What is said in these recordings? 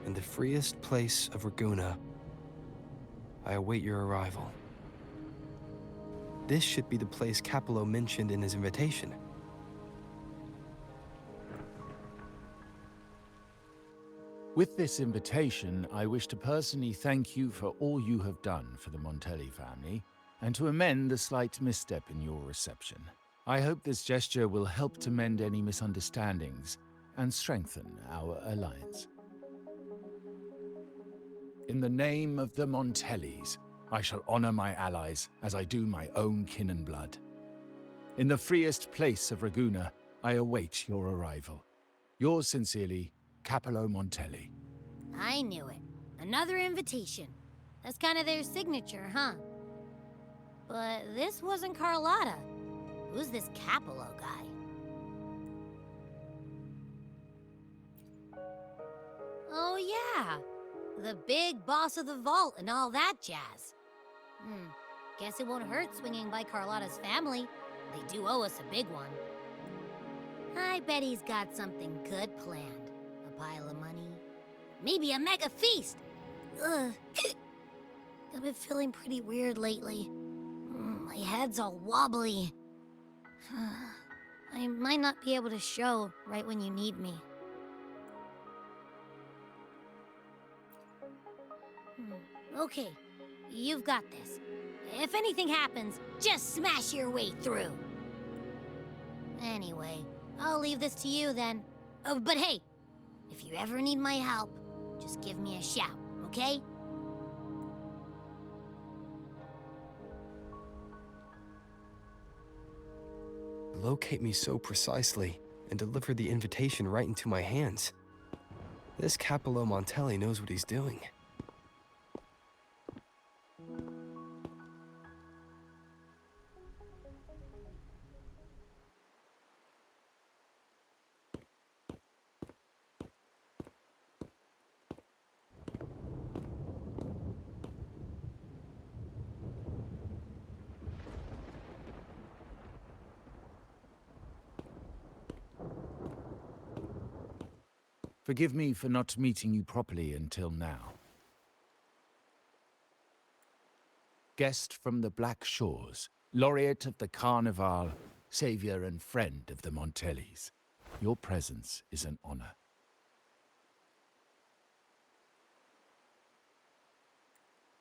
in the freest place of Raguna, I await your arrival. This should be the place Capello mentioned in his invitation. With this invitation, I wish to personally thank you for all you have done for the Montelli family, and to amend the slight misstep in your reception. I hope this gesture will help to mend any misunderstandings and strengthen our alliance. In the name of the Montellis, I shall honor my allies as I do my own kin and blood. In the freest place of Raguna, I await your arrival. Yours sincerely, Capello Montelli. I knew it. Another invitation. That's kind of their signature, huh? But this wasn't Carlotta. Who's this Capello guy? Oh yeah, the big boss of the vault and all that jazz. Guess it won't hurt swinging by Carlotta's family. They do owe us a big one. I bet he's got something good planned. A pile of money. Maybe a mega feast! Ugh. I've been feeling pretty weird lately. My head's all wobbly. I might not be able to show right when you need me. Okay, you've got this. If anything happens, just smash your way through. Anyway, I'll leave this to you then. Oh, but hey, if you ever need my help, just give me a shout, okay? Locate me so precisely and deliver the invitation right into my hands. This Capello Montelli knows what he's doing. Forgive me for not meeting you properly until now. Guest from the Black Shores, laureate of the Carnival, savior and friend of the Montellis. Your presence is an honor.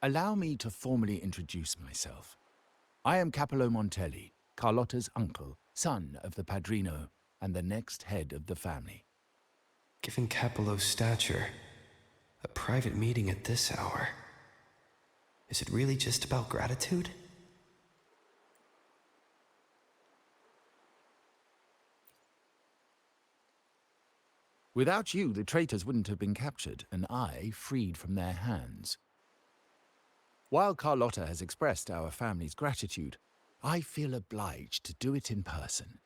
Allow me to formally introduce myself. I am Capello Montelli, Carlotta's uncle, son of the Padrino, and the next head of the family. Given Capello's stature, a private meeting at this hour. Is it really just about gratitude? Without you, the traitors wouldn't have been captured, and I freed from their hands. While Carlotta has expressed our family's gratitude, I feel obliged to do it in person.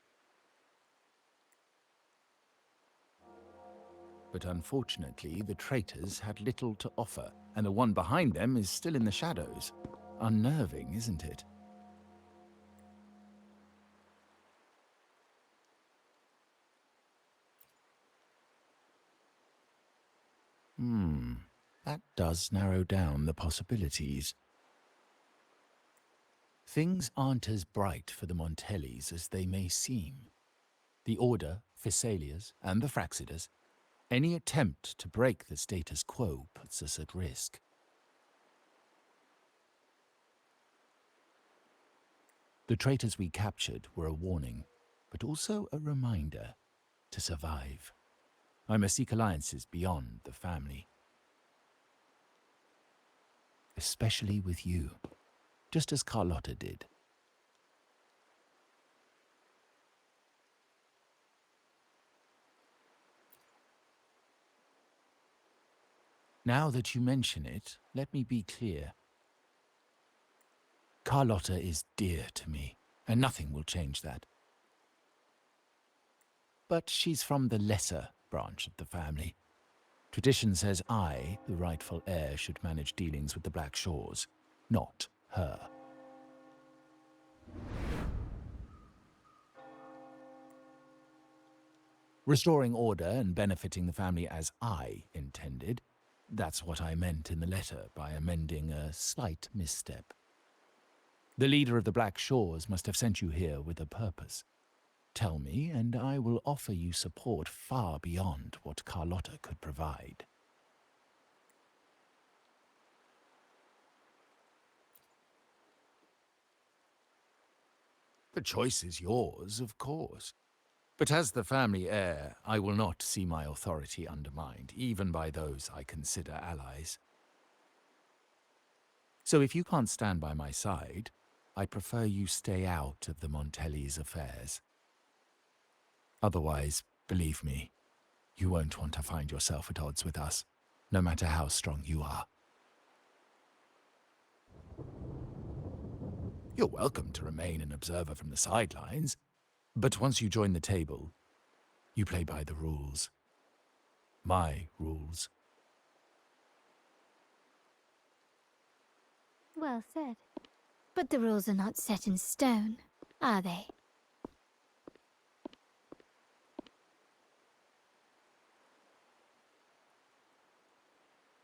But unfortunately, the traitors had little to offer, and the one behind them is still in the shadows. Unnerving, isn't it? That does narrow down the possibilities. Things aren't as bright for the Montellis as they may seem. The Order, Phassalias, and the Fraxidas. Any attempt to break the status quo puts us at risk. The traitors we captured were a warning, but also a reminder to survive. I must seek alliances beyond the family. Especially with you, just as Carlotta did. Now that you mention it, let me be clear. Carlotta is dear to me, and nothing will change that. But she's from the lesser branch of the family. Tradition says I, the rightful heir, should manage dealings with the Black Shores, not her. Restoring order and benefiting the family as I intended That's what I meant in the letter by amending a slight misstep. The leader of the Black Shores must have sent you here with a purpose. Tell me, and I will offer you support far beyond what Carlotta could provide. The choice is yours, of course. But as the family heir, I will not see my authority undermined, even by those I consider allies. So if you can't stand by my side, I prefer you stay out of the Montellis' affairs. Otherwise, believe me, you won't want to find yourself at odds with us, no matter how strong you are. You're welcome to remain an observer from the sidelines, but once you join the table, you play by the rules. My rules. Well said. But the rules are not set in stone, are they?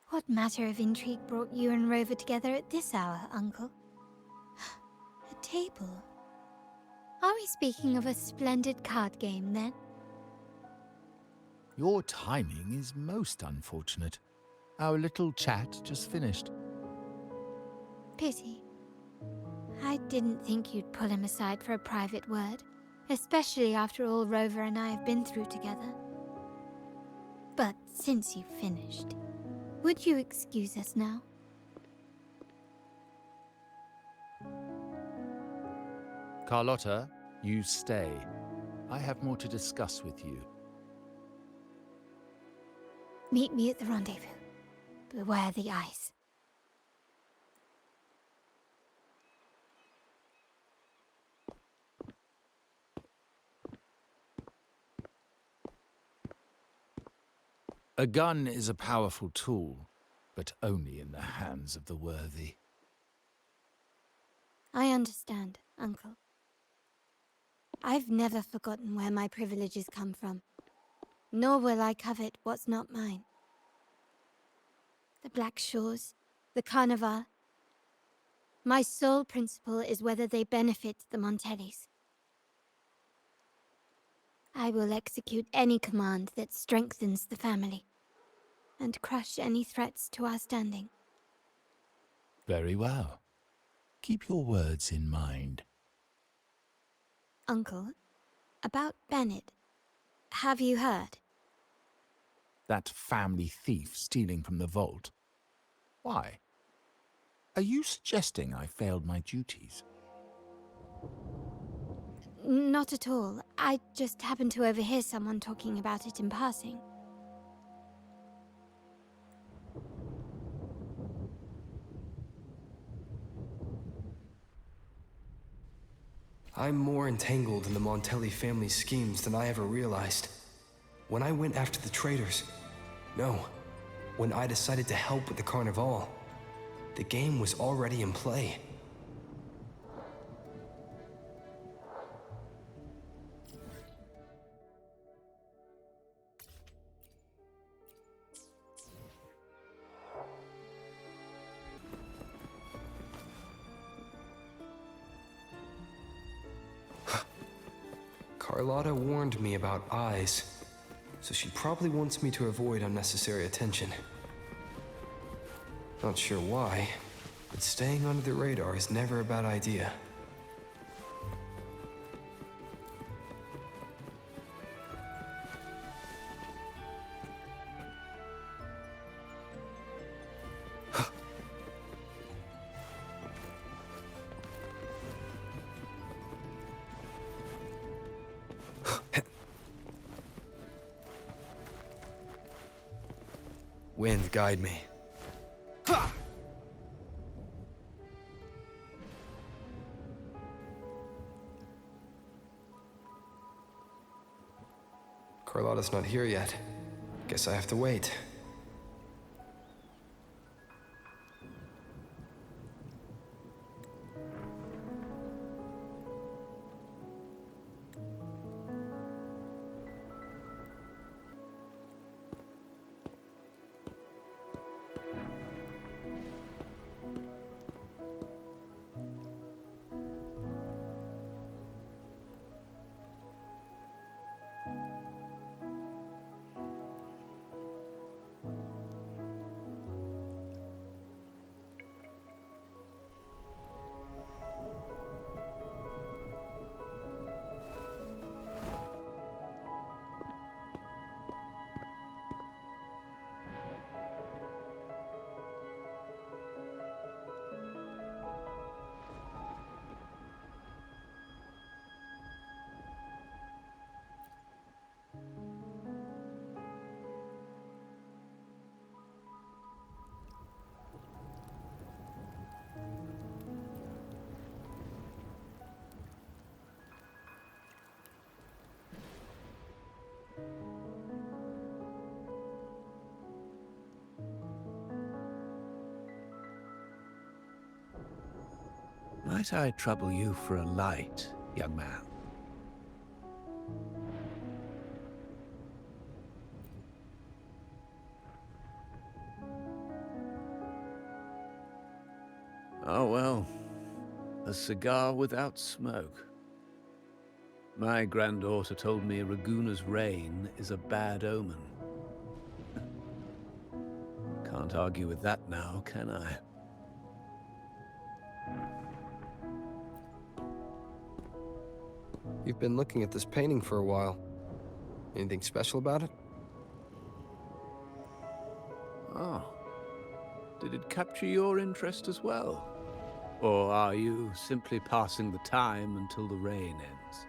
What matter of intrigue brought you and Rover together at this hour, Uncle? A table? Are we speaking of a splendid card game, then? Your timing is most unfortunate. Our little chat just finished. Pity. I didn't think you'd pull him aside for a private word, especially after all Rover and I have been through together. But since you've finished, would you excuse us now? Carlotta, you stay. I have more to discuss with you. Meet me at the rendezvous. Beware the ice. A gun is a powerful tool, but only in the hands of the worthy. I understand, Uncle. I've never forgotten where my privileges come from, nor will I covet what's not mine. The Black Shores, the Carnival. My sole principle is whether they benefit the Montellis. I will execute any command that strengthens the family, and crush any threats to our standing. Very well. Keep your words in mind. Uncle, about Bennett, have you heard? That family thief stealing from the vault. Why? Are you suggesting I failed my duties? Not at all. I just happened to overhear someone talking about it in passing. I'm more entangled in the Montelli family's schemes than I ever realized. When I went after the traitors, no, when I decided to help with the Carnival, the game was already in play. Carlotta warned me about eyes, so she probably wants me to avoid unnecessary attention. Not sure why, but staying under the radar is never a bad idea. Wind, guide me. Carlotta's not here yet. Guess I have to wait. Might I trouble you for a light, young man? Oh well, a cigar without smoke. My granddaughter told me Raguna's rain is a bad omen. Can't argue with that now, can I? You've been looking at this painting for a while. Anything special about it? Oh. Did it capture your interest as well? Or are you simply passing the time until the rain ends?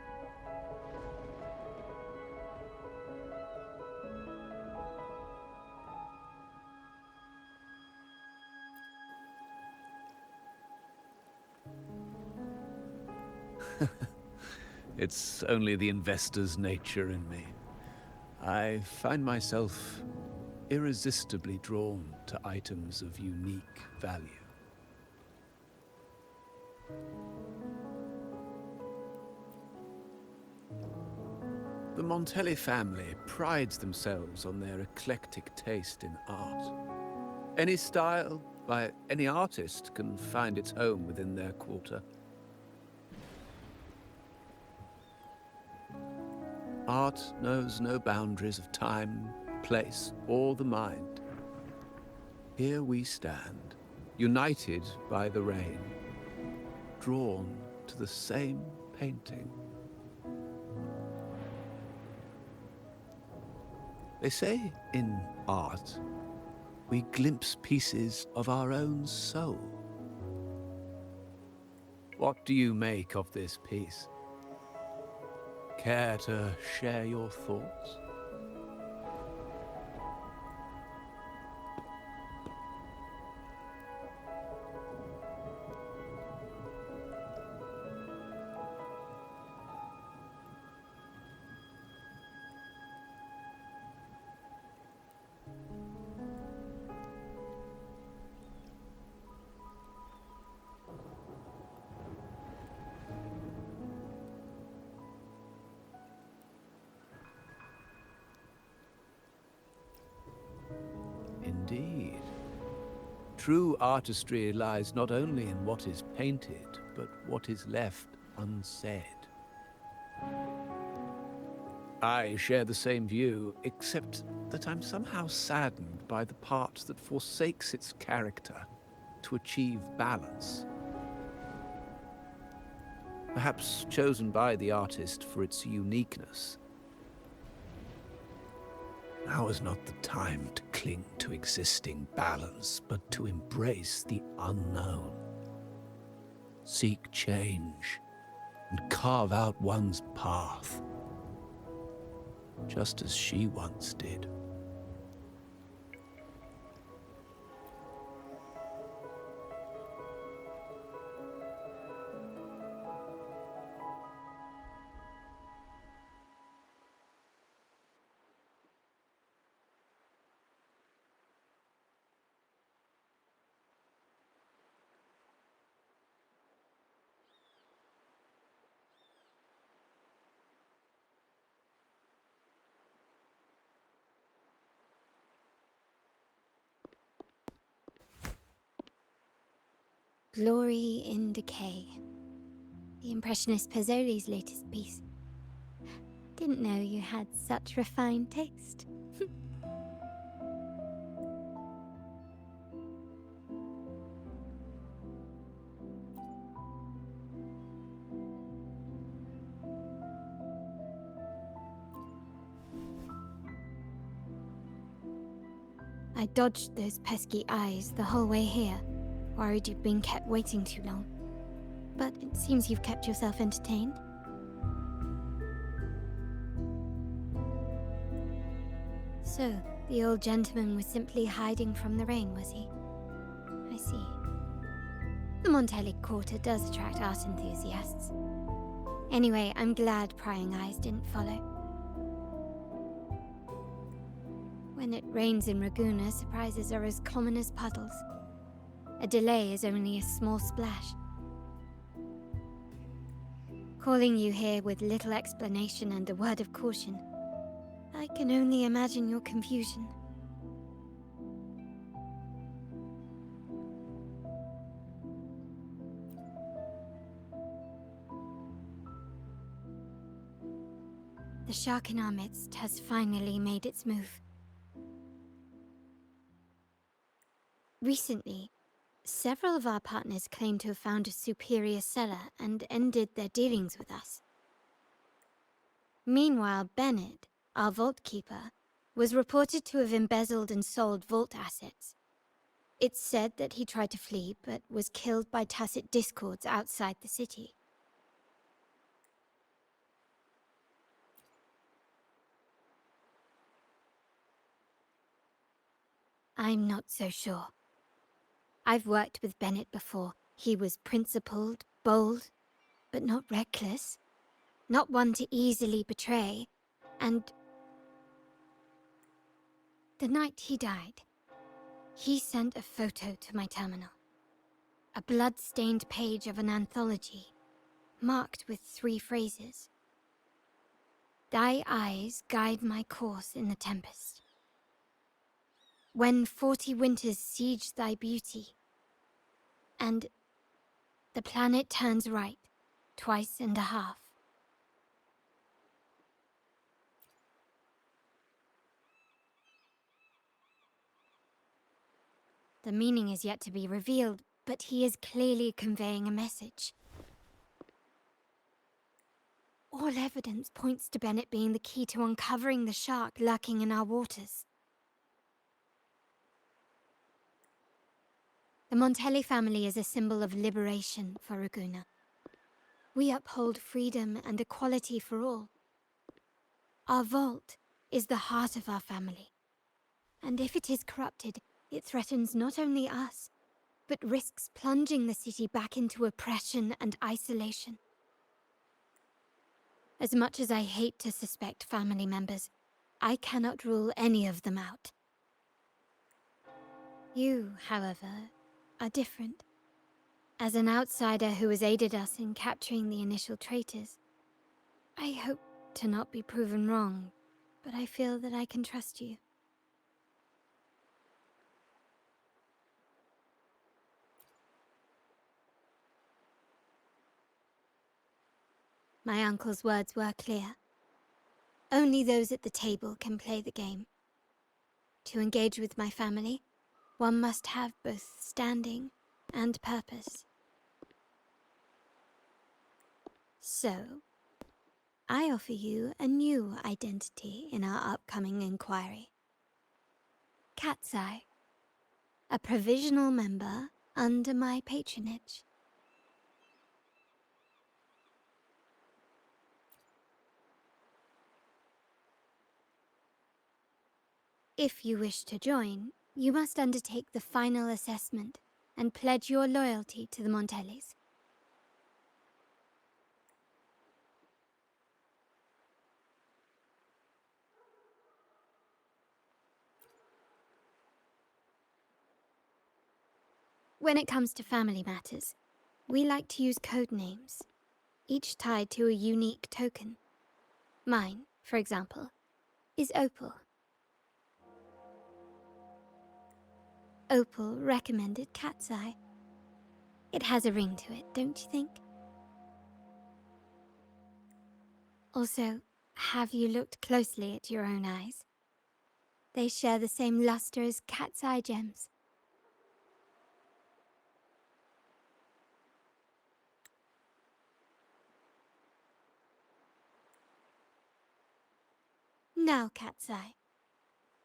It's only the investor's nature in me. I find myself irresistibly drawn to items of unique value. The Montelli family prides themselves on their eclectic taste in art. Any style by any artist can find its home within their quarter. Art knows no boundaries of time, place, or the mind. Here we stand, united by the rain, drawn to the same painting. They say in art, we glimpse pieces of our own soul. What do you make of this piece? Care to share your thoughts? Indeed. True artistry lies not only in what is painted, but what is left unsaid. I share the same view, except that I'm somehow saddened by the part that forsakes its character to achieve balance. Perhaps chosen by the artist for its uniqueness. Now is not the time to cling to existing balance, but to embrace the unknown. Seek change and carve out one's path, just as she once did. Glory in Decay. The Impressionist Pazzoli's latest piece. Didn't know you had such refined taste. I dodged those pesky eyes the whole way here, worried you'd been kept waiting too long. But it seems you've kept yourself entertained. So, the old gentleman was simply hiding from the rain, was he? I see. The Montelli Quarter does attract art enthusiasts. Anyway, I'm glad prying eyes didn't follow. When it rains in Raguna, surprises are as common as puddles. A delay is only a small splash. Calling you here with little explanation and a word of caution, I can only imagine your confusion. The shark in our midst has finally made its move. Recently, several of our partners claim to have found a superior cellar and ended their dealings with us. Meanwhile, Bennett, our vault keeper, was reported to have embezzled and sold vault assets. It's said that he tried to flee, but was killed by tacit discords outside the city. I'm not so sure. I've worked with Bennett before. He was principled, bold, but not reckless. Not one to easily betray. And the night he died, he sent a photo to my terminal. A blood-stained page of an anthology, marked with 3 phrases. Thy eyes guide my course in the tempest. When 40 winters siege thy beauty, and the planet turns right, twice and a half. The meaning is yet to be revealed, but he is clearly conveying a message. All evidence points to Bennett being the key to uncovering the shark lurking in our waters. The Montellis family is a symbol of liberation for Raguna. We uphold freedom and equality for all. Our vault is the heart of our family. And if it is corrupted, it threatens not only us, but risks plunging the city back into oppression and isolation. As much as I hate to suspect family members, I cannot rule any of them out. You, however, are different. As an outsider who has aided us in capturing the initial traitors, I hope to not be proven wrong, but I feel that I can trust you. My uncle's words were clear. Only those at the table can play the game. To engage with my family, one must have both standing and purpose. So, I offer you a new identity in our upcoming inquiry. Cat's Eye, a provisional member under my patronage. If you wish to join, you must undertake the final assessment and pledge your loyalty to the Montellis. When it comes to family matters, we like to use code names, each tied to a unique token. Mine, for example, is Opal. Opal recommended Cat's Eye. It has a ring to it, don't you think? Also, have you looked closely at your own eyes? They share the same luster as cat's eye gems. Now, Cat's Eye,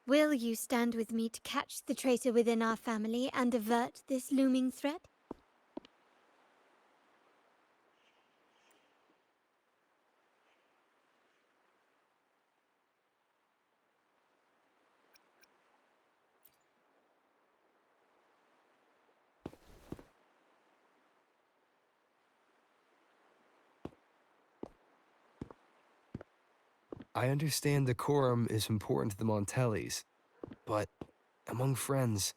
will you stand with me to catch the traitor within our family and avert this looming threat? I understand decorum is important to the Montellis, but among friends,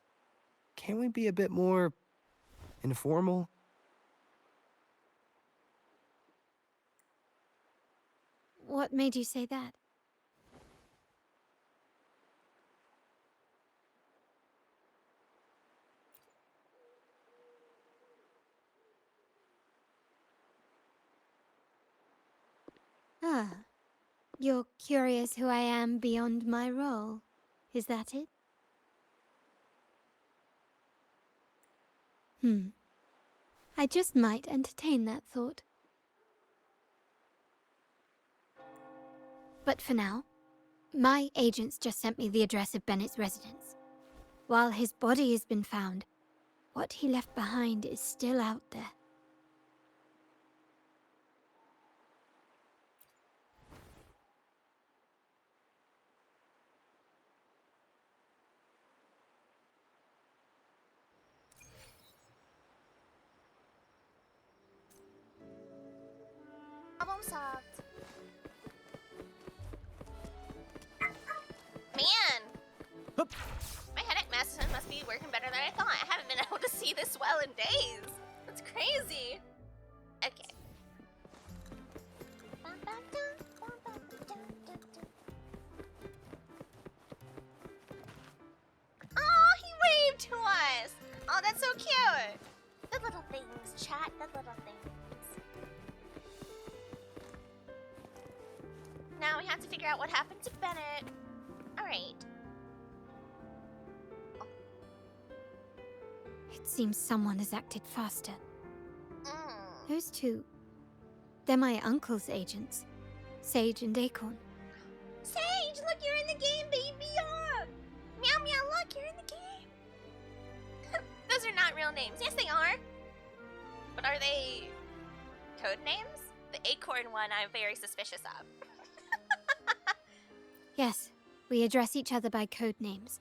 can't we be a bit more informal? What made you say that? Ah, you're curious who I am beyond my role. Is that it? I just might entertain that thought. But for now, my agents just sent me the address of Bennett's residence. While his body has been found, what he left behind is still out there. Problem solved. Man! My headache medicine must be working better than I thought. I haven't been able to see this well in days. That's crazy. Okay. Oh, he waved to us. Oh, that's so cute. The little things, chat. The little things. Now we have to figure out what happened to Bennett. Alright. It seems someone has acted faster. Mm. Those two, they're my uncle's agents, Sage and Acorn. Sage, look, you're in the game, baby! Yeah. Meow meow, look, you're in the game! Those are not real names. Yes, they are! But are they code names? The Acorn one I'm very suspicious of. Yes, we address each other by code names.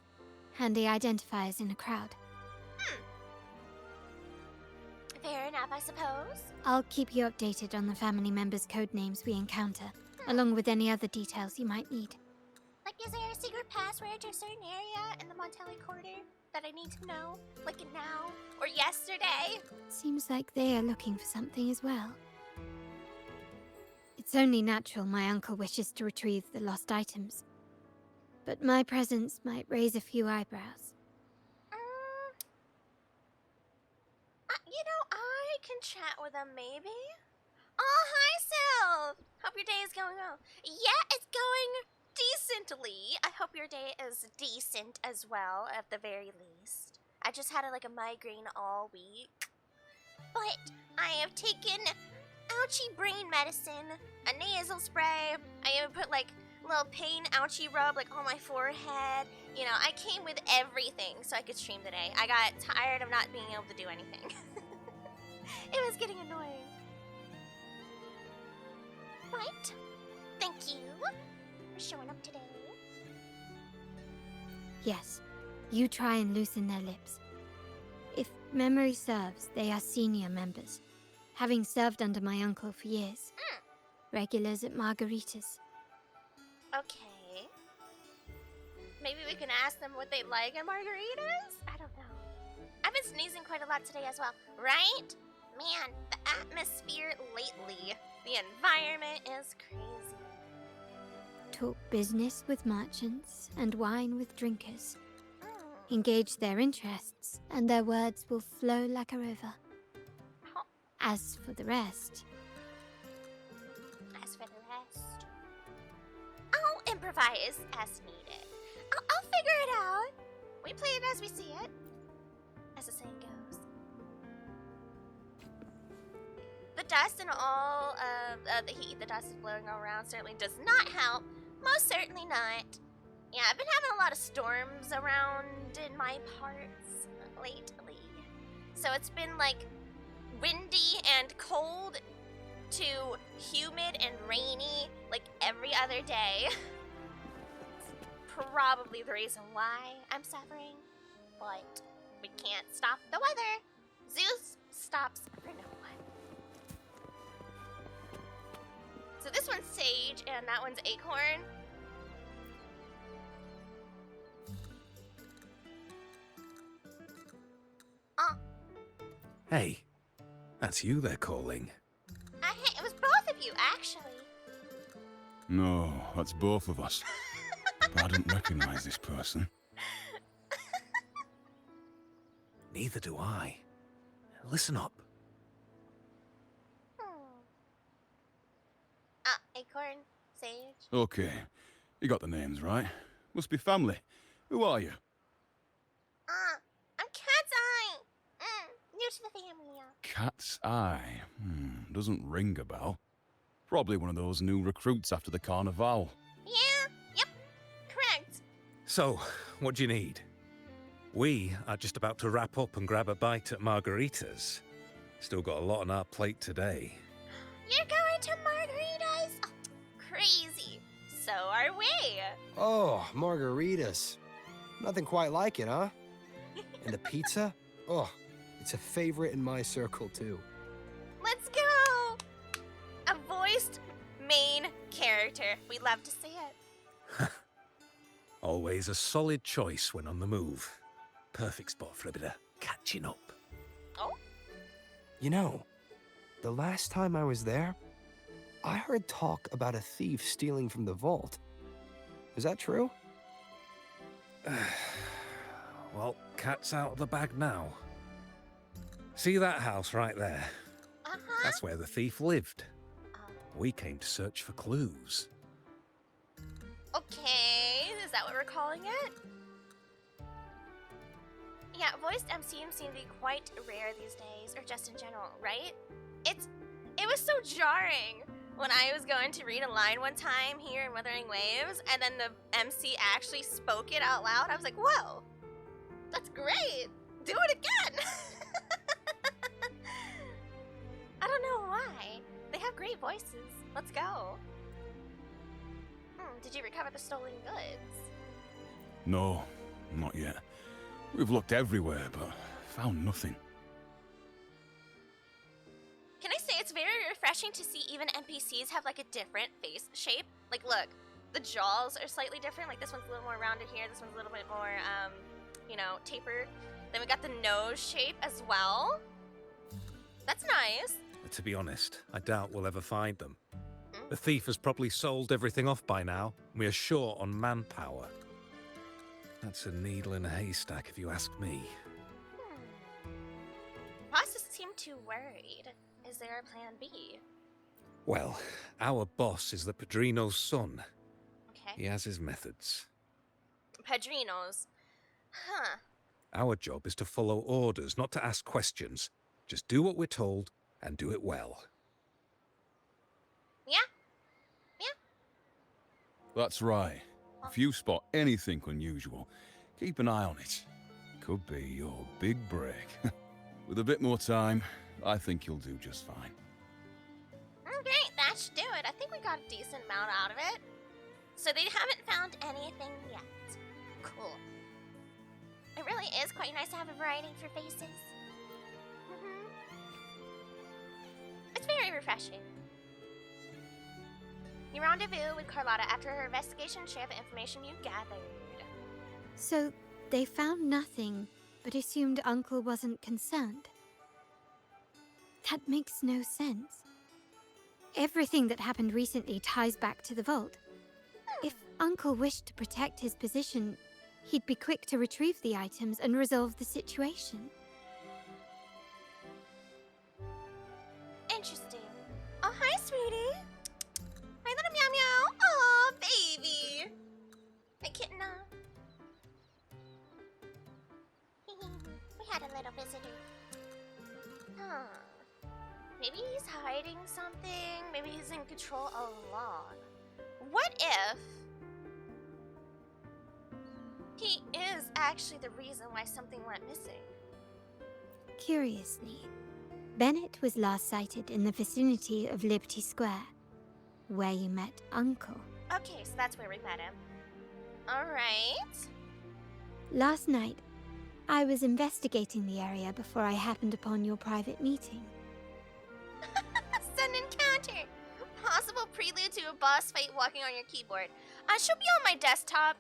Handy identifiers in a crowd. Fair enough, I suppose. I'll keep you updated on the family members' code names we encounter, along with any other details you might need. Like, is there a secret password to a certain area in the Montelli quarter that I need to know? Like now? Or yesterday? Seems like they are looking for something as well. It's only natural my uncle wishes to retrieve the lost items. But my presence might raise a few eyebrows. You know, I can chat with them, maybe? Oh, hi, Sylv! Hope your day is going well. Yeah, it's going decently. I hope your day is decent as well, at the very least. I just had a migraine all week. But I have taken ouchie brain medicine, a nasal spray. I even put little pain ouchie rub on my forehead. You know, I came with everything so I could stream today. I got tired of not being able to do anything. It was getting annoying. Right. Thank you for showing up today. Yes, you try and loosen their lips. If memory serves, they are senior members, having served under my uncle for years. Regulars at Margarita's. Okay. Maybe we can ask them what they like at margaritas? I don't know. I've been sneezing quite a lot today as well, right? Man, the atmosphere lately, the environment is crazy. Talk business with merchants and wine with drinkers. Engage their interests, and their words will flow like a river. Oh. As for the rest... I'll improvise as needed. I'll figure it out. We play it as we see it, as the saying goes. The dust and all of the heat the dust is blowing all around certainly does not help. Most certainly not. Yeah, I've been having a lot of storms around in my parts lately. So it's been windy and cold to humid and rainy every other day. It's probably the reason why I'm suffering. But we can't stop the weather. Zeus stops for no one. So this one's Sage and that one's Acorn. Hey, that's you they're calling. Hey, it was both of you, actually. No, that's both of us. But I don't recognize this person. Neither do I. Listen up. Acorn, Sage. Okay, you got the names right. Must be family. Who are you? I'm Cat's Eye. New to the family. Cat's Eye. Doesn't ring a bell. Probably one of those new recruits after the Carnival. Yeah, yep, correct. So, what do you need? We are just about to wrap up and grab a bite at Margarita's. Still got a lot on our plate today. You're going to Margaritas? Oh, crazy. So are we. Oh, margaritas. Nothing quite like it, huh? And the pizza? Oh, it's a favorite in my circle, too. Let's go. A voiced main character. We love to see it. Always a solid choice when on the move. Perfect spot for a bit of catching up. Oh? You know, the last time I was there, I heard talk about a thief stealing from the vault. Is that true? Well, cat's out of the bag now. See that house right there? Uh-huh. That's where the thief lived. We came to search for clues. Okay, is that what we're calling it? Yeah, voiced MCs seem to be quite rare these days, or just in general, right? It was so jarring when I was going to read a line one time here in Wuthering Waves, and then the MC actually spoke it out loud. I was like, whoa, that's great. Do it again. I don't know why. They have great voices. Let's go. Did you recover the stolen goods? No, not yet. We've looked everywhere, but found nothing. Can I say it's very refreshing to see even NPCs have like a different face shape? Like, look, the jaws are slightly different. Like, this one's a little more rounded here. This one's a little bit more, tapered. Then we got the nose shape as well. That's nice. To be honest, I doubt we'll ever find them. The thief has probably sold everything off by now. We are short on manpower. That's a needle in a haystack, if you ask me. Boss doesn't seem too worried. Is there a plan B? Well, our boss is the Padrino's son. Okay. He has his methods. Padrinos. Huh. Our job is to follow orders, not to ask questions. Just do what we're told and do it well. Yeah? That's right. If you spot anything unusual, keep an eye on it. Could be your big break. With a bit more time, I think you'll do just fine. Okay, that should do it. I think we got a decent amount out of it. So they haven't found anything yet. Cool. It really is quite nice to have a variety for faces. It's very refreshing. You rendezvous with Carlotta after her investigation. Share the information you gathered. So, they found nothing, but assumed Uncle wasn't concerned. That makes no sense. Everything that happened recently ties back to the vault. If Uncle wished to protect his position, he'd be quick to retrieve the items and resolve the situation. Interesting. Oh, hi, sweetie. Hi, little meow meow. Aw, baby. Hi, kitten. We had a little visitor. Maybe he's hiding something. Maybe he's in control all along. What if he is actually the reason why something went missing? Curiously, Bennett was last sighted in the vicinity of Liberty Square, where you met Uncle. Okay, so that's where we met him. Alright. Last night, I was investigating the area before I happened upon your private meeting. Sudden encounter! Possible prelude to a boss fight walking on your keyboard. She'll be on my desktop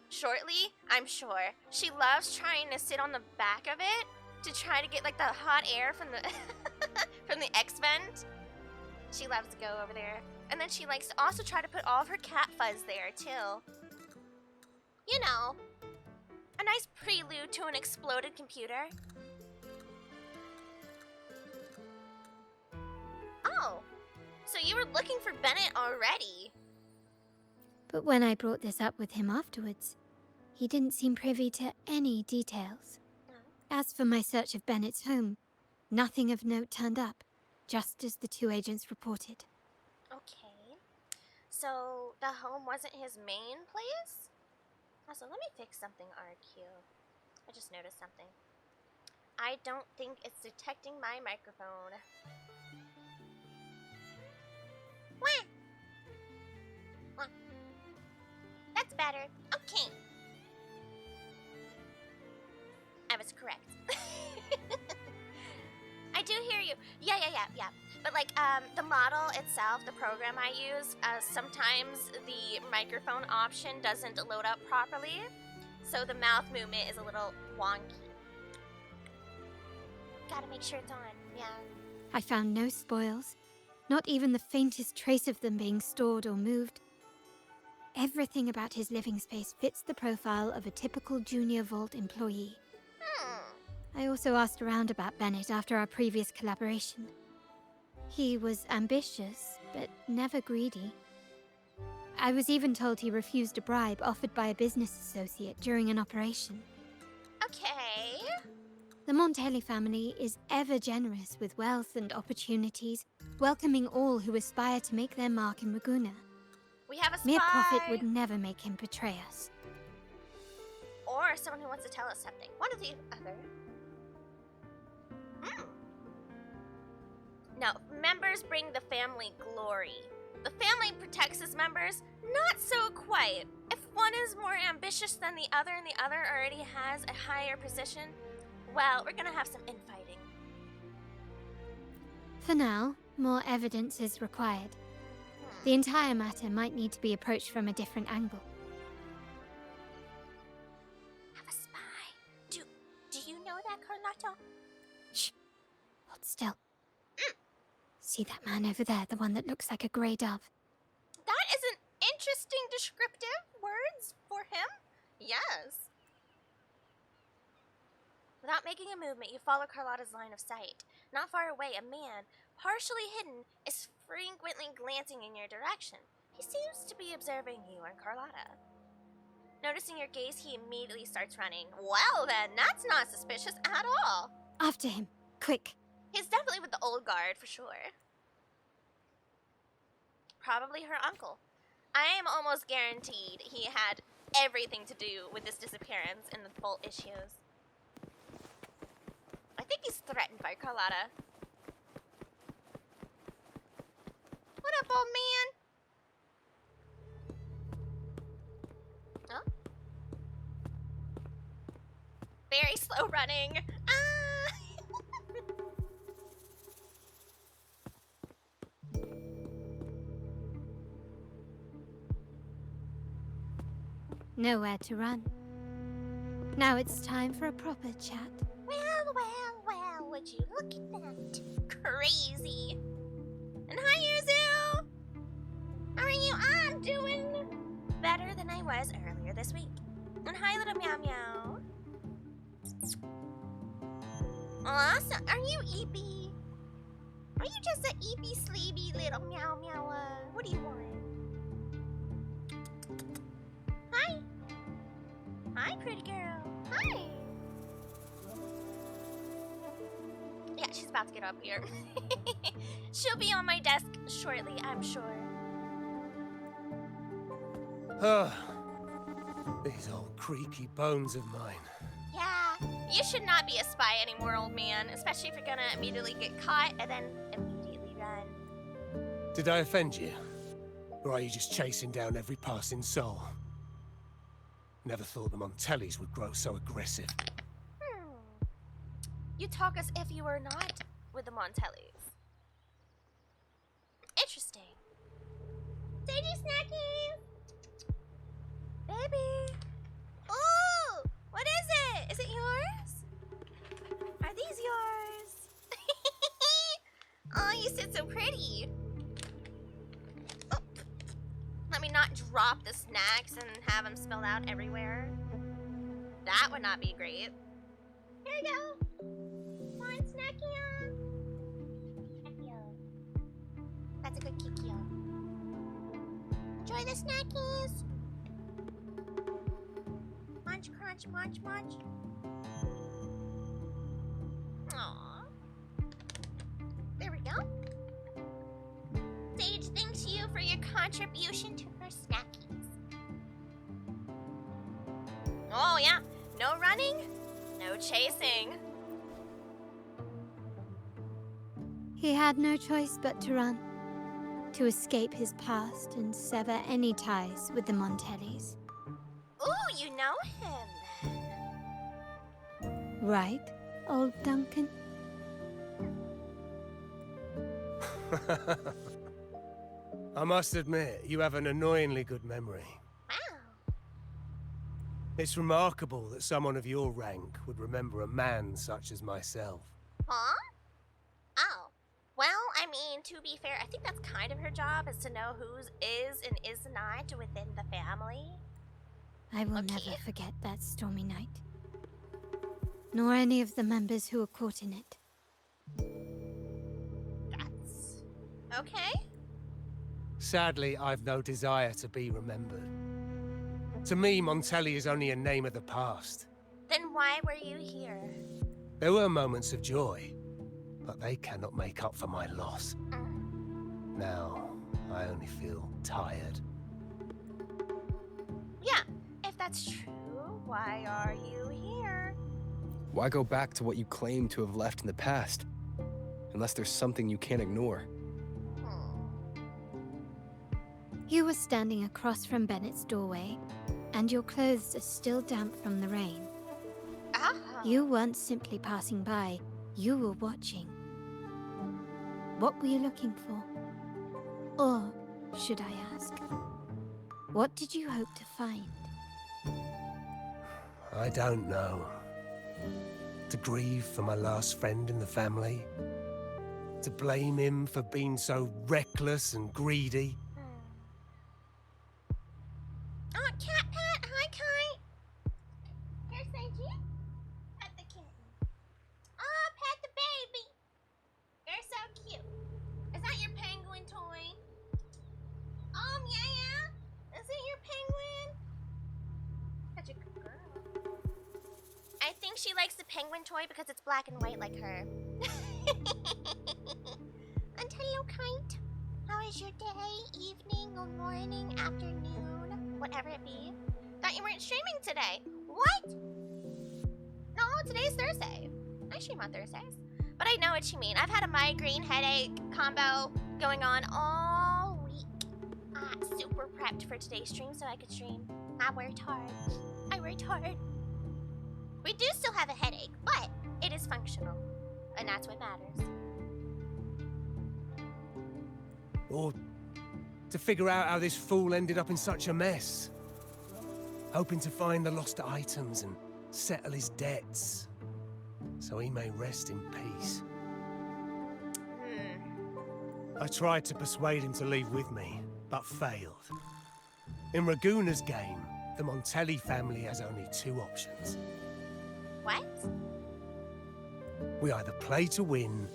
shortly, I'm sure. She loves trying to sit on the back of it to try to get like the hot air from the from the X vent. She loves to go over there And then she likes to also try to put all of her cat fuzz there, too. You know, a nice prelude to an exploded computer. Oh, so you were looking for Bennett already. But when I brought this up with him afterwards, he didn't seem privy to any details. As for my search of Bennett's home, nothing of note turned up, just as the two agents reported. Okay. So the home wasn't his main place? Also, let me fix something, RQ. I just noticed something. I don't think it's detecting my microphone. Wah! Wah. That's better. Okay. I was correct. I do hear you. Yeah. But like, the model itself, the program I use, sometimes the microphone option doesn't load up properly, so the mouth movement is a little wonky. Gotta make sure it's on, yeah. I found no spoils, not even the faintest trace of them being stored or moved. Everything about his living space fits the profile of a typical Junior Vault employee. I also asked around about Bennett after our previous collaboration. He was ambitious, but never greedy. I was even told he refused a bribe offered by a business associate during an operation. Okay. The Montellis family is ever generous with wealth and opportunities, welcoming all who aspire to make their mark in Maguna. We have a spy. Mere profit would never make him betray us. Or someone who wants to tell us something. One or the other. No, members bring the family glory. The family protects its members, not so quite. If one is more ambitious than the other and the other already has a higher position, well, we're gonna have some infighting. For now, more evidence is required. The entire matter might need to be approached from a different angle. Have a spy. Do you know that, Carlotta? Shh. Hold still. See that man over there, the one that looks like a grey dove? That is an interesting descriptive words for him. Yes. Without making a movement, you follow Carlotta's line of sight. Not far away, a man, partially hidden, is frequently glancing in your direction. He seems to be observing you and Carlotta. Noticing your gaze, he immediately starts running. Well then, that's not suspicious at all. After him, quick. He's definitely with the old guard, for sure. Probably her uncle. I am almost guaranteed he had everything to do with this disappearance in the Vault issues. I think he's threatened by Carlotta. What up, old man? Oh? Very slow running. Nowhere to run. Now it's time for a proper chat. Well, would you look at that? Crazy. And hi, Yuzu! How are you? I'm doing better than I was earlier this week. And hi, little meow meow. Awesome. Are you eepy? Are you just a eepy, sleepy little meow meow? What do you want? Hi. Hi, pretty girl. Hi. Yeah, she's about to get up here. She'll be on my desk shortly, I'm sure. These old creaky bones of mine. Yeah, you should not be a spy anymore, old man. Especially if you're gonna immediately get caught and then immediately run. Did I offend you? Or are you just chasing down every passing soul? Never thought the Montellis would grow so aggressive. You talk as if you were not with the Montellis. Interesting. Sadie Snacky! Baby! Ooh! What is it? Is it yours? Are these yours? Oh, you sit so pretty. not drop the snacks and have them spilled out everywhere? That would not be great. Here you go. One snacky. That's a good Kikyo. Enjoy the snackies. Munch, crunch, munch, munch. Aww. There we go. Sage thanks you for your contribution to her snackies. Oh yeah, no running, no chasing. He had no choice but to run, to escape his past and sever any ties with the Montellis. Ooh, you know him. Right, old Duncan? I must admit, you have an annoyingly good memory. Wow. It's remarkable that someone of your rank would remember a man such as myself. Huh? Oh. Well, I mean, to be fair, I think that's kind of her job, is to know who is and is not within the family. I will never forget that stormy night. Nor any of the members who were caught in it. That's... okay. Sadly, I've no desire to be remembered. To me, Montelli is only a name of the past. Then why were you here? There were moments of joy, but they cannot make up for my loss. Now, I only feel tired. Yeah, if that's true, why are you here? Why go back to what you claim to have left in the past? Unless there's something you can't ignore. You were standing across from Bennett's doorway, and your clothes are still damp from the rain. You weren't simply passing by, you were watching. What were you looking for? Or, should I ask, what did you hope to find? I don't know. To grieve for my last friend in the family? To blame him for being so reckless and greedy? Oh, cat pat! Hi, Kite! Here, Seiji. Pet the kitten. Oh, pet the baby! You're so cute. Is that your penguin toy? Yeah. Is it your penguin? Such a good girl. I think she likes the penguin toy because it's black and white like her. And hello, Kite. How is your day, evening, or morning, afternoon, whatever it be? Thought you weren't streaming today. What? No, today's Thursday. I stream on Thursdays. But I know what you mean. I've had a migraine headache combo going on all week. Super prepped for today's stream so I could stream. I worked hard. We do still have a headache, but it is functional. And that's what matters. Or to figure out how this fool ended up in such a mess. Hoping to find the lost items and settle his debts, so he may rest in peace. I tried to persuade him to leave with me, but failed. In Raguna's game, the Montelli family has only two options. What? We either play to win,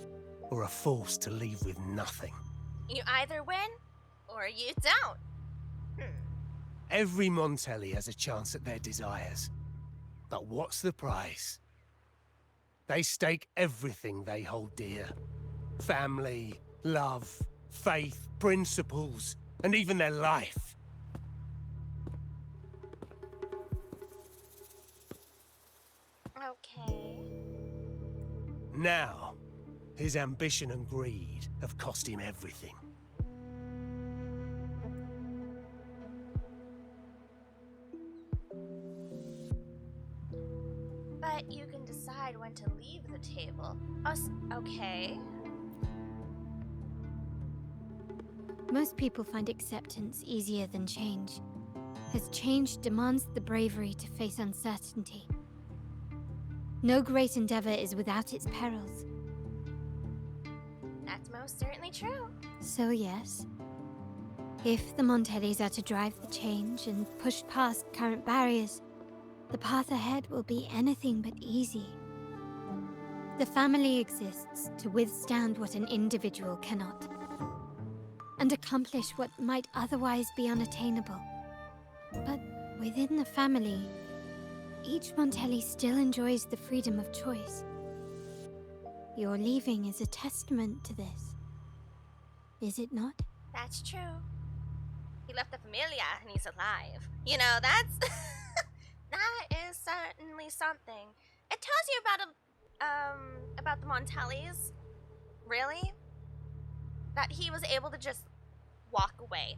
or are forced to leave with nothing. You either win, or you don't. Every Montelli has a chance at their desires. But what's the price? They stake everything they hold dear. Family, love, faith, principles, and even their life. Okay. Now, his ambition and greed have cost him everything. But you can decide when to leave the table. Oh, okay. Most people find acceptance easier than change, as change demands the bravery to face uncertainty. No great endeavor is without its perils. That's most certainly true. So yes, If the Montellis are to drive the change and push past current barriers, the path ahead will be anything but easy. The family exists to withstand what an individual cannot, and accomplish what might otherwise be unattainable. But within the family, each Montelli still enjoys the freedom of choice. Your leaving is a testament to this, is it not? That's true. He left the familia and he's alive. You know, that's that is certainly something. It tells you about the Montellis, really, that he was able to just walk away.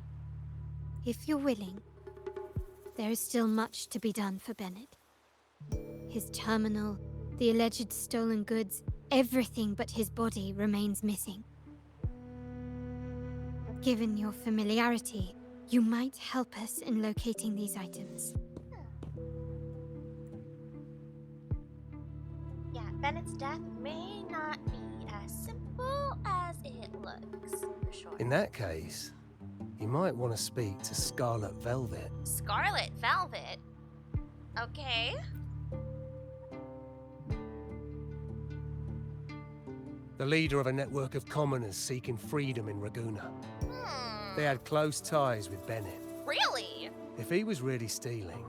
If you're willing, there is still much to be done for Bennett. His terminal, the alleged stolen goods, everything but his body remains missing. Given your familiarity, you might help us in locating these items. Yeah, Bennett's death may not be as simple as it looks, for sure. In that case, you might want to speak to Scarlet Velvet. Scarlet Velvet? Okay. The leader of a network of commoners seeking freedom in Raguna. Hmm. They had close ties with Bennett. Really? If he was really stealing,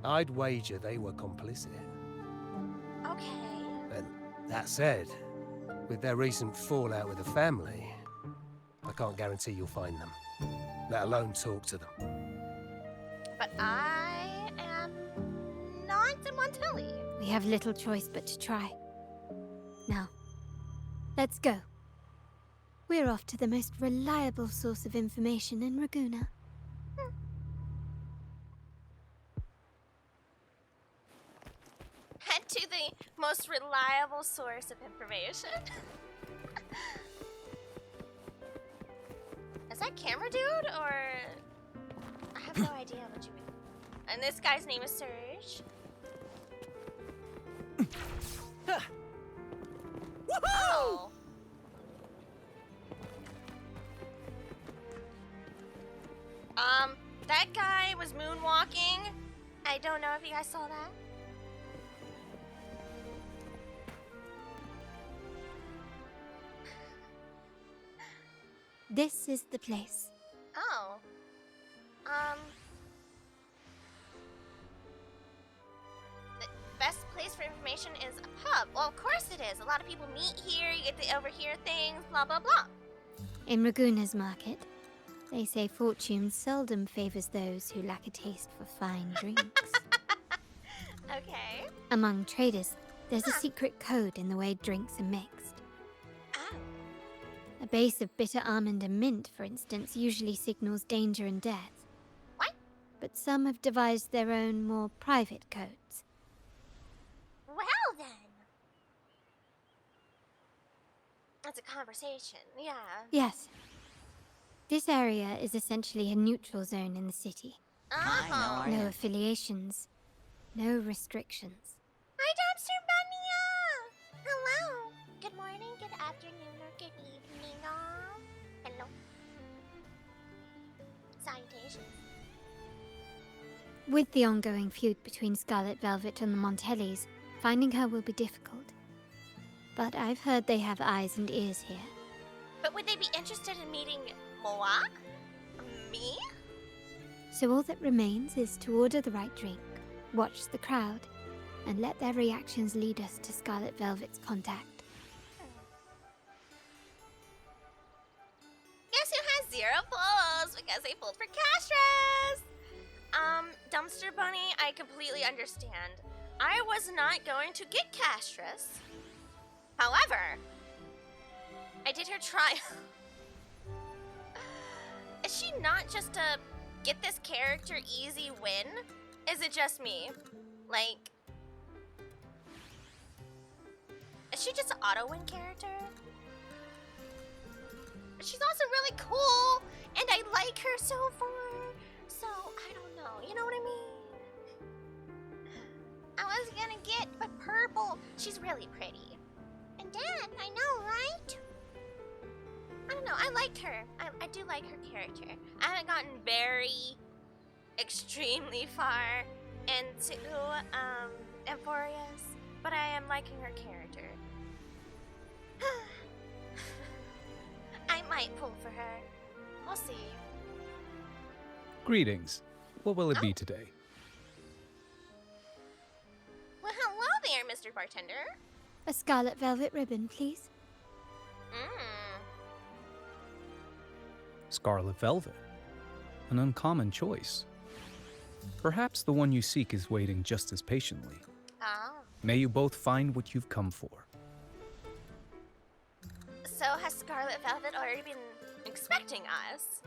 I'd wager they were complicit. Okay. And that said, with their recent fallout with the family, I can't guarantee you'll find them, let alone talk to them. But I am not a Montelli. We have little choice but to try. Now, let's go. We're off to the most reliable source of information in Raguna. Head to the most reliable source of information. Is that camera dude or I have no idea what you mean. And this guy's name is Serge. Oh. That guy was moonwalking. I don't know if you guys saw that. This is the place. Oh. The best place for information is a pub. Well, of course it is. A lot of people meet here, you get to overhear things, blah, blah, blah. In Raguna's market, they say fortune seldom favors those who lack a taste for fine drinks. Okay. Among traders, there's a secret code in the way drinks are mixed. Oh. A base of bitter almond and mint, for instance, usually signals danger and death. What? But some have devised their own, more private codes. Well, then. It's a conversation, yeah. Yes. This area is essentially a neutral zone in the city. Uh-huh. No affiliations, no restrictions. Hi, Dumpster Bunny! Hello. Good morning, good afternoon, or good evening, Hello. Salutations. With the ongoing feud between Scarlet Velvet and the Montellis, finding her will be difficult. But I've heard they have eyes and ears here. But would they be interested in meeting Moa? Me? So all that remains is to order the right drink, watch the crowd, and let their reactions lead us to Scarlet Velvet's contact. Guess who has 0 pulls because they pulled for Castras? Dumpster Bunny, I completely understand. I was not going to get Castras. However, I did her trial. Is she not just a get this character easy win? Is it just me? Like, is she just an auto win character? She's also really cool, and I like her so far. So I don't know. You know what I mean? I was gonna get but purple. She's really pretty. And Dad, I know, right? I don't know. I like her. I do like her character. I haven't gotten very extremely far into Amphorius, but I am liking her character. I might pull for her. We'll see. Greetings. What will it be today? Well, hello there, Mr. Bartender. A scarlet velvet ribbon, please. Scarlet velvet. An uncommon choice. Perhaps the one you seek is waiting just as patiently. Oh. May you both find what you've come for. So has Scarlet Velvet already been expecting us?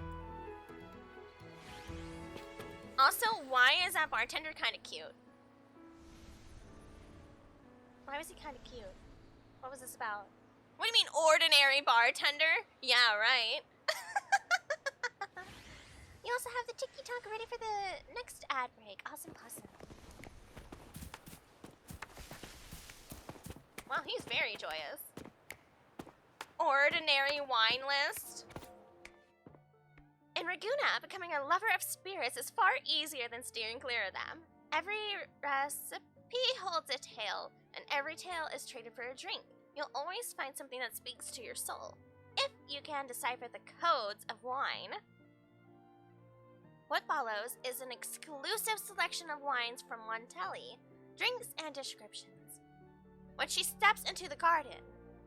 Also, why is that bartender kind of cute? Why was he kind of cute? What was this about? What do you mean, ordinary bartender? Yeah, right. You also have the tiki-talk ready for the next ad break. Awesome, awesome. Wow, he's very joyous. Ordinary wine list. In Raguna, becoming a lover of spirits is far easier than steering clear of them. Every recipe holds a tale, and every tale is traded for a drink. You'll always find something that speaks to your soul, if you can decipher the codes of wine. What follows is an exclusive selection of wines from Montellis, drinks and descriptions. When she steps into the garden,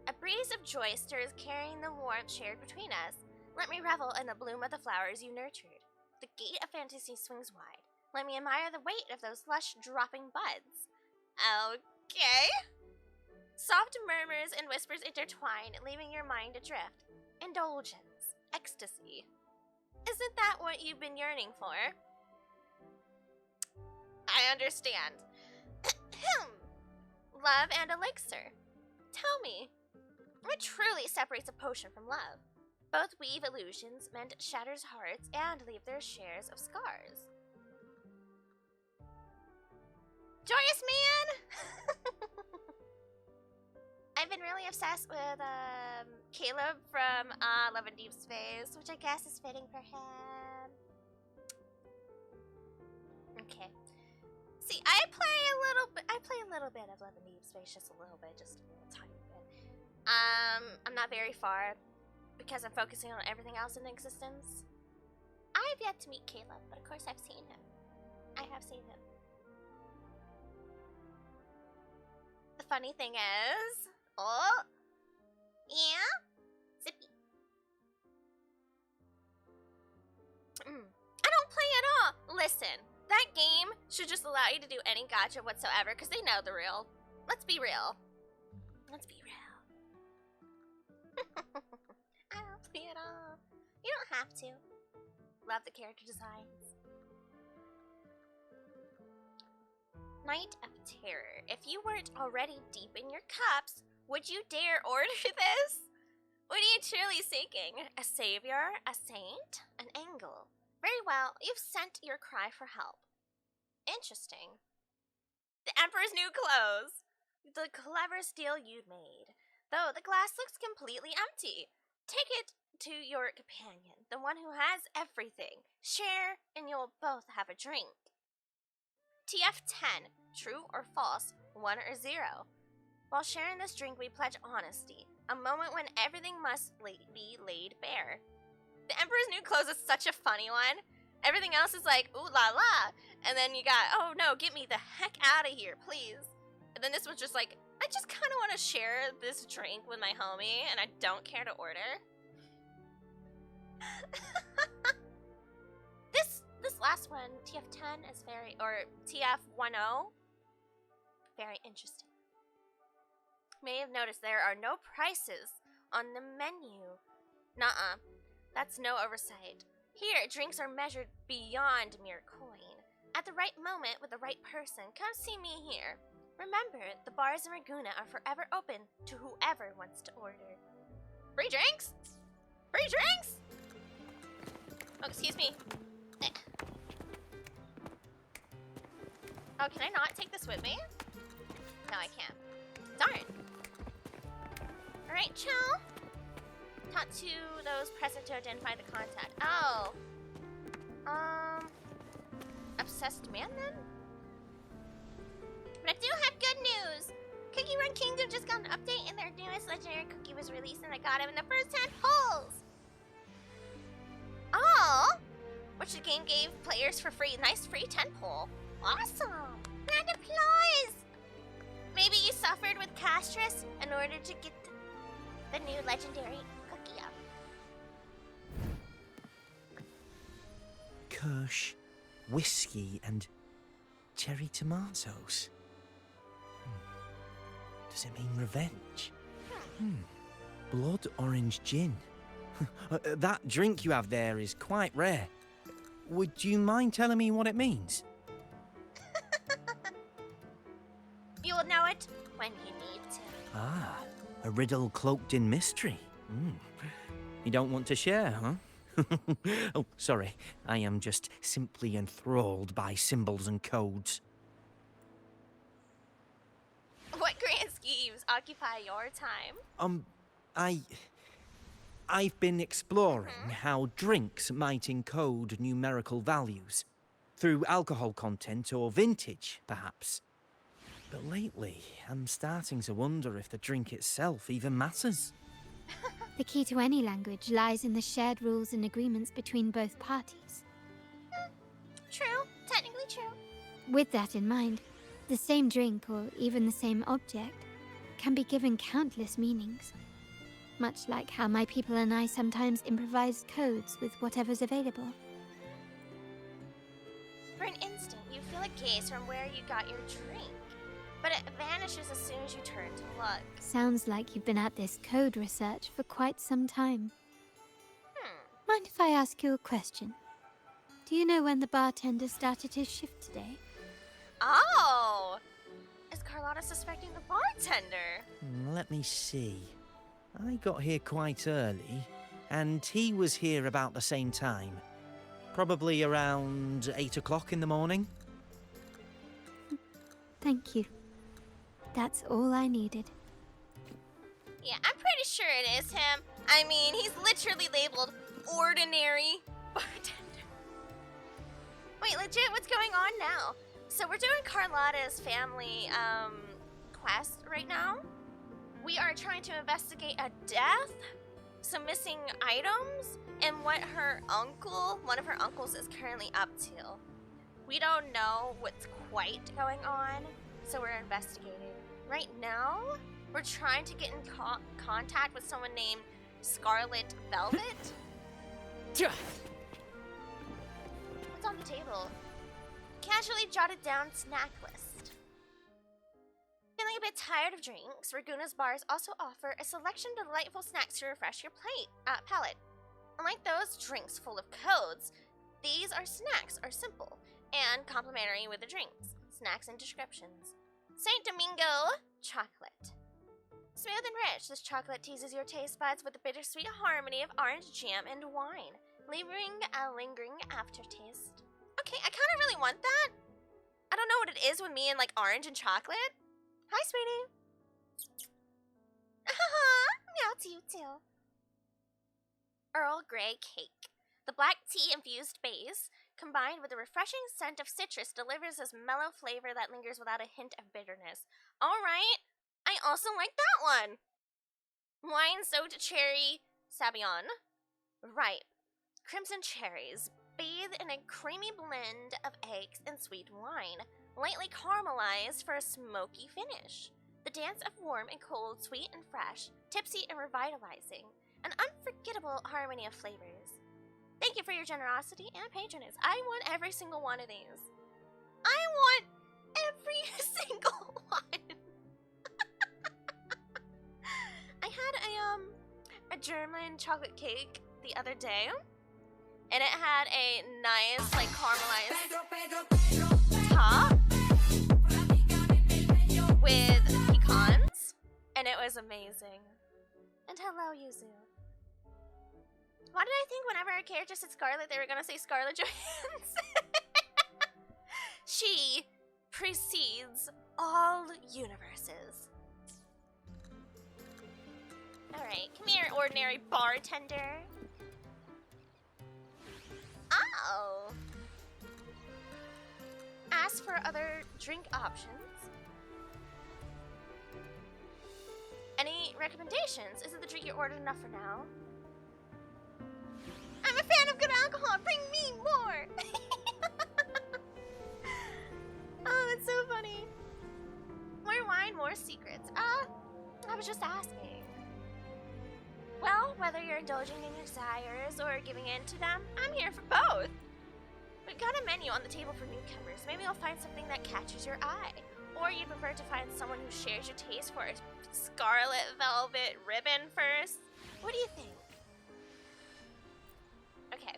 a breeze of joy stirs, carrying the warmth shared between us. Let me revel in the bloom of the flowers you nurtured. The gate of fantasy swings wide. Let me admire the weight of those lush dropping buds. Okay. Soft murmurs and whispers intertwine, leaving your mind adrift. Indulgence. Ecstasy. Isn't that what you've been yearning for? I understand. Love and elixir. Tell me, what truly separates a potion from love? Both weave illusions, mend shatters hearts, and leave their shares of scars. Joyous man! I've been really obsessed with Caleb from Love and Deep Space, which I guess is fitting for him. Okay. See, I play a little bit of Love and Deep Space, just a little bit, just a little tiny bit. I'm not very far because I'm focusing on everything else in existence. I've yet to meet Caleb, but of course I've seen him. I have seen him. The funny thing is, oh, yeah, zippy. I don't play at all. Listen, that game should just allow you to do any gacha whatsoever because they know the real. Let's be real. Let's be real. I don't play at all. You don't have to. Love the character designs. Night of Terror. If you weren't already deep in your cups, would you dare order this? What are you truly seeking? A savior? A saint? An angel? Very well, you've sent your cry for help. Interesting. The Emperor's new clothes. The cleverest deal you'd made. Though the glass looks completely empty. Take it to your companion, the one who has everything. Share, and you'll both have a drink. TF10, true or false, 1 or 0. While sharing this drink, we pledge honesty, a moment when everything must be laid bare. The Emperor's New Clothes is such a funny one. Everything else is like, ooh la la, and then you got, oh no, get me the heck out of here, please. And then this one's just like, I just kind of want to share this drink with my homie, and I don't care to order. This last one, TF10, is very, or TF10, very interesting. May have noticed there are no prices on the menu. Nuh-uh, that's no oversight. Here, drinks are measured beyond mere coin. At the right moment with the right person, come see me here. Remember, the bars in Raguna are forever open to whoever wants to order. Free drinks? Free drinks? Oh, excuse me. Oh, can I not take this with me? No, I can't. Darn. Alright, chill. Talk to those present to identify the contact. Oh. Obsessed man then? But I do have good news! Cookie Run Kingdom just got an update and their newest legendary cookie was released and I got him in the first 10 pulls! Oh! Which the game gave players for free. Nice free 10 pull. Awesome! Round of applause! Maybe you suffered with Castress in order to get the new legendary cookie up. Kirsch, whiskey, and cherry tomatoes. Does it mean revenge? Blood orange gin. That drink you have there is quite rare. Would you mind telling me what it means? You'll know it when you need to. Ah, a riddle cloaked in mystery. You don't want to share, huh? Oh, sorry. I am just simply enthralled by symbols and codes. What grand schemes occupy your time? I've been exploring how drinks might encode numerical values. Through alcohol content or vintage, perhaps. But lately, I'm starting to wonder if the drink itself even matters. The key to any language lies in the shared rules and agreements between both parties. True. Technically true. With that in mind, the same drink or even the same object can be given countless meanings. Much like how my people and I sometimes improvise codes with whatever's available. For an instant, you feel a gaze from where you got your drink, but it vanishes as soon as you turn to look. Sounds like you've been at this code research for quite some time. Mind if I ask you a question? Do you know when the bartender started his shift today? Oh! Is Carlotta suspecting the bartender? Let me see. I got here quite early, and he was here about the same time. Probably around 8 o'clock in the morning. Thank you. That's all I needed. Yeah, I'm pretty sure it is him. I mean, he's literally labeled ordinary bartender. Wait, legit, what's going on now? So we're doing Carlotta's family quest right now. We are trying to investigate a death, some missing items, and what her uncle, one of her uncles, is currently up to. We don't know what's quite going on, so we're investigating. Right now, we're trying to get in contact with someone named Scarlet Velvet. What's on the table? Casually jotted down snack list. Feeling a bit tired of drinks, Raguna's bars also offer a selection of delightful snacks to refresh your palate. Unlike those drinks full of codes, these snacks are simple and complimentary with the drinks. Snacks and descriptions. Saint Domingo chocolate. Smooth and rich, this chocolate teases your taste buds with the bittersweet harmony of orange jam and wine, leaving a lingering aftertaste. Okay, I kind of really want that. I don't know what it is with me and like orange and chocolate. Hi, sweetie. Meow to you too. Earl Grey cake. The black tea infused base, combined with a refreshing scent of citrus, delivers this mellow flavor that lingers without a hint of bitterness. Alright, I also like that one. Wine soaked cherry sabayon. Right. Crimson cherries, bathe in a creamy blend of eggs and sweet wine, lightly caramelized for a smoky finish. The dance of warm and cold, sweet and fresh, tipsy and revitalizing. An unforgettable harmony of flavors. Thank you for your generosity and patronage. I want every single one of these. I want every single one. I had a German chocolate cake the other day, and it had a nice like caramelized top with pecans, and it was amazing. And hello, Yuzu. Why did I think whenever our character said Scarlet, they were gonna say Scarlett Johansson? She precedes all universes. Alright, come here, ordinary bartender. Oh! Ask for other drink options. Any recommendations? Isn't the drink you ordered enough for now? I'm a fan of good alcohol. Bring me more. Oh, that's so funny. More wine, more secrets. I was just asking. Well, whether you're indulging in your desires or giving in to them, I'm here for both. We've got a menu on the table for newcomers. Maybe you'll find something that catches your eye. Or you'd prefer to find someone who shares your taste for a scarlet velvet ribbon first. What do you think? Okay.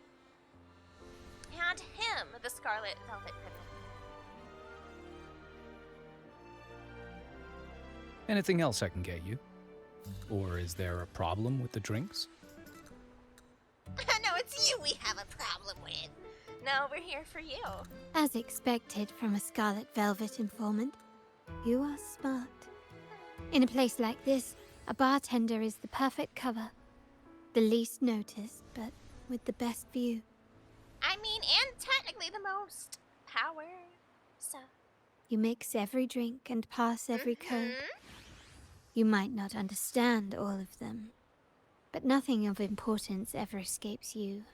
Hand him the scarlet velvet ribbon. Anything else I can get you? Or is there a problem with the drinks? No, it's you we have a problem with. No, we're here for you. As expected from a scarlet velvet informant, you are smart. In a place like this, a bartender is the perfect cover. The least noticed, but with the best view. I mean, and technically the most power, so... You mix every drink and pass every code. You might not understand all of them, but nothing of importance ever escapes you.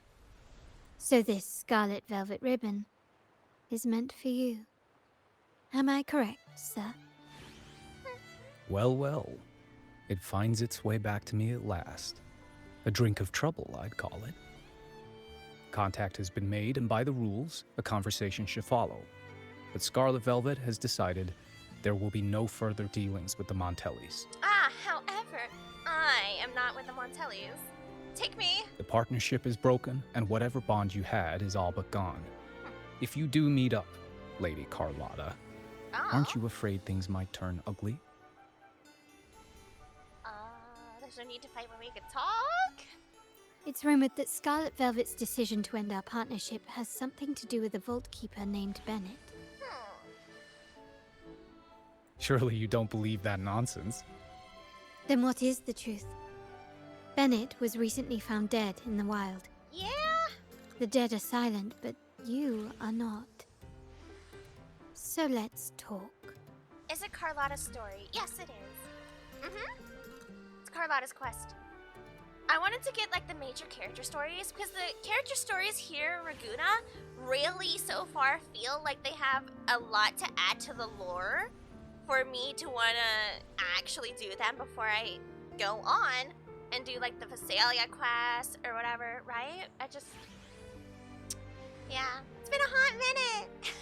So this scarlet velvet ribbon is meant for you. Am I correct, sir? Well, well. It finds its way back to me at last. A drink of trouble, I'd call it. Contact has been made, and by the rules, a conversation should follow. But Scarlet Velvet has decided there will be no further dealings with the Montellis. However, I am not with the Montellis. Take me. The partnership is broken, and whatever bond you had is all but gone. If you do meet up, Lady Carlotta, aren't you afraid things might turn ugly? There's no need to fight when we can talk. It's rumored that Scarlet Velvet's decision to end our partnership has something to do with a vault keeper named Bennett. Surely you don't believe that nonsense. Then what is the truth? Bennett was recently found dead in the wild. Yeah? The dead are silent, but you are not. So let's talk. Is it Carlotta's story? Yes, it is. It's Carlotta's quest. I wanted to get like the major character stories because the character stories here in Raguna really so far feel like they have a lot to add to the lore for me to want to actually do them before I go on and do like the Visalia quest or whatever, right? Yeah, it's been a hot minute.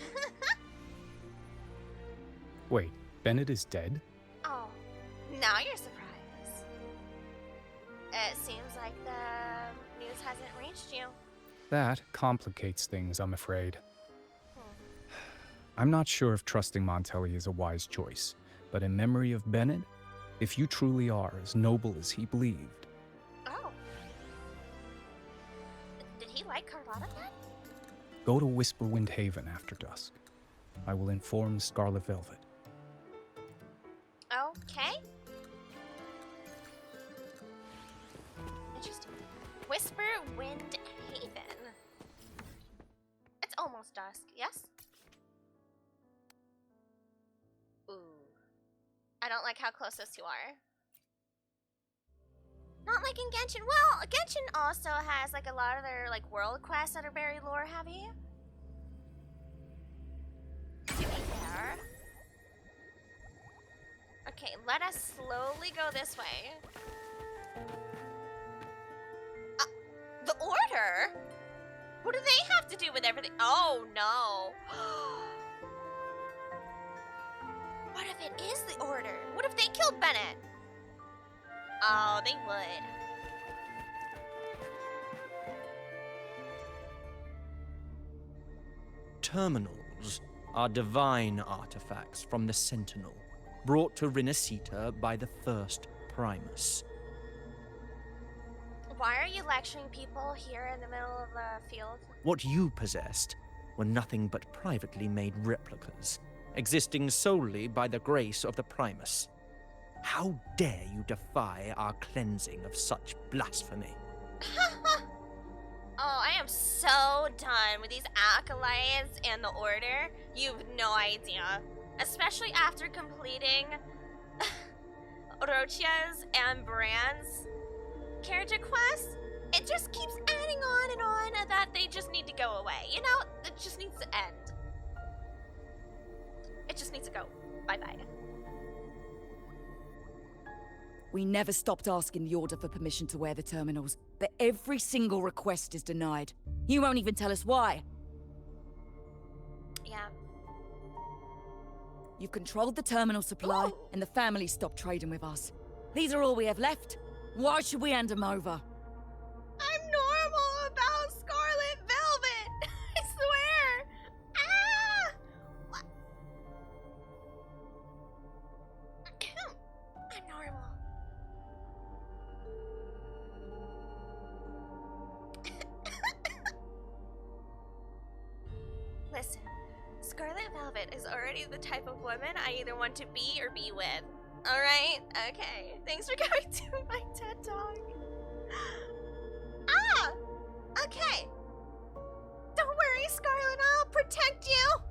Wait, Bennett is dead? Oh, now you're surprised. It seems like the news hasn't reached you. That complicates things, I'm afraid. I'm not sure if trusting Montelli is a wise choice, but in memory of Bennett, if you truly are as noble as he believed... Oh. Did he like Carlotta then? Go to Whisperwind Haven after dusk. I will inform Scarlet Velvet. Okay. Interesting. Whisperwind Haven. It's almost dusk, yes? Ooh. I don't like how close those two are. Not like in Genshin. Well, Genshin also has like a lot of their like world quests that are very lore heavy. To be fair. Okay, let us slowly go this way. The Order? What do they have to do with everything? Oh no. What if it is the Order? What if they killed Bennett? Oh, they would. Terminals are divine artifacts from the Sentinel, brought to Rinascita by the first Primus. Why are you lecturing people here in the middle of the field? What you possessed were nothing but privately made replicas, existing solely by the grace of the Primus. How dare you defy our cleansing of such blasphemy? Oh, I am so done with these acolytes and the order. You've no idea. Especially after completing Rochia's and Brand's character quests. It just keeps adding on and on that they just need to go away. You know, it just needs to end. It just needs to go. Bye-bye. We never stopped asking the Order for permission to wear the terminals, but every single request is denied. You won't even tell us why. Yeah. You've controlled the terminal supply, and the family stopped trading with us. These are all we have left. Why should we hand them over? I'm normal about Scarlet Velvet. I swear. Ah! What? I'm normal. Listen, Scarlet Velvet is already the type of woman I either want to be or be with. Alright? Okay. Thanks for coming to my TED Talk. Ah! Okay. Don't worry, Scarlet, I'll protect you.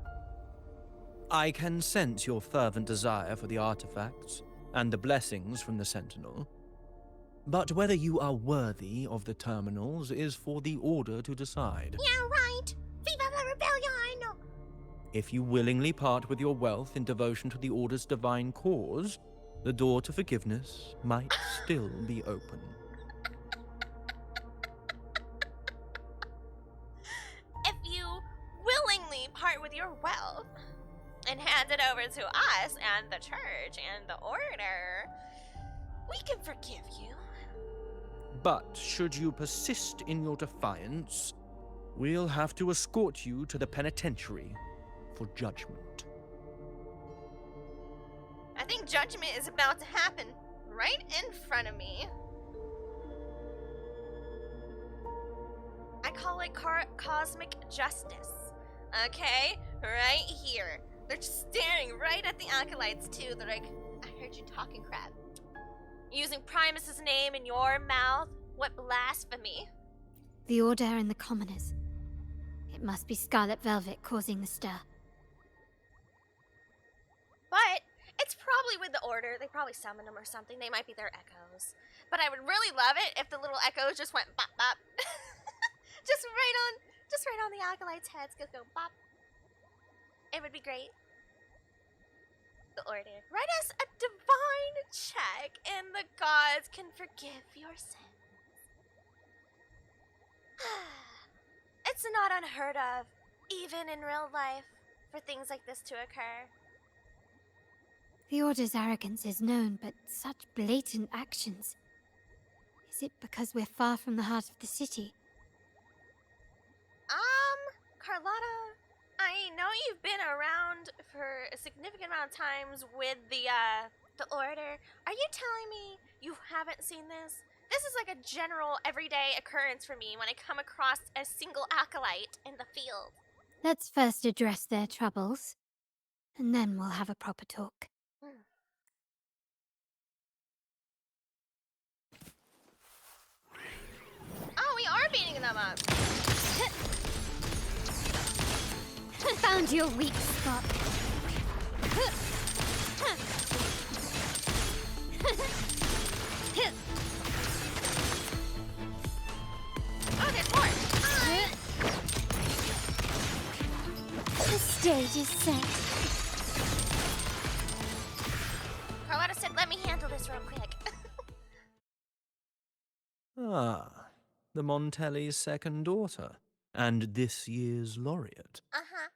I can sense your fervent desire for the artifacts and the blessings from the Sentinel. But whether you are worthy of the terminals is for the Order to decide. Yeah, right. Viva la Rebellion! If you willingly part with your wealth in devotion to the Order's divine cause, the door to forgiveness might still be open. If you willingly part with your wealth and hand it over to us and the church and the order, we can forgive you. But should you persist in your defiance, we'll have to escort you to the penitentiary for judgment. I think judgment is about to happen right in front of me. I call it cosmic justice. Okay? Right here. They're just staring right at the acolytes, too. They're like, I heard you talking crap. Using Primus's name in your mouth? What blasphemy. The Order and the commoners. It must be Scarlet Velvet causing the stir. But it's probably with the Order. They probably summoned them or something. They might be their echoes. But I would really love it if the little echoes just went bop bop. just right on the acolytes' heads. Go bop. It would be great. The Order. Write us a divine check and the gods can forgive your sins. It's not unheard of, even in real life, for things like this to occur. The Order's arrogance is known, but such blatant actions. Is it because we're far from the heart of the city? Carlotta, I know you've been around for a significant amount of times with the Order. Are you telling me you haven't seen this? This is like a general, everyday occurrence for me when I come across a single acolyte in the field. Let's first address their troubles, and then we'll have a proper talk. Oh, we are beating them up. Found your weak spot. Oh, there's more. The stage is set. Carlotta said, let me handle this real quick. Ah, the Montellis' second daughter, and this year's laureate. Uh-huh.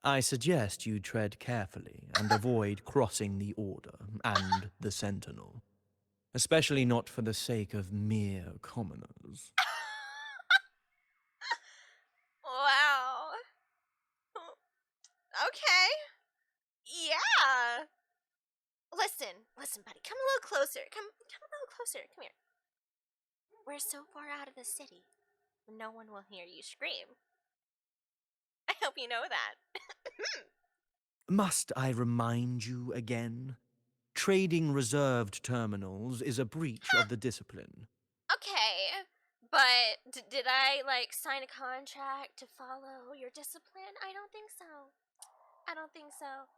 I suggest you tread carefully and avoid crossing the Order and the Sentinel. Especially not for the sake of mere commoners. Wow. Okay. Yeah. Listen, buddy. Come a little closer. Come a little closer. Come here. We're so far out of the city, no one will hear you scream. I hope you know that. Must I remind you again? trading reserved terminals is a breach of the discipline. Okay, but did I, like, sign a contract to follow your discipline? I don't think so. I don't think so.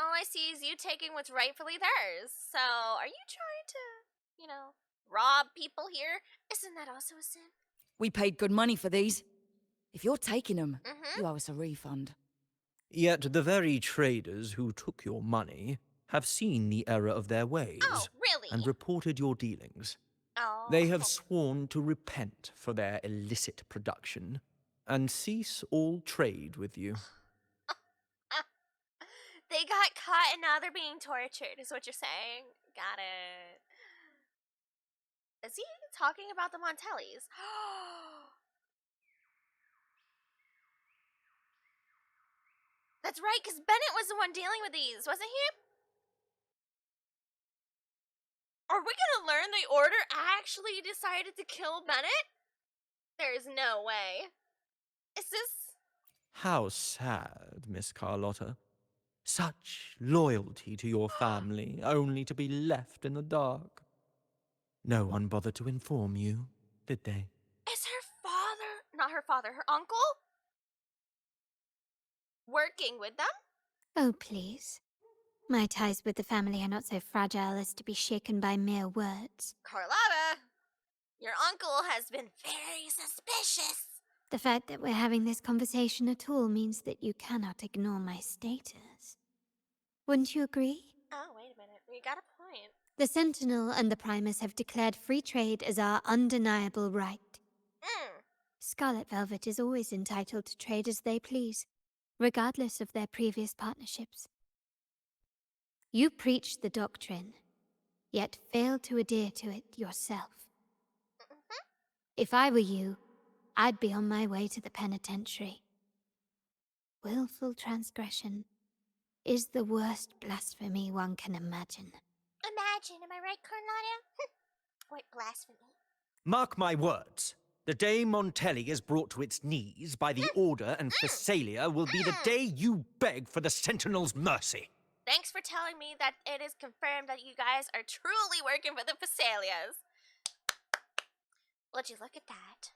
All I see is you taking what's rightfully theirs. So, are you trying to, you know, rob people here? Isn't that also a sin? We paid good money for these. If you're taking them, you owe us a refund. Yet the very traders who took your money have seen the error of their ways Oh, really? and reported your dealings. Oh. They have sworn to repent for their illicit production and cease all trade with you. They got caught and now they're being tortured, is what you're saying. Got it. Is he talking about the Montellis? That's right, because Bennett was the one dealing with these, wasn't he? Are we gonna learn the Order actually decided to kill Bennett? There's no way. Is this... How sad, Miss Carlotta. Such loyalty to your family, only to be left in the dark. No one bothered to inform you, did they? Is her father, not her father, her uncle, working with them? Oh, please. My ties with the family are not so fragile as to be shaken by mere words. Carlotta, your uncle has been very suspicious. The fact that we're having this conversation at all means that you cannot ignore my status. Wouldn't you agree? Oh, wait a minute. You got a point. The Sentinel and the Primus have declared free trade as our undeniable right. Scarlet Velvet is always entitled to trade as they please, regardless of their previous partnerships. You preach the doctrine, yet fail to adhere to it yourself. If I were you, I'd be on my way to the penitentiary. Willful transgression is the worst blasphemy one can imagine. Imagine, am I right, Carlotta? What blasphemy? Mark my words. The day Montelli is brought to its knees by the Order and Phasalia will be the day you beg for the Sentinel's mercy. Thanks for telling me that it is confirmed that you guys are truly working for the Phasalias. Would you look at that?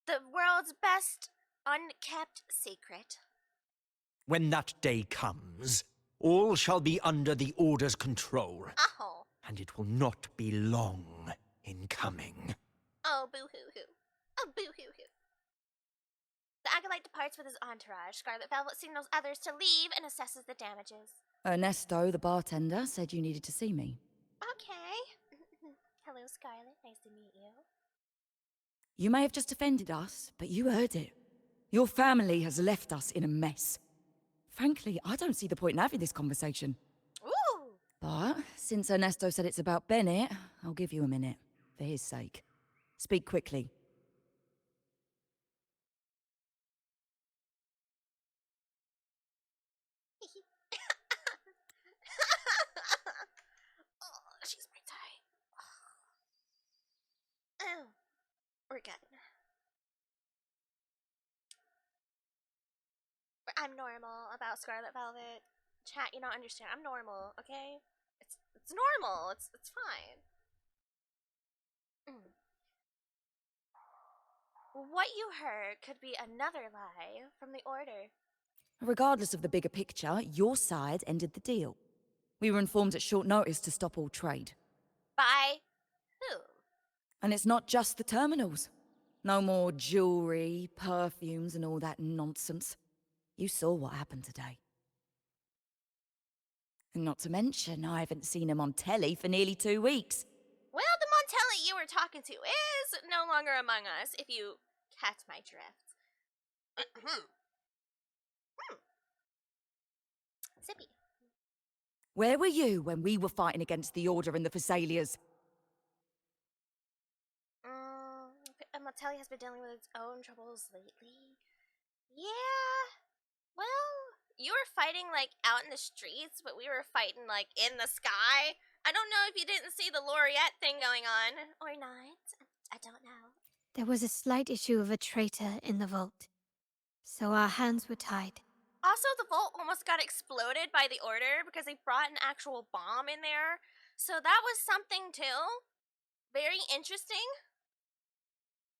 The world's best unkept secret. When that day comes, all shall be under the Order's control. Oh. And it will not be long in coming. Oh, boo-hoo-hoo. Oh, boo-hoo-hoo. The Acolyte departs with his entourage. Scarlet Velvet signals others to leave and assesses the damages. Ernesto, the bartender, said you needed to see me. Okay. Hello, Scarlet. Nice to meet you. You may have just offended us, but you heard it. Your family has left us in a mess. Frankly, I don't see the point in having this conversation. Ooh! But since Ernesto said it's about Bennett, I'll give you a minute, for his sake. Speak quickly. Oh, she's my type. Oh, we're good. I'm normal about Scarlet Velvet. Chat, you don't understand. I'm normal, okay? It's normal. It's fine. What you heard could be another lie from the Order. Regardless of the bigger picture, your side ended the deal. We were informed at short notice to stop all trade. By who? And it's not just the terminals. No more jewelry, perfumes, and all that nonsense. You saw what happened today. And not to mention, I haven't seen a Montelli for nearly 2 weeks. Well, the Montelli you were talking to is no longer among us, if you catch my drift. Zippy. Where were you when we were fighting against the Order and the Phasalias? Montelli has been dealing with its own troubles lately. Yeah. Well, you were fighting, like, out in the streets, but we were fighting, like, in the sky. I don't know if you didn't see the Laureate thing going on. Or not. I don't know. There was a slight issue of a traitor in the vault, so our hands were tied. Also, the vault almost got exploded by the Order because they brought an actual bomb in there. So that was something too. Very interesting.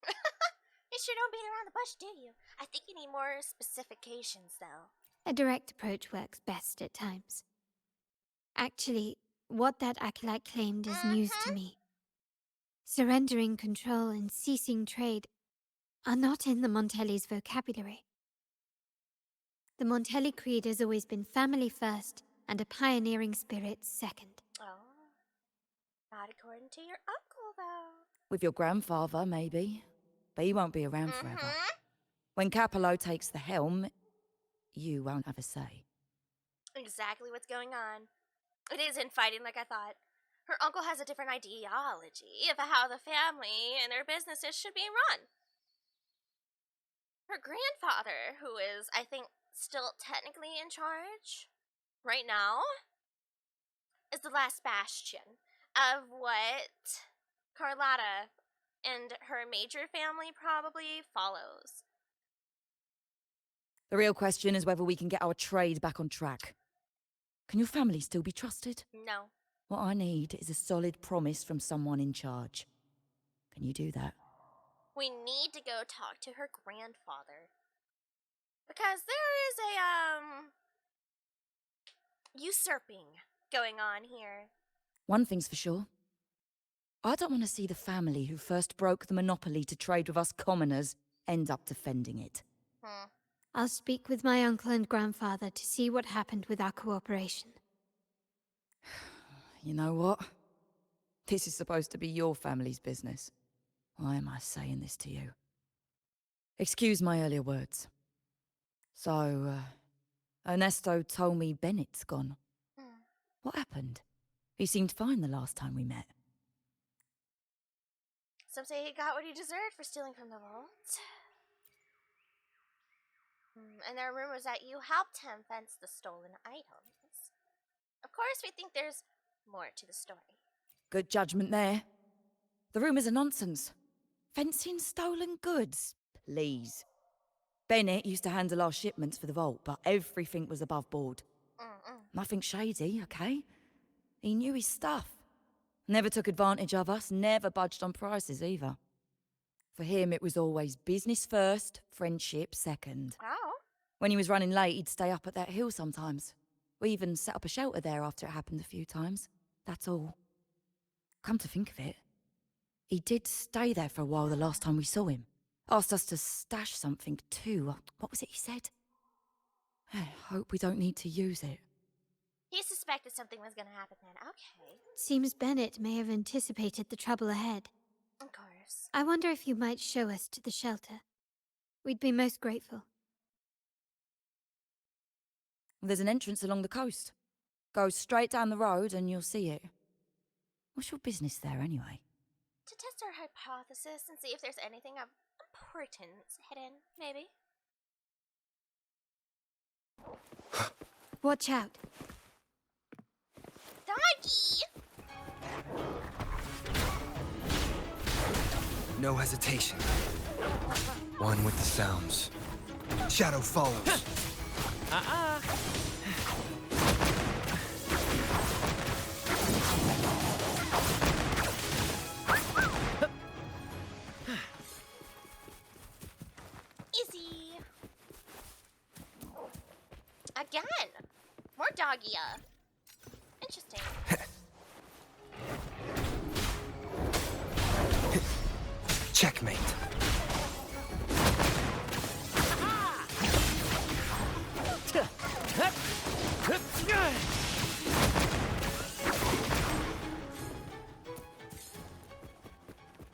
You sure don't beat around the bush, do you? I think you need more specifications, though. A direct approach works best at times. Actually, what that acolyte claimed is news to me. Surrendering control and ceasing trade are not in the Montellis' vocabulary. The Montelli creed has always been family first and a pioneering spirit second. Oh, not according to your uncle, though. With your grandfather, maybe. But he won't be around forever. When Capello takes the helm, you won't have a say. Exactly what's going on. It isn't fighting like I thought. Her uncle has a different ideology of how the family and their businesses should be run. Her grandfather, who is, I think, still technically in charge right now, is the last bastion of what Carlotta and her major family probably follows. The real question is whether we can get our trade back on track. Can your family still be trusted? No. What I need is a solid promise from someone in charge. Can you do that? We need to go talk to her grandfather. Because there is a, usurping going on here. One thing's for sure. I don't want to see the family who first broke the monopoly to trade with us commoners end up defending it. I'll speak with my uncle and grandfather to see what happened with our cooperation. You know what? This is supposed to be your family's business. Why am I saying this to you? Excuse my earlier words. So, Ernesto told me Bennett's gone. What happened? He seemed fine the last time we met. Some say he got what he deserved for stealing from the vault. And there are rumors that you helped him fence the stolen items. Of course, we think there's more to the story. Good judgment there. The rumors are nonsense. Fencing stolen goods? Please. Bennett used to handle our shipments for the vault, but everything was above board. Nothing shady, okay? He knew his stuff. Never took advantage of us, never budged on prices either. For him, it was always business first, friendship second. Oh. When he was running late, he'd stay up at that hill sometimes. We even set up a shelter there after it happened a few times. That's all. Come to think of it, he did stay there for a while the last time we saw him. Asked us to stash something too. What was it he said? I hope we don't need to use it. He suspected something was gonna happen then. Okay. Seems Bennett may have anticipated the trouble ahead. Of course. I wonder if you might show us to the shelter. We'd be most grateful. There's an entrance along the coast. Go straight down the road and you'll see it. What's your business there anyway? To test our hypothesis and see if there's anything of importance hidden, maybe. Watch out. Doggy! No hesitation. One with the sounds. Shadow follows. Easy. Again. More doggy-a. Interesting. Checkmate.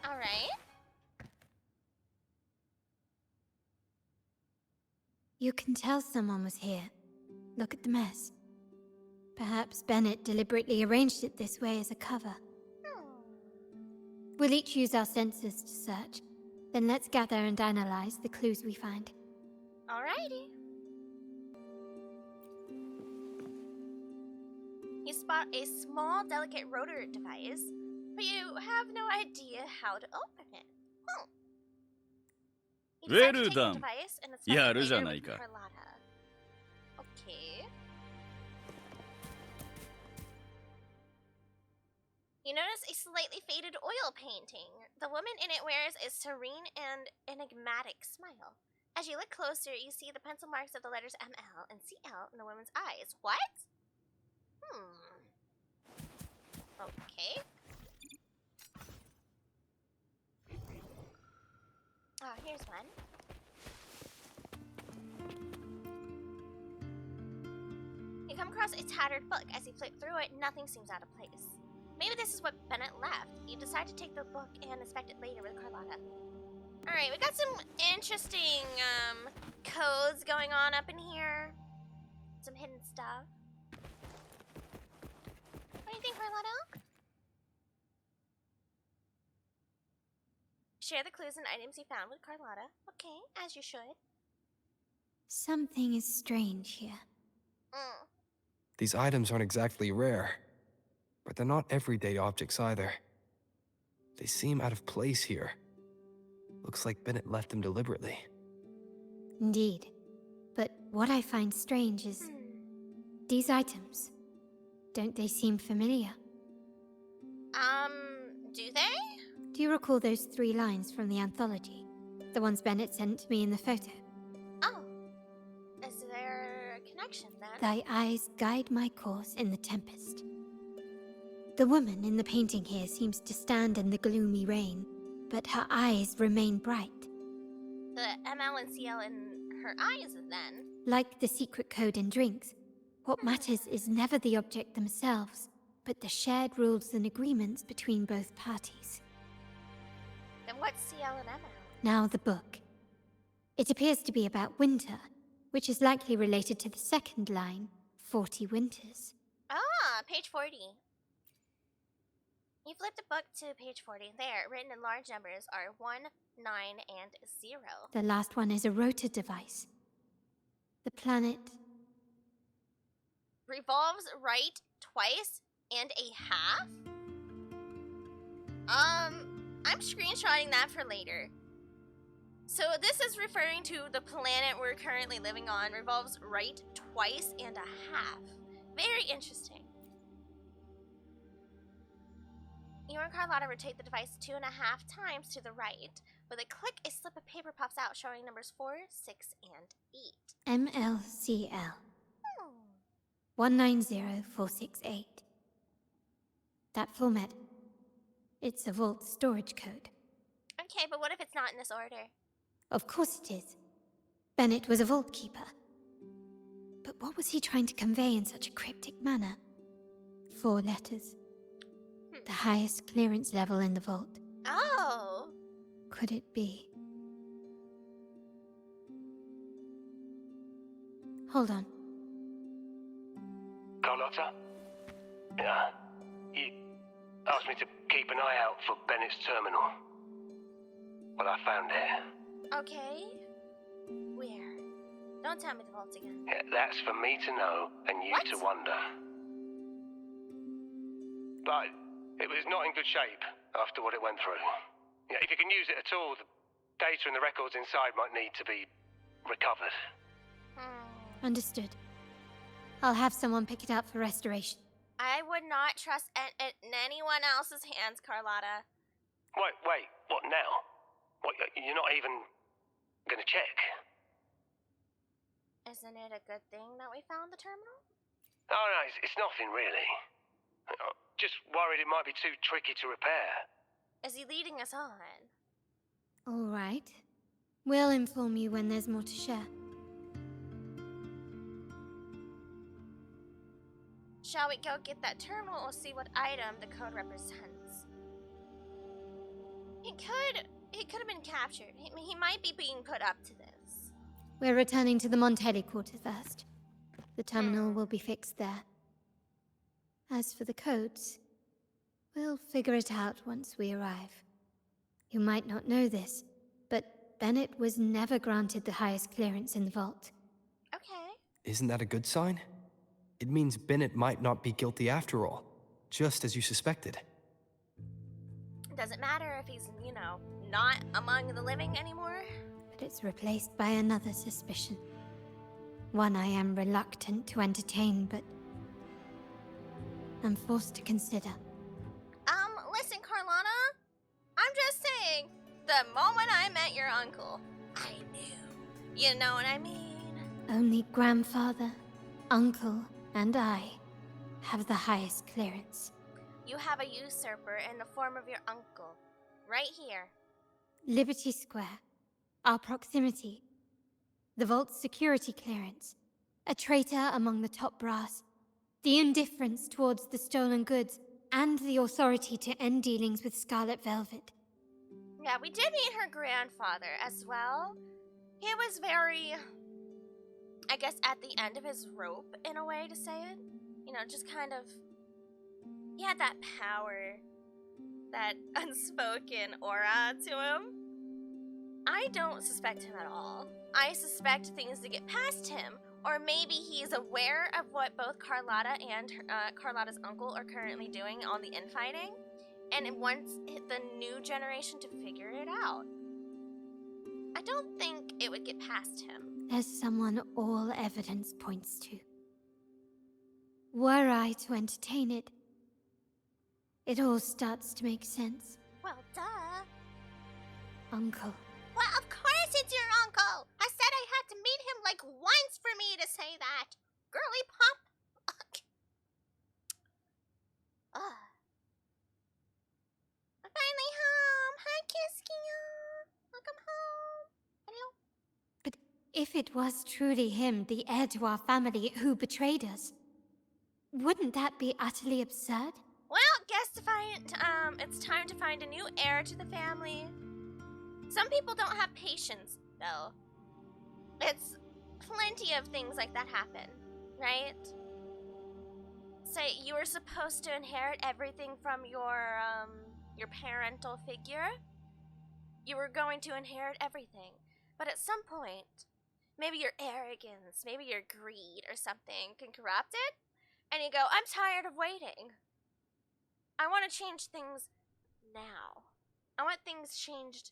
All right. You can tell someone was here. Look at the mess. Perhaps Bennett deliberately arranged it this way as a cover. We'll each use our senses to search. Then let's gather and analyze the clues we find. Alrighty. You spot a small, delicate rotor device, but you have no idea how to open it. You decide to take the device and inspect it later with Carlotta. Okay. You notice a slightly faded oil painting. The woman in it wears a serene and enigmatic smile. As you look closer, you see the pencil marks of the letters ML and CL in the woman's eyes. What? Okay. Oh, here's one. You come across a tattered book. As you flip through it, nothing seems out of place. Maybe this is what Bennett left. You decide to take the book and inspect it later with Carlotta. Alright, we got some interesting codes going on up in here. Some hidden stuff. What do you think, Carlotta? Share the clues and items you found with Carlotta. Okay, as you should. Something is strange here. These items aren't exactly rare, but they're not everyday objects either. They seem out of place here. Looks like Bennett left them deliberately. Indeed. But what I find strange is... these items. Don't they seem familiar? Do they? Do you recall those 3 lines from the anthology? The ones Bennett sent me in the photo? Oh. Is there a connection then? Thy eyes guide my course in the tempest. The woman in the painting here seems to stand in the gloomy rain, but her eyes remain bright. The ML and CL in her eyes then? Like the secret code in drinks, what matters is never the object themselves, but the shared rules and agreements between both parties. Then what's CL and ML? Now the book. It appears to be about winter, which is likely related to the second line, 40 winters. Ah, page 40. You flip the book to page 40. There, written in large numbers, are 1, 9, and 0. The last one is a rotor device. The planet... revolves right twice and a half? I'm screenshotting that for later. So this is referring to the planet we're currently living on. Revolves right twice and a half. Very interesting. You and Carlotta rotate the device 2.5 times to the right. With a click, a slip of paper pops out showing numbers 4, 6, and 8. MLCL. 190468. That format. It's a vault storage code. Okay, but what if it's not in this order? Of course it is. Bennett was a vault keeper. But what was he trying to convey in such a cryptic manner? 4 letters. The highest clearance level in the vault. Oh! Could it be? Hold on. Carlotta? Yeah. You asked me to keep an eye out for Bennett's terminal. Well, I found it. Okay. Where? Don't tell me the vaults again. Yeah, that's for me to know and you to wonder. But it was not in good shape after what it went through. Yeah, if you can use it at all, the data and the records inside might need to be recovered. Understood. I'll have someone pick it up for restoration. I would not trust in anyone else's hands, Carlotta. Wait, what now? What, you're not even gonna check? Isn't it a good thing that we found the terminal? Oh, no, it's nothing really. Just worried it might be too tricky to repair. Is he leading us on? All right. We'll inform you when there's more to share. Shall we go get that terminal or see what item the code represents? He could have been captured. He might be being put up to this. We're returning to the Montellis quarter first. The terminal will be fixed there. As for the codes, we'll figure it out once we arrive. You might not know this, but Bennett was never granted the highest clearance in the vault. Okay. Isn't that a good sign? It means Bennett might not be guilty after all, just as you suspected. Doesn't matter if he's, not among the living anymore. But it's replaced by another suspicion. One I am reluctant to entertain, but I'm forced to consider. Listen, Carlotta. I'm just saying, the moment I met your uncle, I knew. You know what I mean? Only grandfather, uncle, and I have the highest clearance. You have a usurper in the form of your uncle. Right here. Liberty Square, our proximity, the Vault's security clearance, a traitor among the top brass, the indifference towards the stolen goods, and the authority to end dealings with Scarlet Velvet. Yeah, we did meet her grandfather as well. He was very, I guess, at the end of his rope, in a way to say it. You know, just kind of, he had that power, that unspoken aura to him. I don't suspect him at all. I suspect things to get past him, or maybe he's aware of what both Carlotta and Carlotta's uncle are currently doing on the infighting, and it wants the new generation to figure it out. I don't think it would get past him. There's someone all evidence points to. Were I to entertain it, it all starts to make sense. Well, duh. Uncle. Well, of course it's your uncle! I said I had to meet him like once for me to say that. Girly pop. I'm finally home. Hi, Kiskia. Welcome home. Hello. But if it was truly him, the heir to our family, who betrayed us, wouldn't that be utterly absurd? Well, guess it's time to find a new heir to the family. Some people don't have patience, though. It's plenty of things like that happen, right? Say you were supposed to inherit everything from your parental figure. You were going to inherit everything. But at some point, maybe your arrogance, maybe your greed or something can corrupt it. And you go, I'm tired of waiting. I want to change things now. I want things changed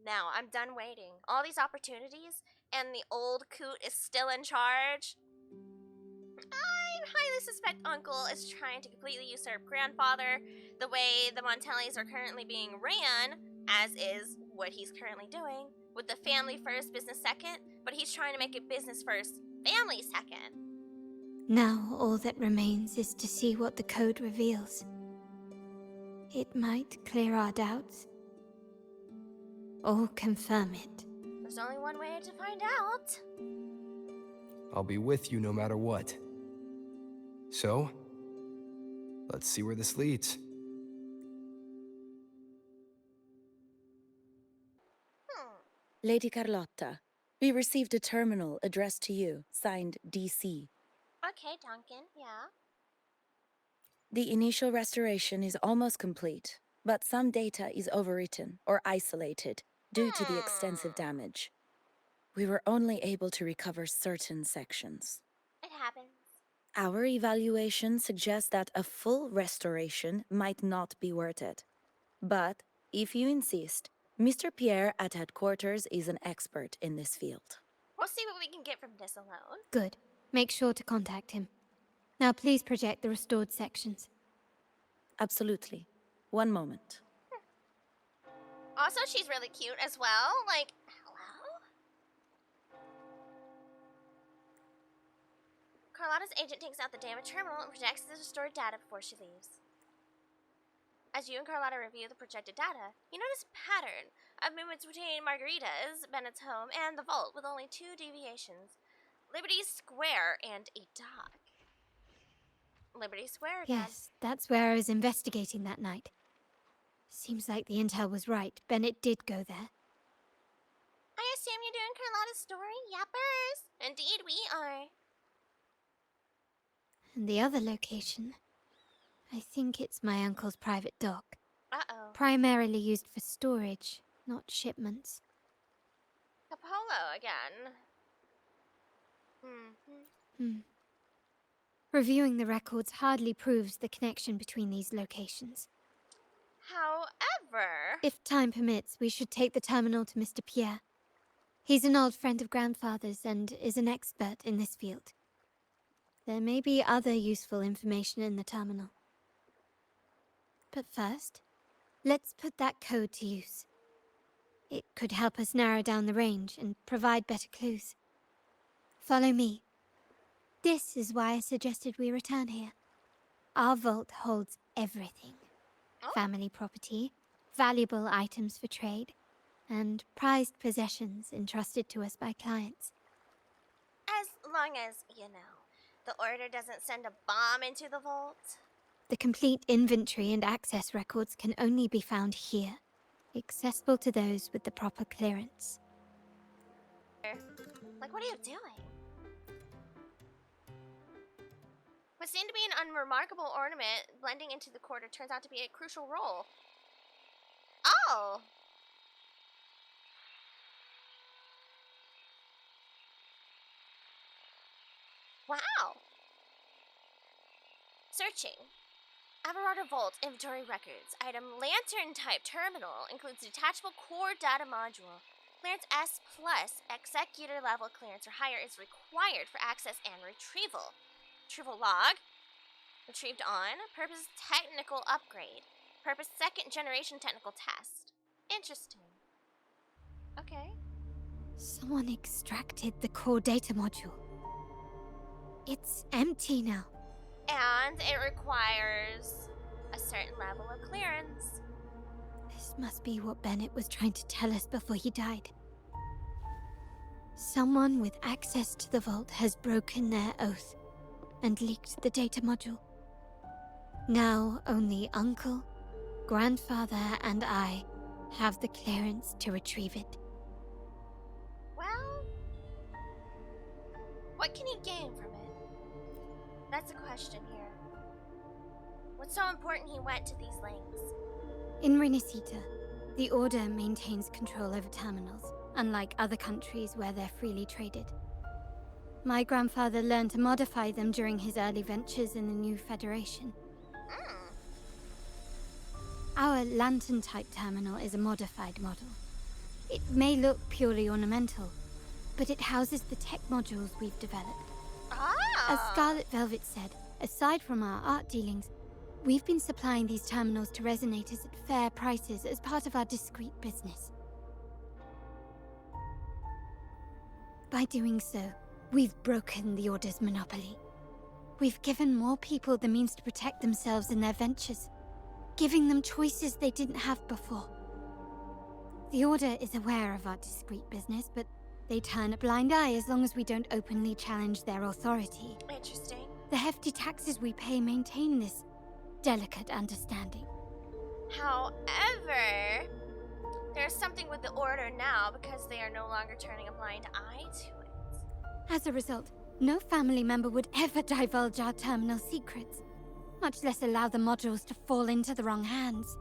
now. I'm done waiting. All these opportunities, and the old coot is still in charge. I highly suspect Uncle is trying to completely usurp Grandfather the way the Montellis are currently being ran, as is what he's currently doing, with the family first, business second, but he's trying to make it business first, family second. Now all that remains is to see what the code reveals. It might clear our doubts, or confirm it. There's only one way to find out. I'll be with you no matter what. So, let's see where this leads. Lady Carlotta, we received a terminal addressed to you, signed DC. Okay, Duncan, yeah. The initial restoration is almost complete, but some data is overwritten or isolated due to the extensive damage. We were only able to recover certain sections. It happens. Our evaluation suggests that a full restoration might not be worth it. But, if you insist, Mr. Pierre at headquarters is an expert in this field. We'll see what we can get from this alone. Good. Make sure to contact him. Now please project the restored sections. Absolutely. One moment. Also, she's really cute as well. Like, hello? Carlotta's agent takes out the damaged terminal and projects the restored data before she leaves. As you and Carlotta review the projected data, you notice a pattern of movements between Margarita's, Bennett's home, and the vault with only 2 deviations. Liberty Square and a dock. Liberty Square again. Yes, that's where I was investigating that night. Seems like the intel was right. Bennett did go there. I assume you're doing Carlotta's story, yappers. Indeed, we are. And the other location, I think it's my uncle's private dock. Uh-oh. Primarily used for storage, not shipments. Capolo again. Reviewing the records hardly proves the connection between these locations. However... If time permits, we should take the terminal to Mr. Pierre. He's an old friend of Grandfather's and is an expert in this field. There may be other useful information in the terminal. But first, let's put that code to use. It could help us narrow down the range and provide better clues. Follow me. This is why I suggested we return here. Our vault holds everything. Family property, valuable items for trade, and prized possessions entrusted to us by clients. As long as, the Order doesn't send a bomb into the vault. The complete inventory and access records can only be found here, accessible to those with the proper clearance. Like, what are you doing? What seemed to be an unremarkable ornament blending into the quarter turns out to be a crucial role. Oh! Wow! Searching. Averardo Vault Inventory Records. Item Lantern Type Terminal includes detachable core data module. Clearance S+, executor level clearance or higher is required for access and retrieval. Retrieval log. Retrieved on. Purpose technical upgrade. Purpose second generation technical test. Interesting. Okay. Someone extracted the core data module. It's empty now. And it requires a certain level of clearance. This must be what Bennett was trying to tell us before he died. Someone with access to the vault has broken their oath and leaked the data module. Now only Uncle, Grandfather, and I have the clearance to retrieve it. Well, what can he gain from it? That's the question here. What's so important he went to these lengths? In Renacita, the Order maintains control over terminals, unlike other countries where they're freely traded. My grandfather learned to modify them during his early ventures in the new Federation. Our lantern-type terminal is a modified model. It may look purely ornamental, but it houses the tech modules we've developed. As Scarlet Velvet said, aside from our art dealings, we've been supplying these terminals to resonators at fair prices as part of our discreet business. By doing so, we've broken the Order's monopoly. We've given more people the means to protect themselves in their ventures, giving them choices they didn't have before. The Order is aware of our discreet business, but they turn a blind eye as long as we don't openly challenge their authority. Interesting. The hefty taxes we pay maintain this delicate understanding. However, there's something with the Order now because they are no longer turning a blind eye to it. As a result, no family member would ever divulge our terminal secrets, much less allow the modules to fall into the wrong hands.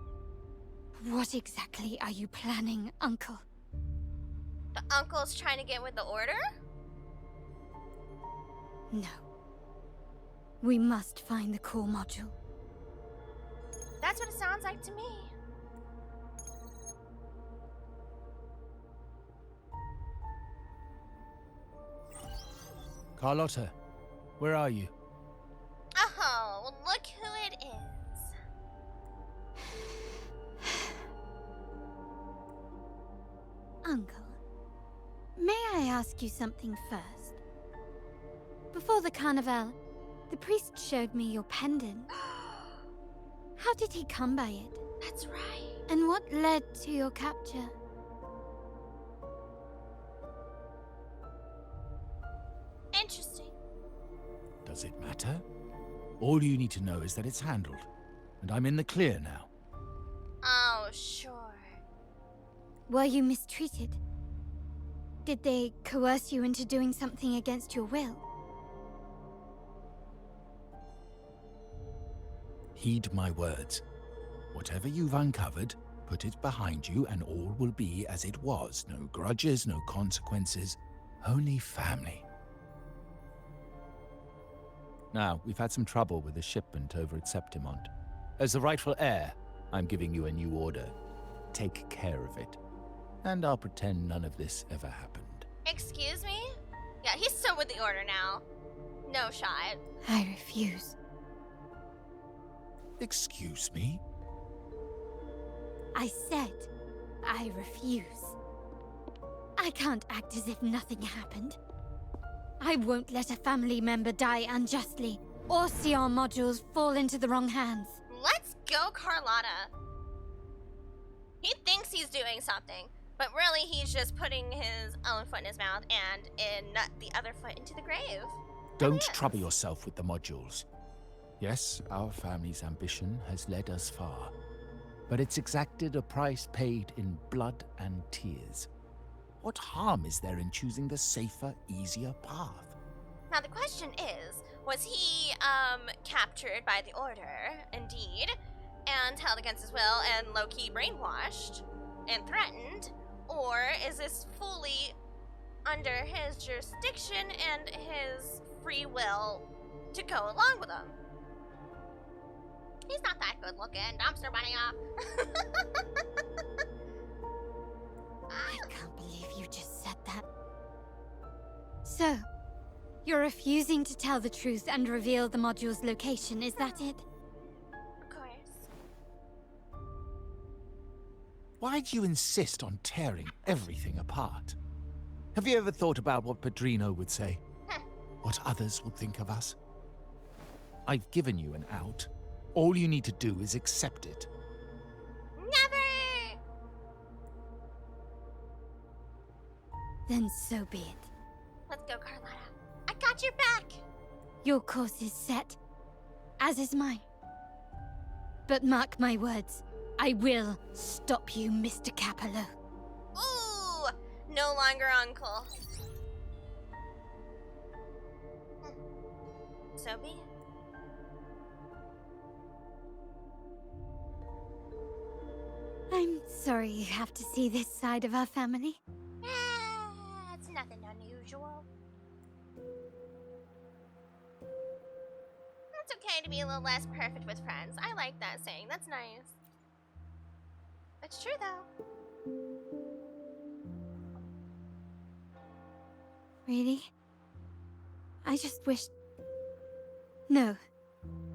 What exactly are you planning, Uncle? The uncle's trying to get with the Order? No. We must find the core module. That's what it sounds like to me. Carlotta, where are you? Oh, look who it is. Uncle, may I ask you something first? Before the carnival, the priest showed me your pendant. How did he come by it? That's right. And what led to your capture? Interesting. Does it matter? All you need to know is that it's handled, and I'm in the clear now. Oh, sure. Were you mistreated? Did they coerce you into doing something against your will? Heed my words. Whatever you've uncovered, put it behind you and all will be as it was. No grudges, no consequences, only family. Now, we've had some trouble with the shipment over at Septimont. As the rightful heir, I'm giving you a new order. Take care of it. And I'll pretend none of this ever happened. Excuse me? Yeah, he's so with the order now. No shot. I refuse. Excuse me? I said I refuse. I can't act as if nothing happened. I won't let a family member die unjustly, or see our modules fall into the wrong hands. Let's go, Carlotta. He thinks he's doing something, but really he's just putting his own foot in his mouth and the other foot into the grave. Don't trouble yourself with the modules. Yes, our family's ambition has led us far, but it's exacted a price paid in blood and tears. What harm is there in choosing the safer, easier path? Now the question is, was he captured by the Order, indeed, and held against his will and low-key brainwashed and threatened, or is this fully under his jurisdiction and his free will to go along with him? He's not that good looking, dumpster bunny off. I can't believe you just said that. So, you're refusing to tell the truth and reveal the module's location, is that it? Of course. Why do you insist on tearing everything apart? Have you ever thought about what Padrino would say? What others would think of us? I've given you an out. All you need to do is accept it. Never! Then so be it. Let's go, Carlotta. I got your back! Your course is set, as is mine. But mark my words, I will stop you, Mr. Capello. Ooh! No longer uncle. So be it. I'm sorry you have to see this side of our family. It's nothing unusual. It's okay to be a little less perfect with friends. I like that saying. That's nice. It's true, though. Really? I just wished... No.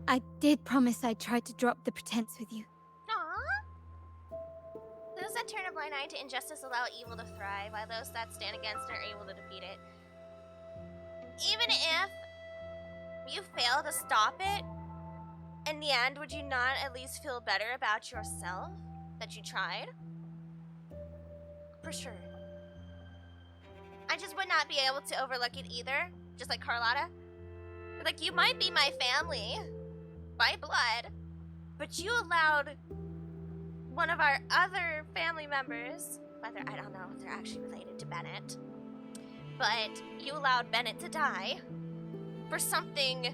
I did promise I'd try to drop the pretense with you. Aww. Those that turn a blind eye to injustice allow evil to thrive, while those that stand against are able to defeat it. Even if you fail to stop it, in the end, would you not at least feel better about yourself that you tried? For sure. I just would not be able to overlook it either, just like Carlotta. Like, you might be my family by blood, but you allowed one of our other family members, whether I don't know if they're actually related to Bennett, but you allowed Bennett to die for something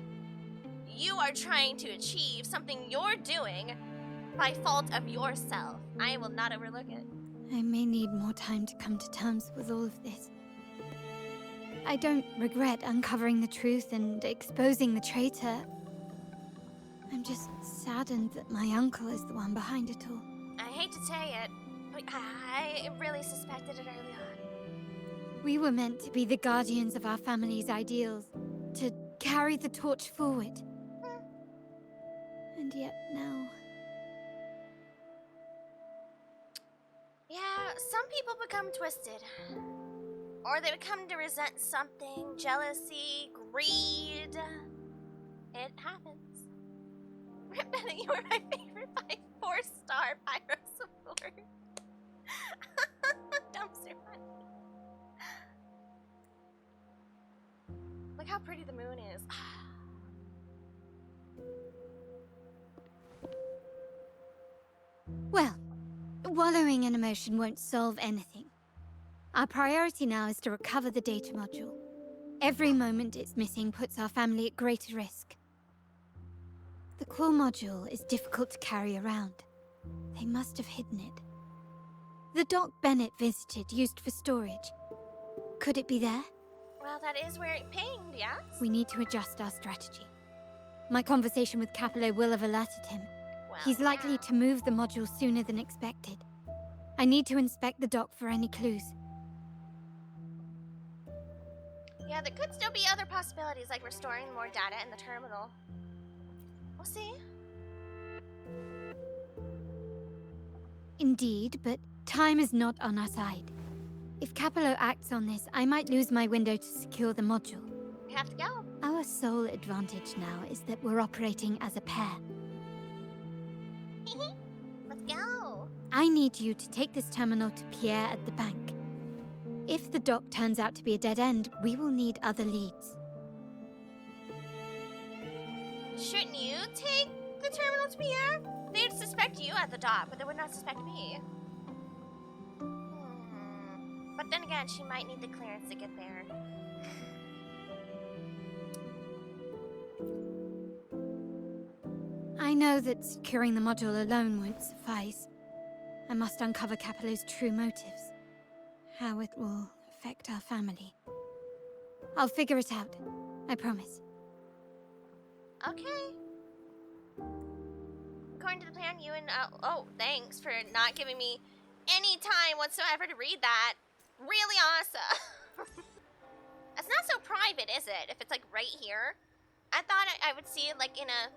you are trying to achieve, something you're doing by fault of yourself. I will not overlook it. I may need more time to come to terms with all of this. I don't regret uncovering the truth and exposing the traitor. I'm just saddened that my uncle is the one behind it all. I hate to say it, but I really suspected it early on. We were meant to be the guardians of our family's ideals, to carry the torch forward. And yet now... Yeah, some people become twisted. Or they become to resent something, jealousy, greed. It happens. Rip Bennett, you were my favorite by 4-star Pyro support. Dumpster funny. Look how pretty the moon is. Well, wallowing in emotion won't solve anything. Our priority now is to recover the data module. Every moment it's missing puts our family at greater risk. The core module is difficult to carry around. They must have hidden it. The dock Bennett visited, used for storage. Could it be there? Well, that is where it pinged, yes? We need to adjust our strategy. My conversation with Capello will have alerted him. Well, He's likely to move the module sooner than expected. I need to inspect the dock for any clues. Yeah, there could still be other possibilities, like restoring more data in the terminal. We'll see. Indeed, but time is not on our side. If Capello acts on this, I might lose my window to secure the module. We have to go. Our sole advantage now is that we're operating as a pair. Let's go. I need you to take this terminal to Pierre at the bank. If the dock turns out to be a dead end, we will need other leads. Shouldn't you take the terminal to Pierre? They'd suspect you at the dock, but they would not suspect me. But then again, she might need the clearance to get there. I know that securing the module alone won't suffice. I must uncover Capello's true motives. How it will affect our family. I'll figure it out. I promise. Okay. According to the plan, you and oh, thanks for not giving me any time whatsoever to read that. Really awesome. It's not so private, is it? If it's like right here. I thought I would see it like in a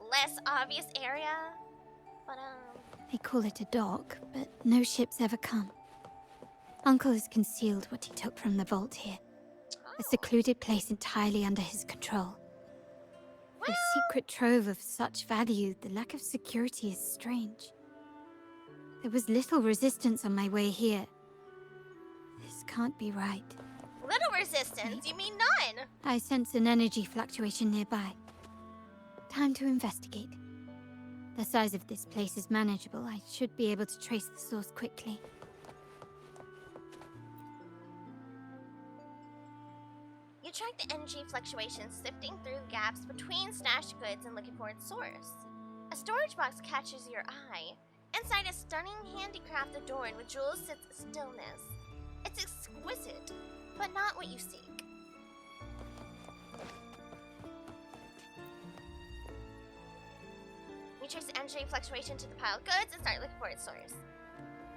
less obvious area. But They call it a dock, but no ships ever come. Uncle has concealed what he took from the vault here. A secluded place entirely under his control. For a secret trove of such value, the lack of security is strange. There was little resistance on my way here. This can't be right. little resistance? You mean none? I sense an energy fluctuation nearby. Time to investigate. The size of this place is manageable. I should be able to trace the source quickly. You track the energy fluctuations sifting through the gaps between stashed goods and looking for its source. A storage box catches your eye. Inside a stunning handicraft adorned with jewels sits stillness. It's exquisite, but not what you seek. You trace the energy fluctuation to the pile of goods and start looking for its source.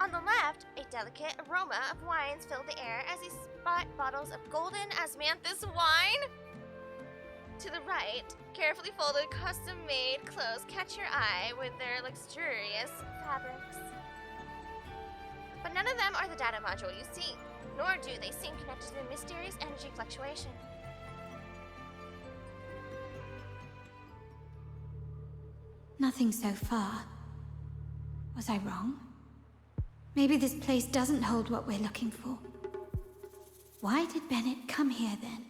On the left, a delicate aroma of wines fill the air as you spot bottles of golden asmanthus wine. To the right, carefully folded custom-made clothes catch your eye with their luxurious fabrics. But none of them are the data module you seek, nor do they seem connected to the mysterious energy fluctuation. Nothing so far. Was I wrong? Maybe this place doesn't hold what we're looking for. Why did Bennett come here then?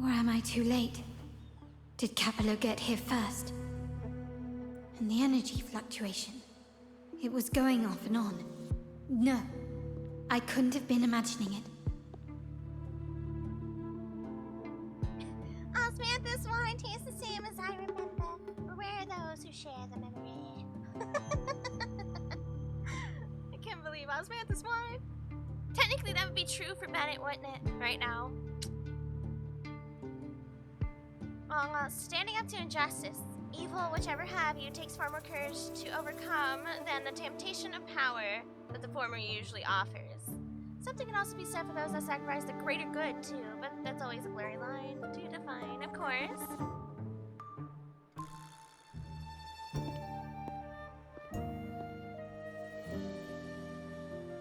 Or am I too late? Did Capello get here first? And the energy fluctuation. It was going off and on. No, I couldn't have been imagining it. Osmanthus wine tastes the same as I remember. Where are those who share the memory? I can't believe Osmanthus wine. Technically, that would be true for Bennett, wouldn't it? Right now. Well, standing up to injustice, evil, whichever have you, takes far more courage to overcome than the temptation of power that the former usually offers. Something can also be said for those that sacrifice the greater good, too, but that's always a blurry line to define, of course.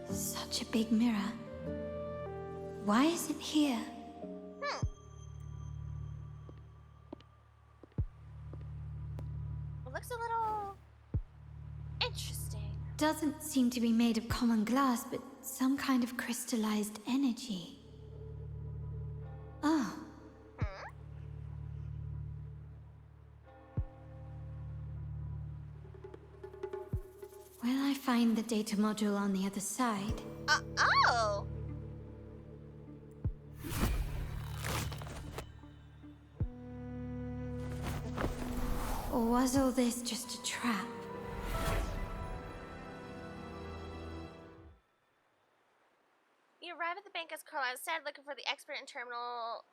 Such a big mirror. Why is it here? It looks a little interesting. Doesn't seem to be made of common glass, but some kind of crystallized energy. Oh. Will I find the data module on the other side? Oh! Or was all this just a trap? You arrive at the bank as Carlisle said, looking for the expert in terminal.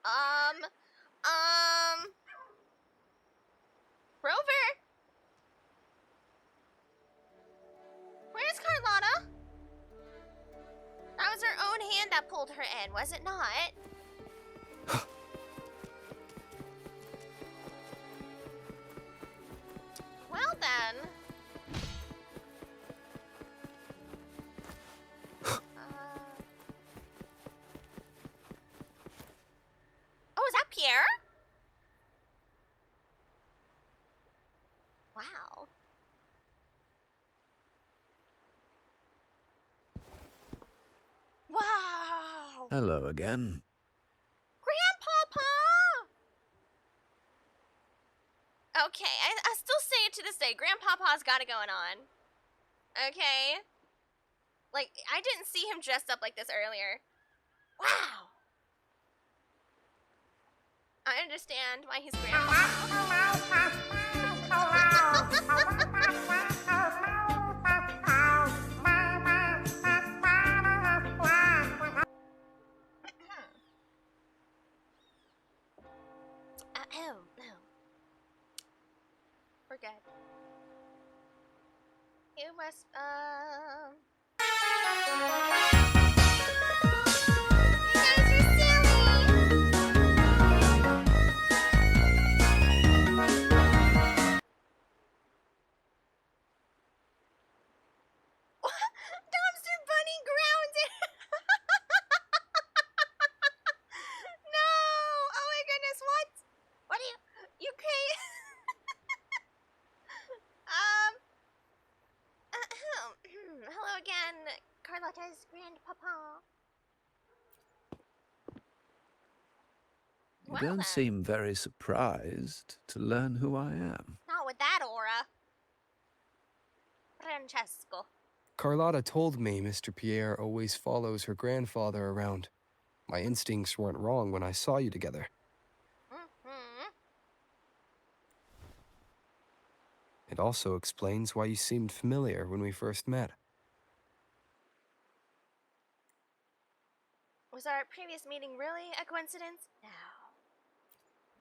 Rover! Where's Carlotta? that pulled her in, was it not? Well then. Oh, is that Pierre? Wow. Wow. Hello again. Grandpapa! Okay, I still say it to this day. Grandpapa's got it going on. Okay? Like, I didn't see him dressed up like this earlier. Wow! I understand why he's grandpapa. No. We're good. It was, You guys are silly! Dumpster bunny grounded! No! Oh my goodness, what? What are you crazy? Hello again, Carlotta's grandpapa. You don't seem very surprised to learn who I am. Not with that aura. Francesco. Carlotta told me Mr. Pierre always follows her grandfather around. My instincts weren't wrong when I saw you together. Mm-hmm. It also explains why you seemed familiar when we first met. Was our previous meeting really a coincidence? No.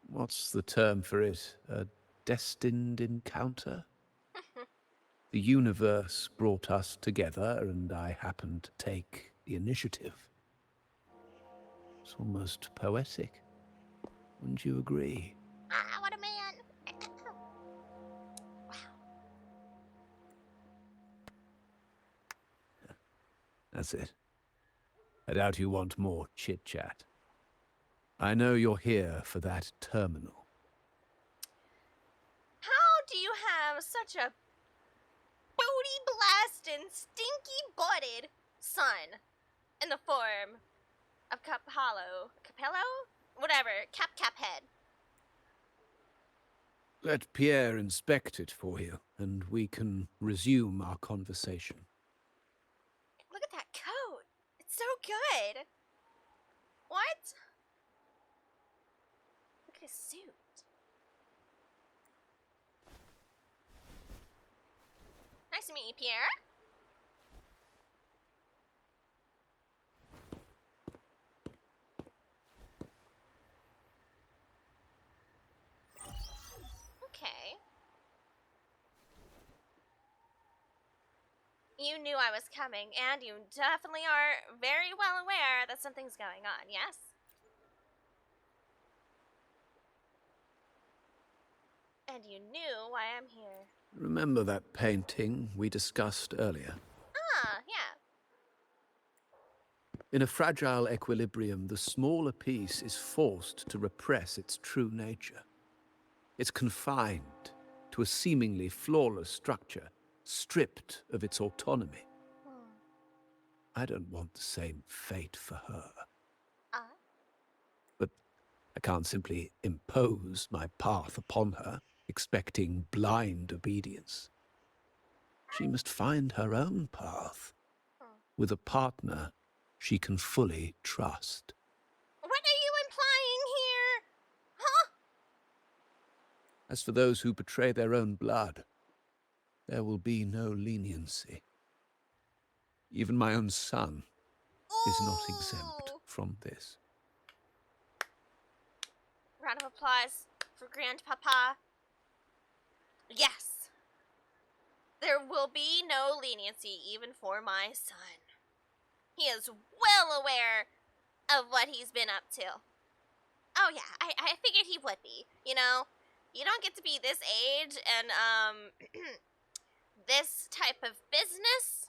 What's the term for it? A destined encounter? The universe brought us together, and I happened to take the initiative. It's almost poetic. Wouldn't you agree? Ah, what a man! Wow. That's it. I doubt you want more chit-chat. I know you're here for that terminal. How do you have such a booty-blasting, stinky-butted son in the form of Capello? Whatever, Cap Head. Let Pierre inspect it for you, and we can resume our conversation. Look at that coat. It's so good. What? Look at his suit. Nice to meet you, Pierre. Okay. You knew I was coming, and you definitely are very well aware that something's going on, yes? And you knew why I'm here. Remember that painting we discussed earlier? Ah, yeah. In a fragile equilibrium, the smaller piece is forced to repress its true nature. It's confined to a seemingly flawless structure, stripped of its autonomy. I don't want the same fate for her. But I can't simply impose my path upon her, expecting blind obedience. She must find her own path, with a partner she can fully trust. What are you implying here? Huh? As for those who betray their own blood, there will be no leniency. Even my own son is not exempt from this. Round of applause for Grandpapa. Yes. There will be no leniency even for my son. He is well aware of what he's been up to. Oh yeah, I figured he would be. You know, you don't get to be this age and this type of business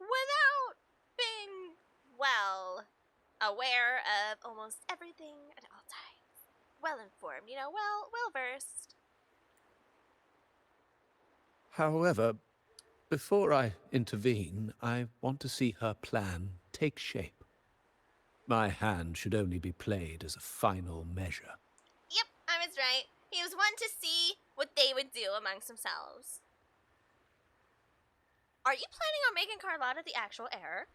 without being well aware of almost everything at all times. Well informed, you know, well versed. However, before I intervene, I want to see her plan take shape. My hand should only be played as a final measure. Yep, I was right. He was one to see what they would do amongst themselves. Are you planning on making Carlotta the actual heir?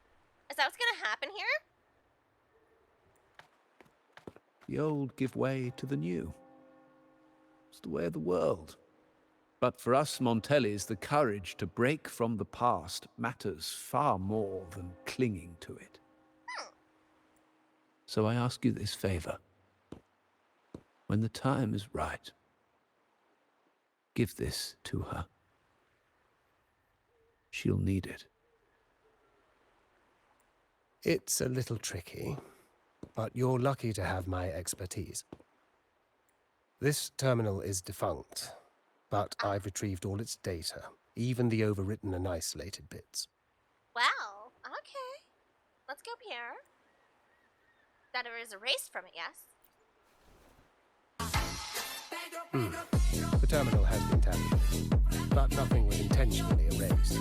Is that what's gonna happen here? The old give way to the new. It's the way of the world. But for us Montellis, the courage to break from the past matters far more than clinging to it. So I ask you this favor. When the time is right, give this to her. She'll need it. It's a little tricky, but you're lucky to have my expertise. This terminal is defunct, but I've retrieved all its data, even the overwritten and isolated bits. Well, okay. Let's go, Pierre. That it was erased from it, yes? The terminal has been tabulated, but nothing was intentionally erased.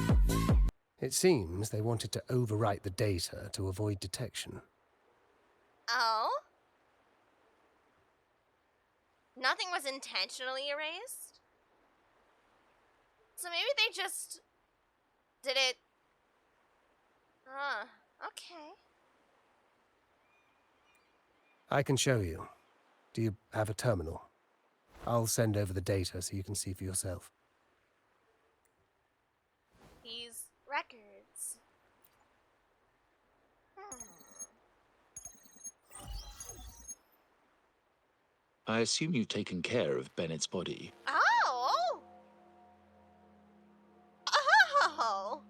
It seems they wanted to overwrite the data to avoid detection. Oh? Nothing was intentionally erased? So maybe they just did it. Okay. I can show you. Do you have a terminal? I'll send over the data so you can see for yourself. These records. I assume you've taken care of Bennett's body. Oh! Oh!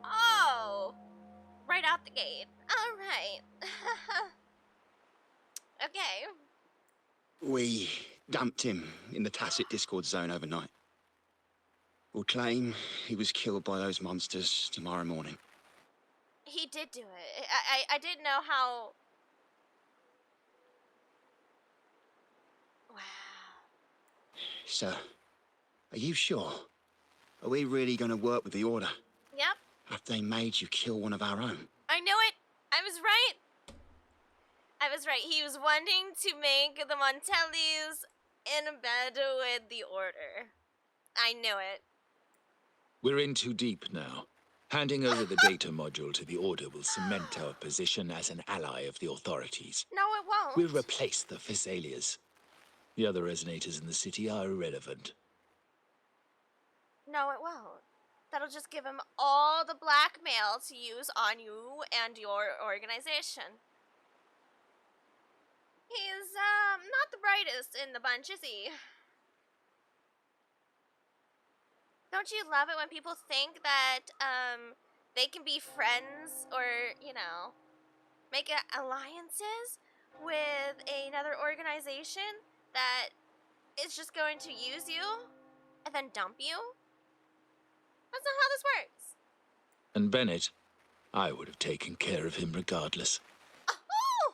Oh! Right out the gate. All right. Okay. We dumped him in the tacit Discord zone overnight. We'll claim he was killed by those monsters tomorrow morning. He did do it. I didn't know how. Wow. Sir, are you sure? Are we really going to work with the Order? Yep. Have they made you kill one of our own? I knew it. I was right. I was right. He was wanting to make the Montellis in bed with the Order. I knew it. We're in too deep now. Handing over the data module to the Order will cement our position as an ally of the authorities. No, it won't. We'll replace the Physaelias. The other resonators in the city are irrelevant. No, it won't. That'll just give him all the blackmail to use on you and your organization. He's, not the brightest in the bunch, is he? Don't you love it when people think that, they can be friends or, you know, make alliances with another organization that is just going to use you and then dump you? That's not how this works. And Bennett, I would have taken care of him regardless. Oh!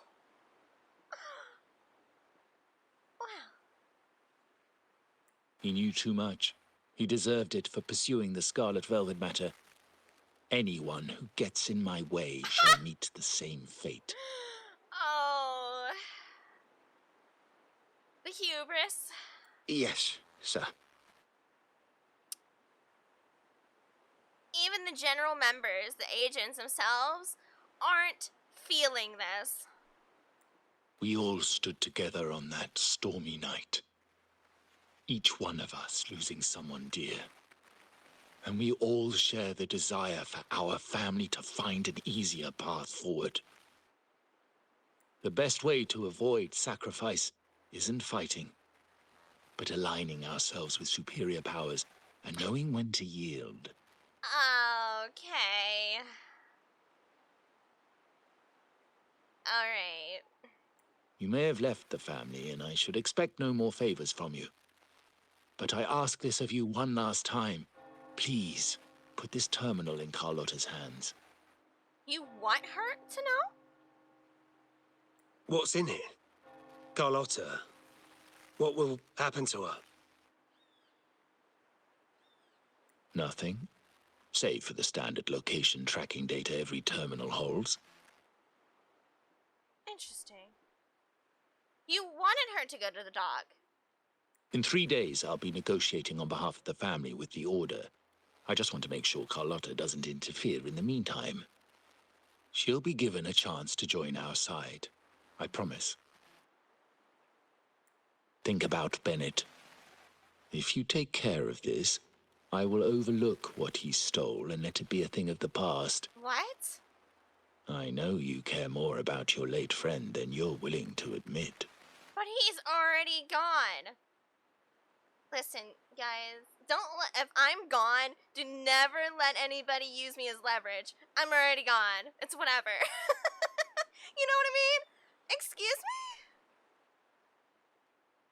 Wow. He knew too much. He deserved it for pursuing the Scarlet Velvet matter. Anyone who gets in my way shall meet the same fate. Oh. The hubris. Yes, sir. Even the general members, the agents themselves, aren't feeling this. We all stood together on that stormy night. Each one of us losing someone dear. And we all share the desire for our family to find an easier path forward. The best way to avoid sacrifice isn't fighting, but aligning ourselves with superior powers and knowing when to yield. Okay. alright. You may have left the family, and I should expect no more favors from you. But I ask this of you one last time. Please, put this terminal in Carlotta's hands. You want her to know? What's in it? Carlotta. What will happen to her? Nothing, save for the standard location tracking data every terminal holds. Interesting. You wanted her to go to the dock. In 3 days, I'll be negotiating on behalf of the family with the Order. I just want to make sure Carlotta doesn't interfere in the meantime. She'll be given a chance to join our side. I promise. Think about Bennett. If you take care of this, I will overlook what he stole and let it be a thing of the past. What? I know you care more about your late friend than you're willing to admit. But he's already gone. Listen, guys, if I'm gone, do never let anybody use me as leverage. I'm already gone. It's whatever. You know what I mean? Excuse me?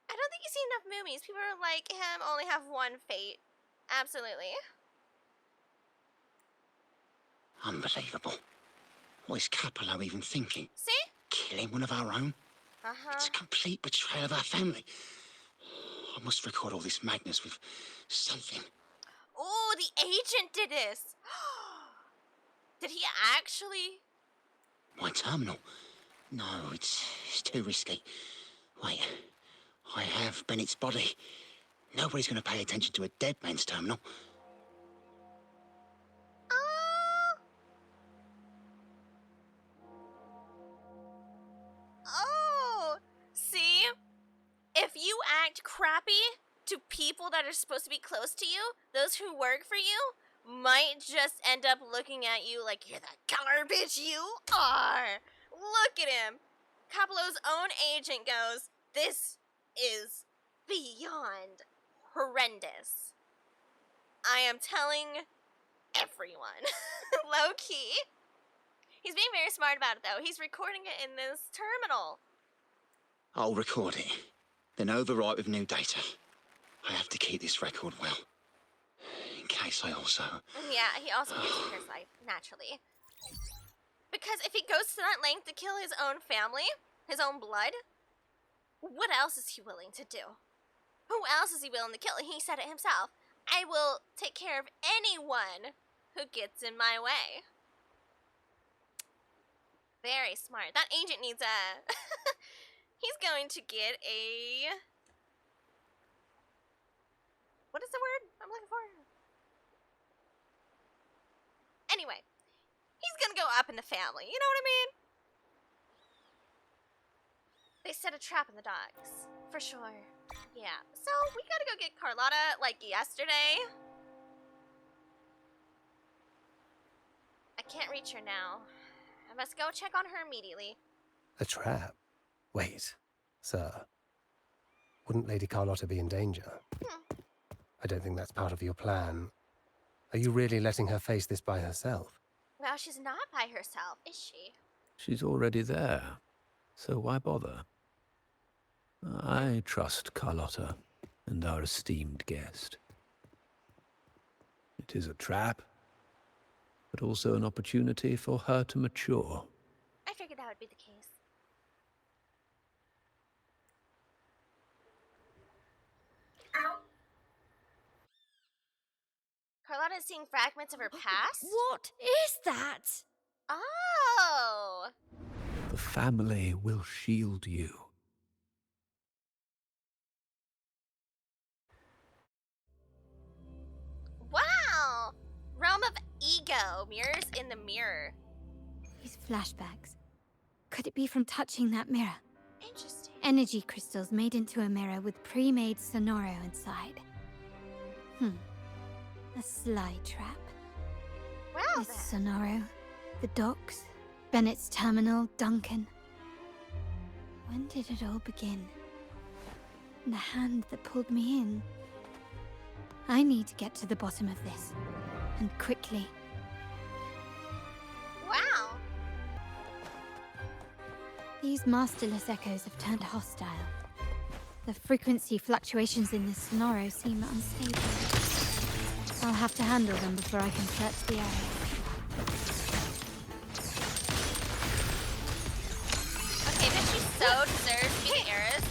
I don't think you've seen enough movies. People like him only have one fate. Absolutely. Unbelievable. What is Capello even thinking? See? Killing one of our own? It's a complete betrayal of our family. I must record all this madness with something. Oh, the agent did this. Did he actually? My terminal? No, it's too risky. Wait, I have Bennett's body. Nobody's going to pay attention to a dead man's terminal. Oh, see? If you act crappy to people that are supposed to be close to you, those who work for you might just end up looking at you like you're the garbage you are. Look at him. Capello's own agent goes, "This is beyond horrendous. I am telling everyone." Low key. He's being very smart about it, though. He's recording it in this terminal. I'll record it, then overwrite with new data. I have to keep this record well, in case I also... Yeah, he also gets a parasite, naturally. Because if he goes to that length to kill his own family, his own blood, what else is he willing to do? Who else is he willing to kill? He said it himself. I will take care of anyone who gets in my way. Very smart. That agent needs a... He's going to get a... What is the word I'm looking for? Anyway, he's gonna go up in the family. You know what I mean? They set a trap in the docks. For sure. Yeah. So, we gotta go get Carlotta, like, yesterday. I can't reach her now. I must go check on her immediately. A trap? Wait, sir. Wouldn't Lady Carlotta be in danger? I don't think that's part of your plan. Are you really letting her face this by herself? Well, she's not by herself, is she? She's already there, so why bother? I trust Carlotta and our esteemed guest. It is a trap, but also an opportunity for her to mature. I figured that would be the case. Carlotta is seeing fragments of her past? What is that? Oh! The family will shield you. Wow! Realm of ego. Mirrors in the mirror. These flashbacks. Could it be from touching that mirror? Interesting. Energy crystals made into a mirror with pre-made Sonoro inside. A sly trap. Wow, This Sonoro, the docks, Bennett's terminal, Duncan. When did it all begin? The hand that pulled me in. I need to get to the bottom of this. And quickly. Wow! These masterless echoes have turned hostile. The frequency fluctuations in this sonoro seem unstable. I'll have to handle them before I can search the area. Okay, but she so deserves to be the heiress.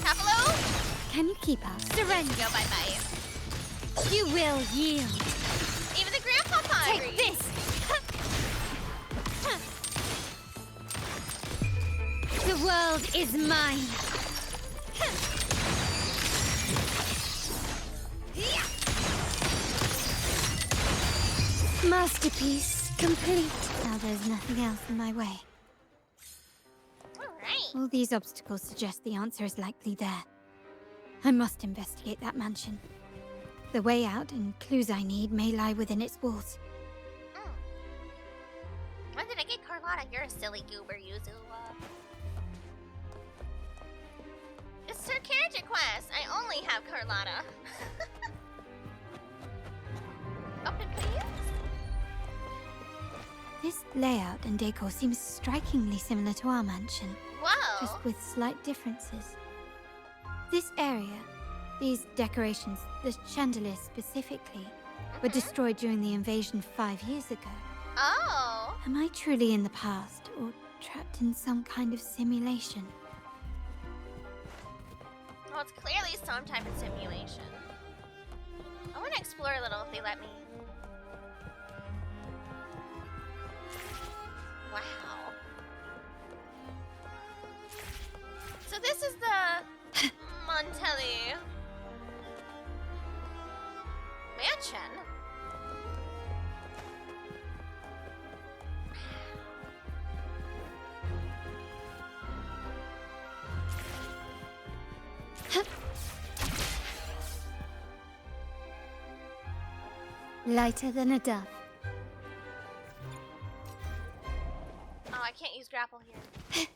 Hello? Can you keep up? Surrender. Go bye-bye. You will yield. Even the grandpapa Take this! The world is mine! Masterpiece complete. Now there's nothing else in my way. Alright. All these obstacles suggest the answer is likely there. I must investigate that mansion. The way out and clues I need may lie within its walls. When did I get Carlotta? You're a silly goober, Yuzu. It's her character quest. I only have Carlotta. Open, please. This layout and decor seems strikingly similar to our mansion. Whoa. Just with slight differences. This area, these decorations, the chandeliers specifically, were destroyed during the invasion 5 years ago. Oh. Am I truly in the past, or trapped in some kind of simulation? Well, it's clearly some type of simulation. I want to explore a little if they let me. Wow. So this is the Montellis mansion. Lighter than a dove. Oh, I can't use grapple here.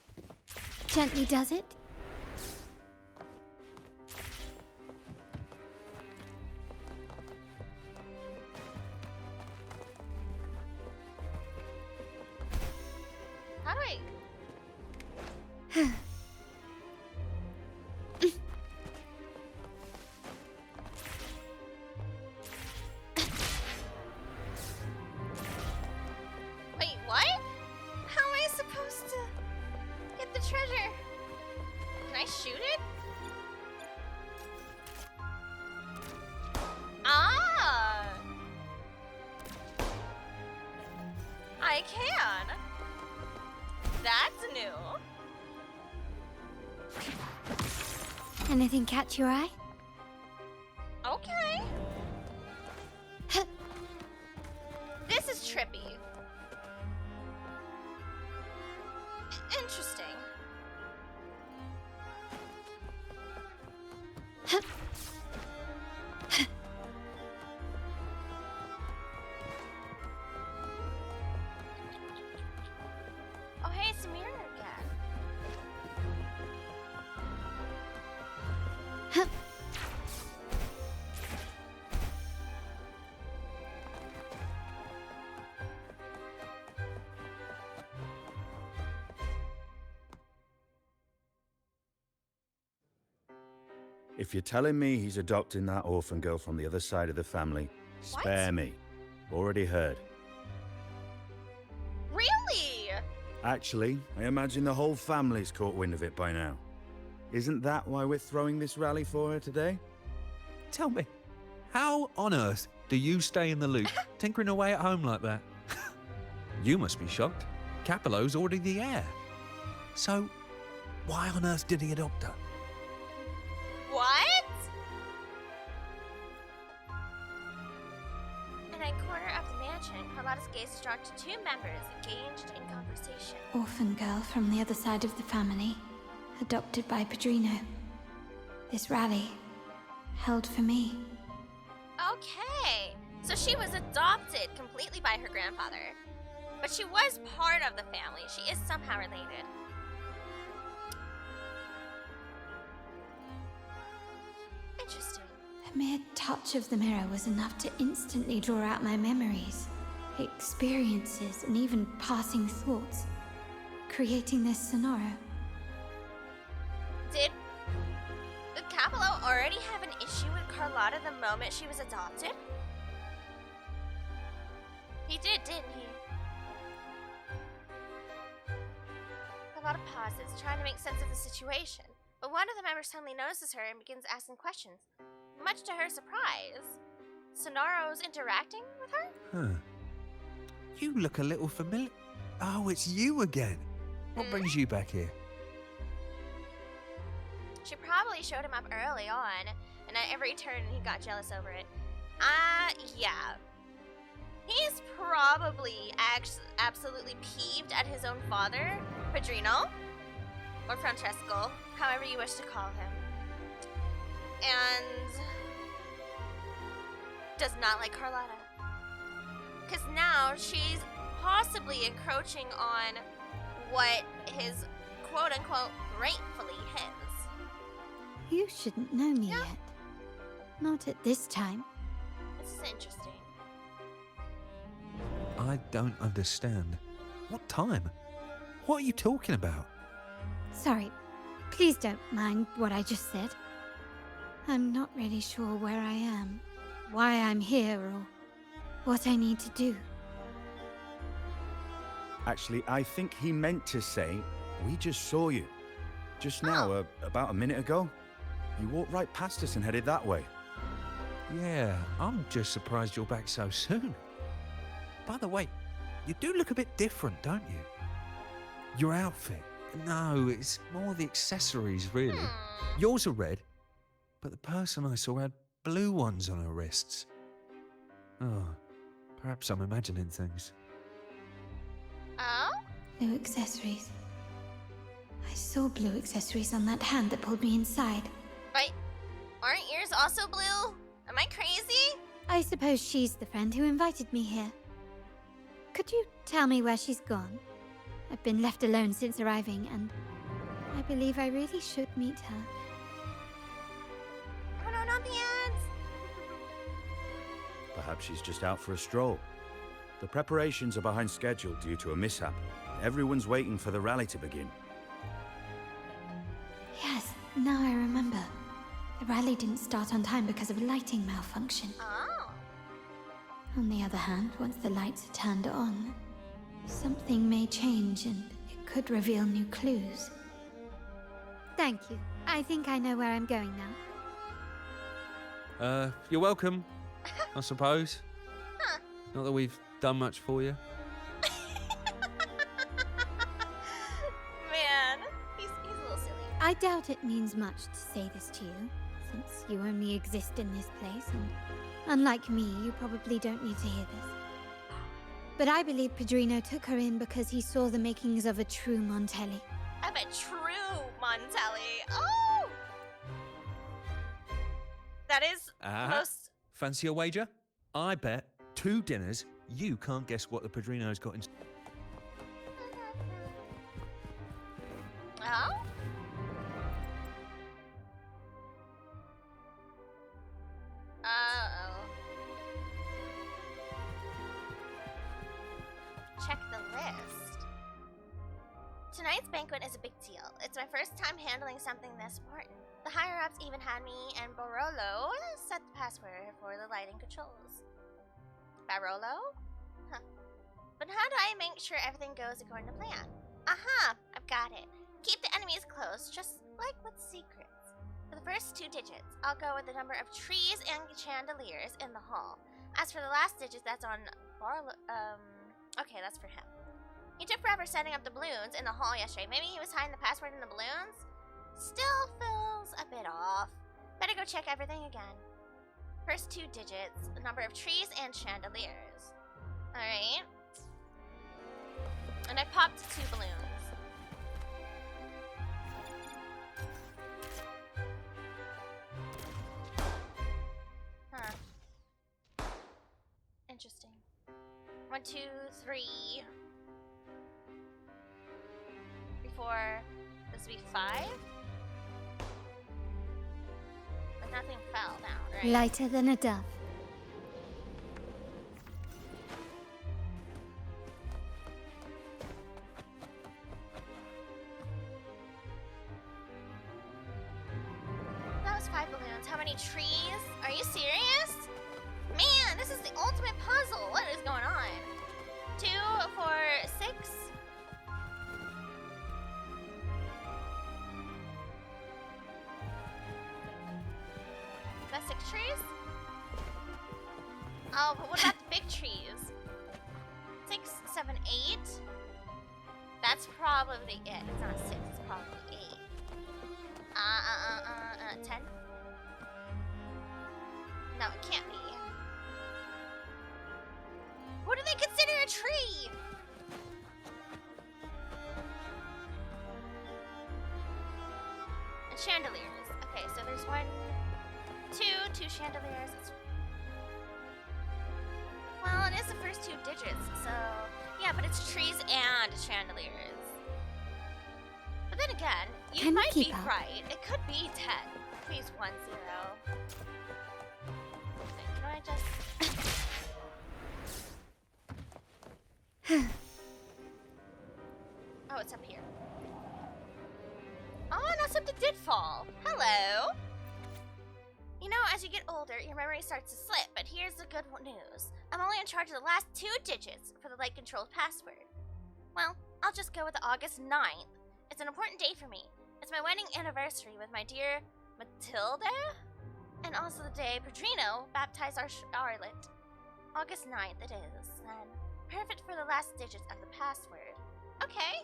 Gently does it? How do I? Wait, what? How am I supposed to get the treasure? Can I shoot it? Ah! I can. That's new. Anything catch your eye? Okay. This is trippy. Interesting. Oh, hey, it's a mirror again. If you're telling me he's adopting that orphan girl from the other side of the family, spare me. Already heard. Really? Actually, I imagine the whole family's caught wind of it by now. Isn't that why we're throwing this rally for her today? Tell me, how on earth do you stay in the loop, tinkering away at home like that? You must be shocked. Capello's already the heir. So, why on earth did he adopt her? What? In a corner of the mansion, Carlotta's gaze is drawn to two members engaged in conversation. Orphan girl from the other side of the family, adopted by Padrino. This rally, held for me. Okay, so she was adopted completely by her grandfather. But she was part of the family. She is somehow related. Interesting. The mere touch of the mirror was enough to instantly draw out my memories. experiences, and even passing thoughts, creating this Sonoro. Did Capello already have an issue with Carlotta the moment she was adopted? He did, didn't he? A lot of pauses, trying to make sense of the situation. But one of the members suddenly notices her and begins asking questions. Much to her surprise, Sonoro's interacting with her? Huh. You look a little familiar. Oh, it's you again. What brings you back here? She probably showed him up early on, and at every turn he got jealous over it. Yeah. He's probably absolutely peeved at his own father, Padrino, or Francesco, however you wish to call him, and does not like Carlotta. Because now she's possibly encroaching on what is quote-unquote rightfully his. You shouldn't know me yet. Not at this time. This is interesting. I don't understand. What time? What are you talking about? Sorry. Please don't mind what I just said. I'm not really sure where I am, why I'm here, or what I need to do. Actually, I think he meant to say, we just saw you. Just now, about a minute ago. You walked right past us and headed that way. Yeah, I'm just surprised you're back so soon. By the way, you do look a bit different, don't you? Your outfit. No, it's more the accessories, really. Yours are red, but the person I saw had blue ones on her wrists. Oh, perhaps I'm imagining things. Oh? Blue accessories. I saw blue accessories on that hand that pulled me inside. Right. Aren't yours also blue? Am I crazy? I suppose she's the friend who invited me here. Could you tell me where she's gone? I've been left alone since arriving, and I believe I really should meet her. Oh no, not the ads! Perhaps she's just out for a stroll. The preparations are behind schedule due to a mishap. Everyone's waiting for the rally to begin. Yes, now I remember. The rally didn't start on time because of a lighting malfunction. Oh. On the other hand, once the lights are turned on, something may change and it could reveal new clues. Thank you. I think I know where I'm going now. You're welcome, I suppose. Huh. Not that we've done much for you. Man, he's a little silly. I doubt it means much to say this to you, since you only exist in this place, and unlike me, you probably don't need to hear this. But I believe Padrino took her in because he saw the makings of a true Montelli. Of a true Montelli. Oh! That is most... Fancy a wager? I bet 2 dinners you can't guess what the Padrino's got in... Oh? Uh-oh. Check the list. Tonight's banquet is a big deal. It's my first time handling something this important. The higher-ups even had me and Barolo set the password for the lighting controls. Barolo? Huh. But how do I make sure everything goes according to plan? Aha! I've got it. Keep the enemies close, just like with secrets. For the first 2 digits, I'll go with the number of trees and chandeliers in the hall. As for the last digit, that's on Barolo... Okay, that's for him. He took forever setting up the balloons in the hall yesterday. Maybe he was hiding the password in the balloons? Still feels a bit off. Better go check everything again. First 2 digits, the number of trees and chandeliers. Alright. And I popped 2 balloons. Huh. Interesting. 1, 2, 3. 4. This would be 5? But nothing fell down, right? Lighter than a dove. 5 balloons. How many trees? Are you serious? Man, this is the ultimate puzzle. What is going on? 2, 4, 6. That's 6 trees? Oh, but what about the big trees? 6, 7, 8. That's probably it. It's not 6, it's probably 8. 10? No, it can't be. What do they consider a tree? And chandeliers. Okay, so there's 1, 2 chandeliers. Well, it is the first 2 digits, so yeah, but it's trees and chandeliers. But then again, you might be right. It could be 10. Please 1, 0. Can I just? Oh, it's up here. Oh, no, something did fall. Hello. You know, as you get older, your memory starts to slip, but here's the good news. I'm only in charge of the last 2 digits for the light-controlled password. Well, I'll just go with August 9th. It's an important day for me. It's my wedding anniversary with my dear Matilda, and also the day Pedrino baptized our Charlotte. August 9th it is, then. Perfect for the last digits of the password. Okay.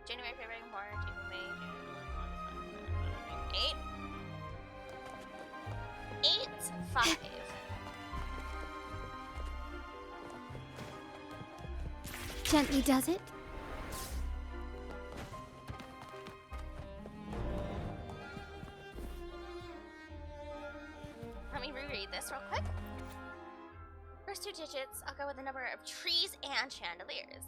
January, February, March, April, May, June, 8, 5. Gently does it? Let me reread this real quick. First 2 digits, I'll go with the number of trees and chandeliers.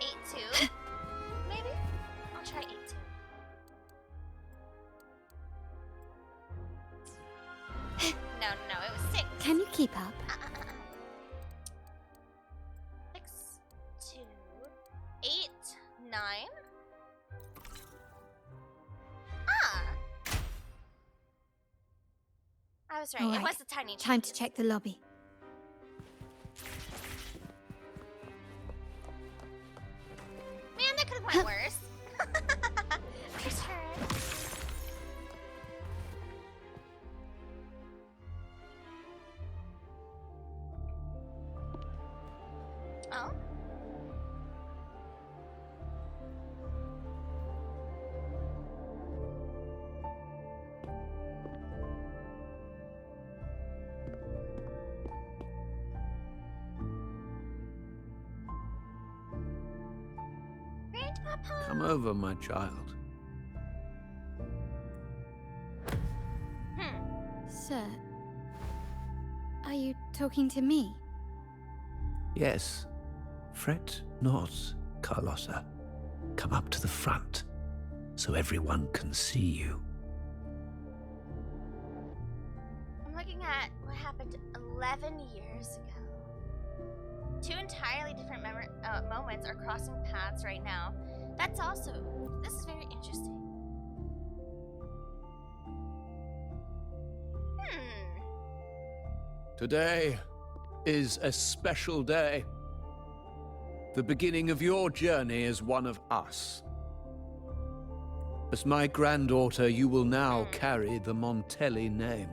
8-2. Maybe? I'll try 8-2. No, it was 6. Can you keep up? 6, 2, 8, 9. I was right. All It was the tiny trees. Time to check the lobby. Man, that could have went worse. For sure. Oh? Come over, my child. Sir, are you talking to me? Yes. Fret not, Carlotta. Come up to the front, so everyone can see you. I'm looking at what happened 11 years ago. 2 entirely different moments are crossing paths right now. This is very interesting. Today is a special day. The beginning of your journey as one of us. As my granddaughter, you will now carry the Montelli name.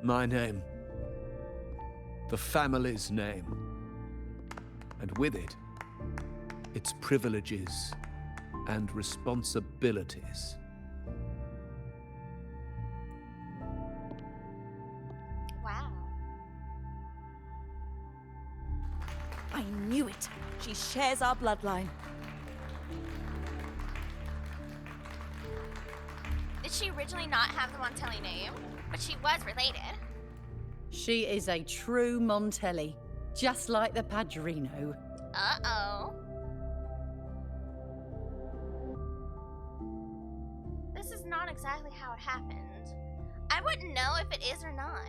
My name. The family's name. And with it, its privileges and responsibilities. Wow. I knew it. She shares our bloodline. Did she originally not have the Montelli name? But she was related. She is a true Montelli, just like the Padrino. Uh-oh. This is not exactly how it happened. I wouldn't know if it is or not.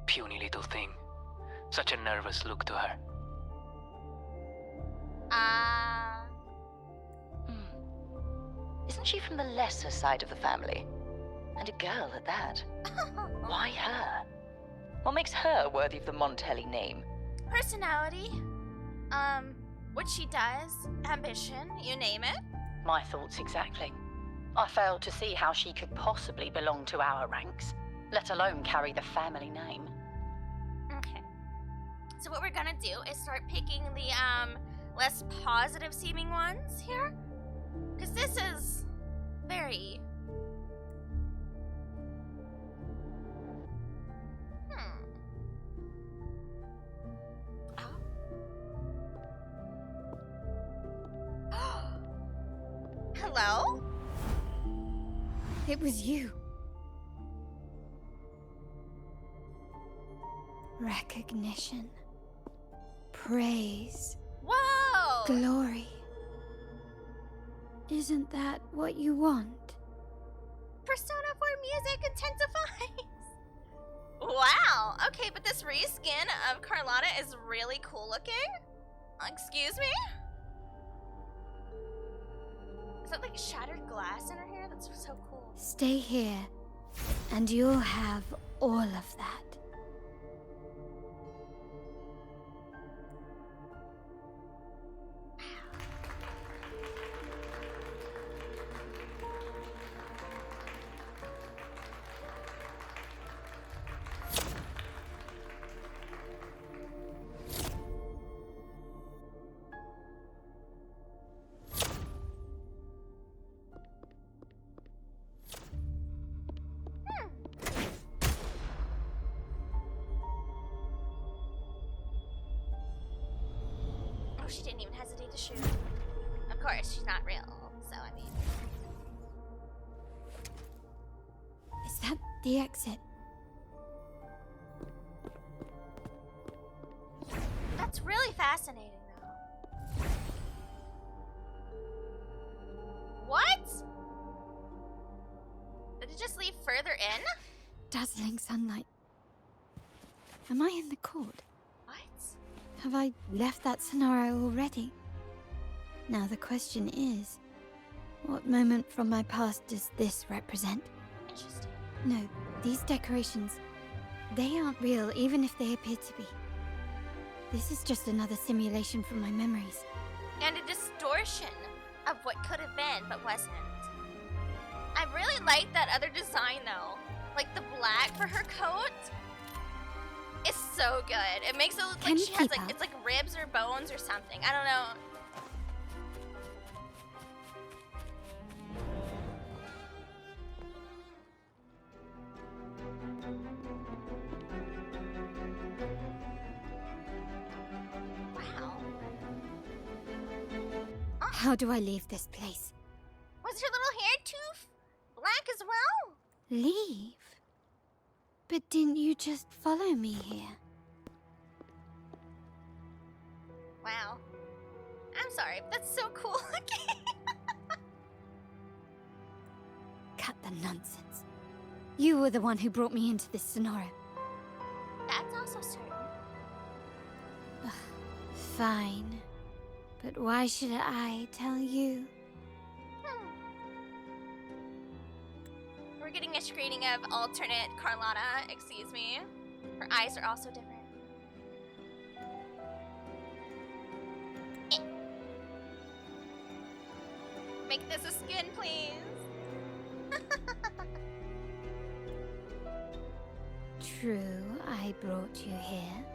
Puny little thing. Such a nervous look to her. Isn't she from the lesser side of the family? And a girl at that. Why her? What makes her worthy of the Montelli name? Personality. What she does. Ambition. You name it. My thoughts exactly. I failed to see how she could possibly belong to our ranks, let alone carry the family name. Okay. So what we're gonna do is start picking the, less positive seeming ones here. Because this is very... Hello? It was you. Recognition. Praise. Whoa! Glory. Isn't that what you want? Persona 4 music intensifies. Wow. Okay, but this reskin of Carlotta is really cool looking. Excuse me? Is that like shattered glass in her hair? That's so cool. Stay here, and you'll have all of that. Oh, she didn't even hesitate to shoot. Of course, she's not real, so I mean... Is that the exit? That's really fascinating, though. What? Did it just lead further in? Dazzling sunlight. Am I in the court? What? Have I left that scenario already? Now the question is, what moment from my past does this represent? Interesting. No, these decorations, they aren't real even if they appear to be. This is just another simulation from my memories. And a distortion of what could have been but wasn't. I really like that other design though. Like the black for her coat is so good. It makes it look like she has like, it's like ribs or bones or something. I don't know. Wow. How do I leave this place? Was your little hair too black as well? Leave? But didn't you just follow me here? Wow. I'm sorry, but that's so cool looking. Cut the nonsense. You were the one who brought me into this scenario. That's also certain. Fine. But why should I tell you? We're getting a screening of alternate Carlotta, excuse me. Her eyes are also different. Make this a skin, please. True, I brought you here.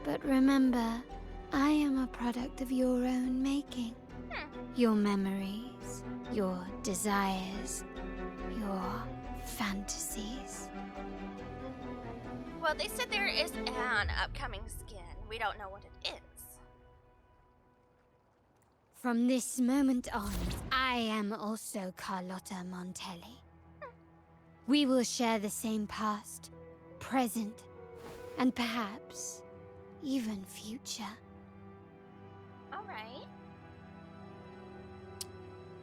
But remember, I am a product of your own making. Your memories, your desires, your fantasies. Well, they said there is an upcoming skin. We don't know what it is. From this moment on, I am also Carlotta Montelli. We will share the same past, present, and perhaps even future. Alright.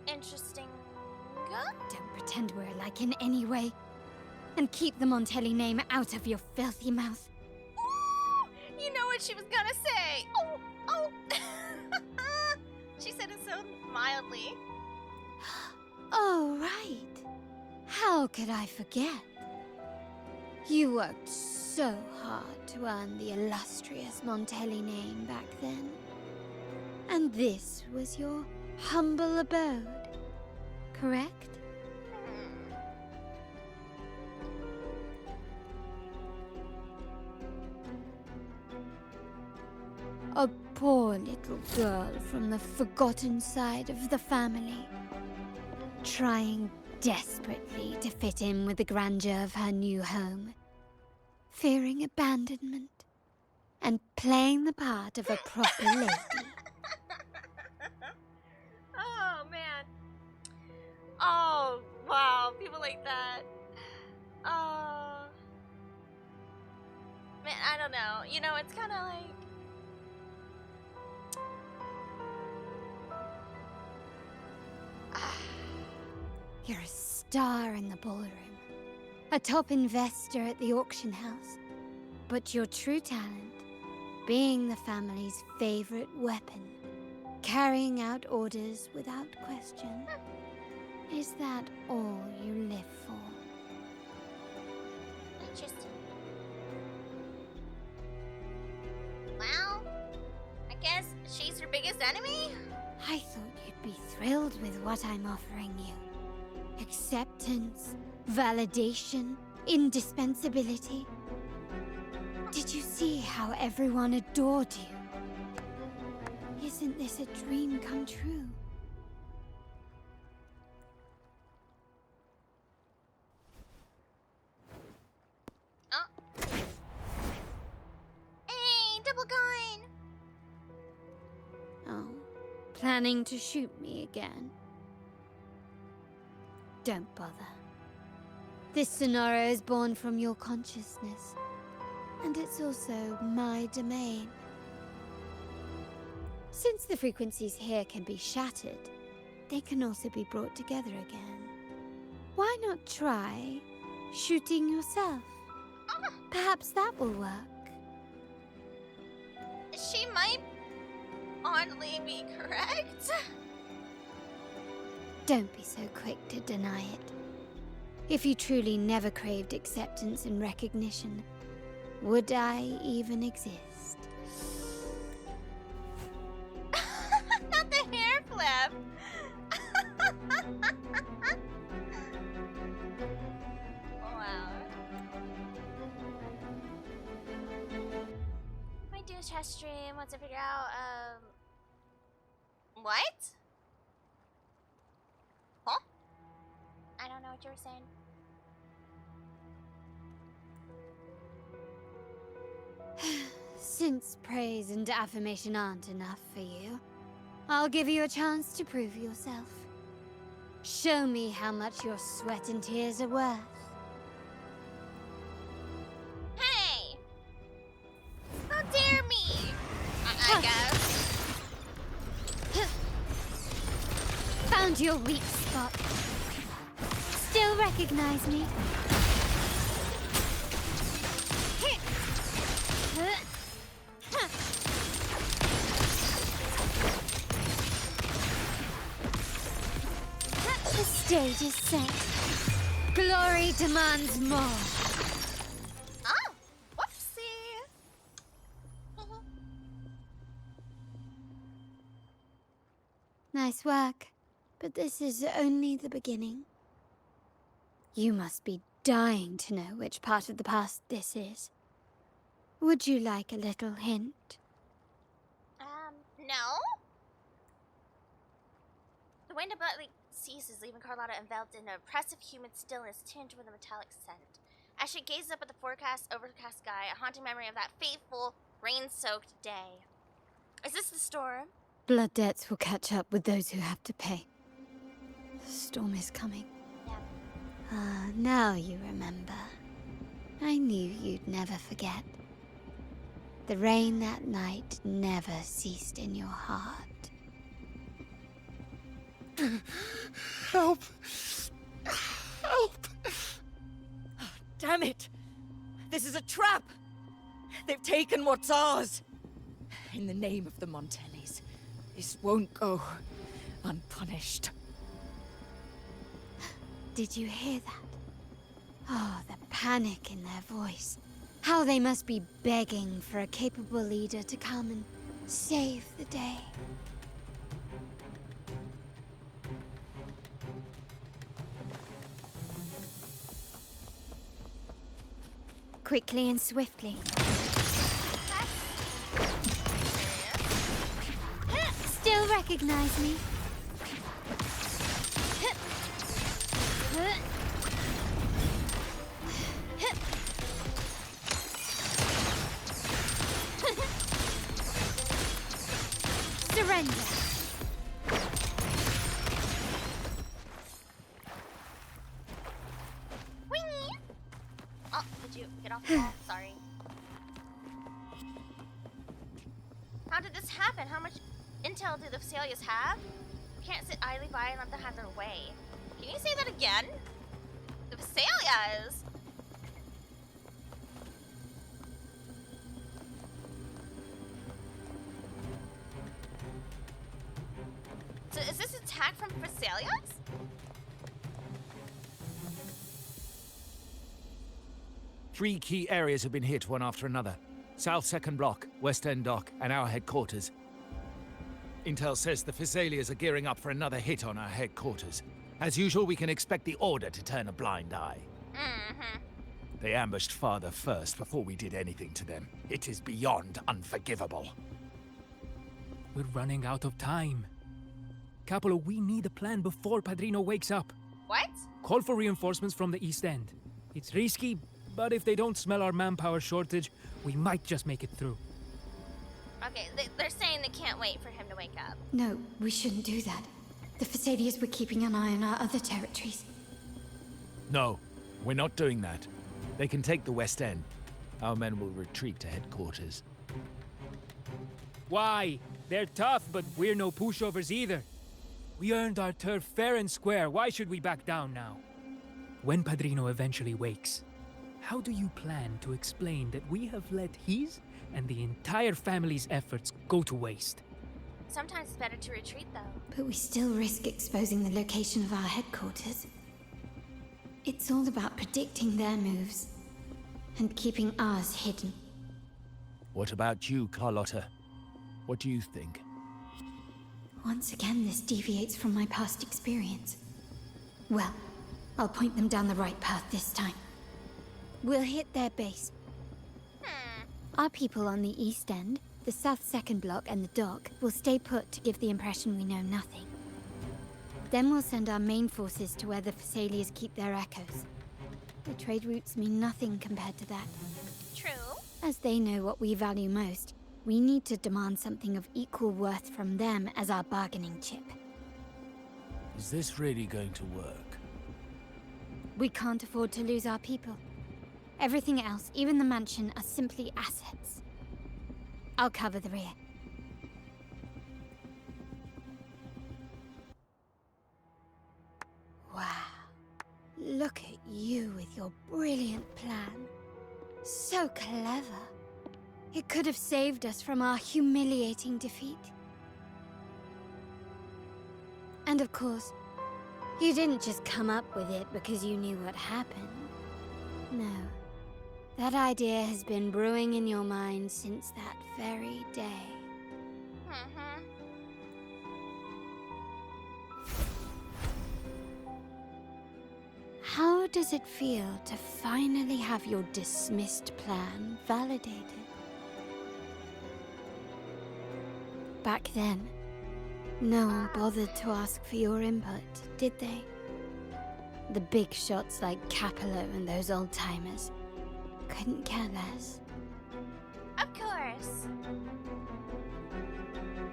Interesting. Don't pretend we're alike in any way. And keep the Montelli name out of your filthy mouth. Ooh, you know what she was gonna say. Oh, oh. so mildly. Oh, right. How could I forget? You worked so hard to earn the illustrious Montelli name back then. And this was your humble abode, correct? A poor little girl from the forgotten side of the family, trying desperately to fit in with the grandeur of her new home, fearing abandonment, and playing the part of a proper lady. Oh, man. Oh, wow. People like that. Oh. Man, I don't know. You know, it's kind of like... You're a star in the ballroom, a top investor at the auction house, but your true talent, being the family's favorite weapon, carrying out orders without question, is that all you live for? Interesting. Well, I guess she's your biggest enemy? I thought you'd be thrilled with what I'm offering you. Acceptance, validation, indispensability. Did you see how everyone adored you? Isn't this a dream come true? Oh. Hey, double gun! Oh, planning to shoot me again? Don't bother. This scenario is born from your consciousness, and it's also my domain. Since the frequencies here can be shattered, they can also be brought together again. Why not try shooting yourself? Perhaps that will work. She might oddly be correct. Don't be so quick to deny it. If you truly never craved acceptance and recognition, would I even exist? Not the hair flip. Wow. Might do a test stream once I figure out, what? Huh? I don't know what you were saying. Since praise and affirmation aren't enough for you, I'll give you a chance to prove yourself. Show me how much your sweat and tears are worth. Hey! How dare me! I guess. Found your weak spot. Still recognize me? The stage is set. Glory demands more. Oh, whoopsie. Nice work, but this is only the beginning. You must be dying to know which part of the past this is. Would you like a little hint? No? The wind abruptly ceases, leaving Carlotta enveloped in an oppressive humid stillness tinged with a metallic scent. As she gazes up at the overcast sky, a haunting memory of that fateful, rain-soaked day. Is this the storm? Blood debts will catch up with those who have to pay. The storm is coming. Yeah. Ah, now you remember. I knew you'd never forget. The rain that night never ceased in your heart. Help! Help! Damn it! This is a trap! They've taken what's ours! In the name of the Montellis, this won't go. unpunished. Did you hear that? Oh, the panic in their voice. How they must be begging for a capable leader to come and save the day. Quickly and swiftly. Still recognize me? Surrender. Whee! Oh, did you get off the wall? Sorry. How did this happen? How much intel do the Phasalias have? We can't sit idly by and let them have their way. Can you say that again? The Phasalias! So is this attack from Phasalias? Three key areas have been hit one after another. South Second Block, West End Dock, and our headquarters. Intel says the Phasalias are gearing up for another hit on our headquarters. As usual, we can expect the Order to turn a blind eye. Mm-hmm. They ambushed Father first before we did anything to them. It is beyond unforgivable. We're running out of time. Capolo, we need a plan before Padrino wakes up. What? Call for reinforcements from the East End. It's risky, but if they don't smell our manpower shortage, we might just make it through. Okay, they're saying they can't wait for him to wake up. No, we shouldn't do that. The Phasalias were keeping an eye on our other territories. No, we're not doing that. They can take the West End. Our men will retreat to headquarters. Why? They're tough, but we're no pushovers either. We earned our turf fair and square. Why should we back down now? When Padrino eventually wakes, how do you plan to explain that we have let his and the entire family's efforts go to waste? Sometimes it's better to retreat, though. But we still risk exposing the location of our headquarters. It's all about predicting their moves and keeping ours hidden. What about you, Carlotta? What do you think? Once again, this deviates from my past experience. Well, I'll point them down the right path this time. We'll hit their base. Our people on the East End, the South Second Block, and the Dock will stay put to give the impression we know nothing. Then we'll send our main forces to where the Phasalias keep their echoes. The trade routes mean nothing compared to that. True. As they know what we value most, we need to demand something of equal worth from them as our bargaining chip. Is this really going to work? We can't afford to lose our people. Everything else, even the mansion, are simply assets. I'll cover the rear. Wow. Look at you with your brilliant plan. So clever. It could have saved us from our humiliating defeat. And of course, you didn't just come up with it because you knew what happened. No. That idea has been brewing in your mind since that very day. How does it feel to finally have your dismissed plan validated? Back then, no one bothered to ask for your input, did they? The big shots like Capello and those old-timers couldn't care less. Of course.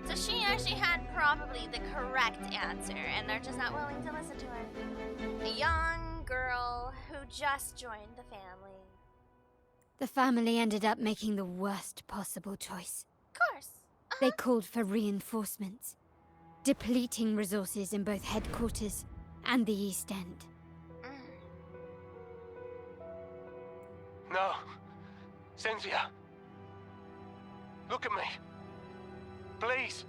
So she actually had probably the correct answer, and they're just not willing to listen to her. A young girl who just joined the family. The family ended up making the worst possible choice. Of course. They called for reinforcements, depleting resources in both headquarters and the East End. No. Cynthia. Look at me. Please.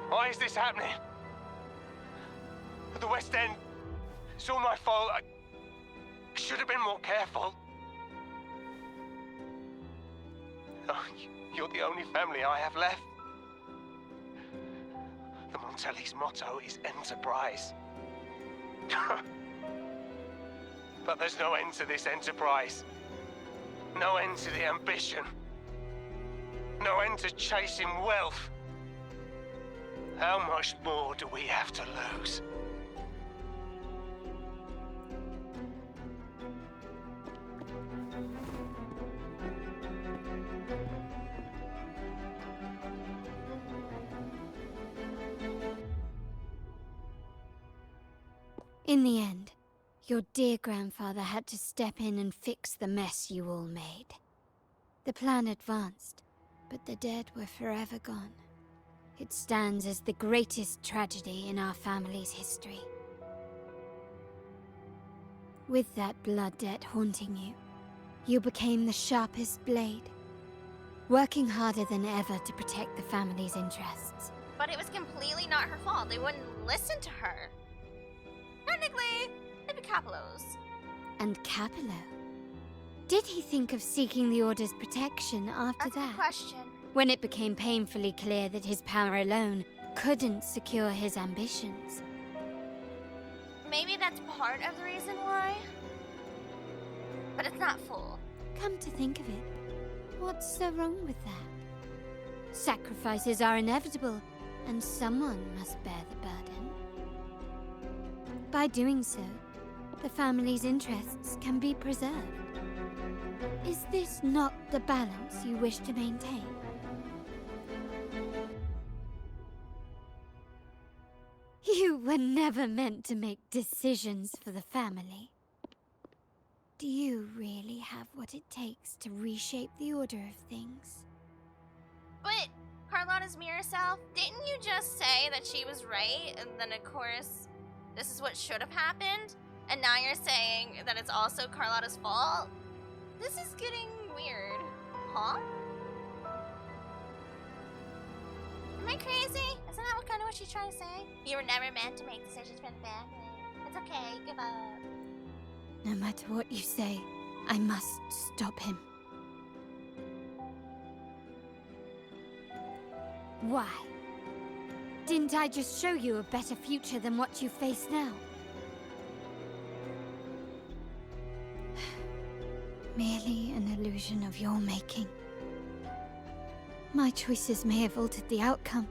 Why is this happening? The West End. It's all my fault. I should have been more careful. Oh, you're the only family I have left. The Montellis' motto is enterprise. But there's no end to this enterprise. No end to the ambition. No end to chasing wealth. How much more do we have to lose? In the end, your dear grandfather had to step in and fix the mess you all made. The plan advanced, but the dead were forever gone. It stands as the greatest tragedy in our family's history. With that blood debt haunting you, you became the sharpest blade, working harder than ever to protect the family's interests. But it was completely not her fault. They wouldn't listen to her. Technically, they'd be Capello's. And Capello? Did he think of seeking the Order's protection after That's that? a good question. When it became painfully clear that his power alone couldn't secure his ambitions. Maybe that's part of the reason why. But it's not full. Come to think of it, what's so wrong with that? Sacrifices are inevitable, and someone must bear the burden. By doing so, the family's interests can be preserved. Is this not the balance you wish to maintain? You were never meant to make decisions for the family. Do you really have what it takes to reshape the order of things? But Carlotta's mirror self, didn't you just say that she was right? And then of course, this is what should have happened? And now you're saying that it's also Carlotta's fault? This is getting weird. Huh? Am I crazy? Isn't that what she's trying to say? You were never meant to make decisions for the family. It's okay, give up. No matter what you say, I must stop him. Why? Didn't I just show you a better future than what you face now? Merely an illusion of your making. My choices may have altered the outcome,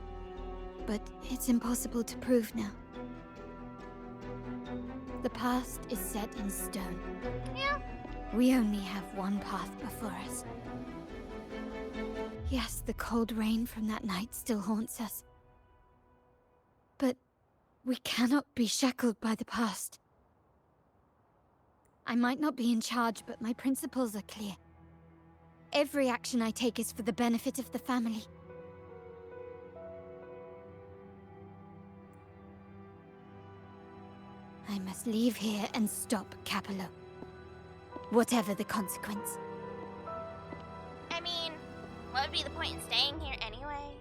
but it's impossible to prove now. The past is set in stone. Yeah. We only have one path before us. Yes, the cold rain from that night still haunts us. But we cannot be shackled by the past. I might not be in charge, but my principles are clear. Every action I take is for the benefit of the family. I must leave here and stop Capello. Whatever the consequence. I mean, what would be the point in staying here anyway?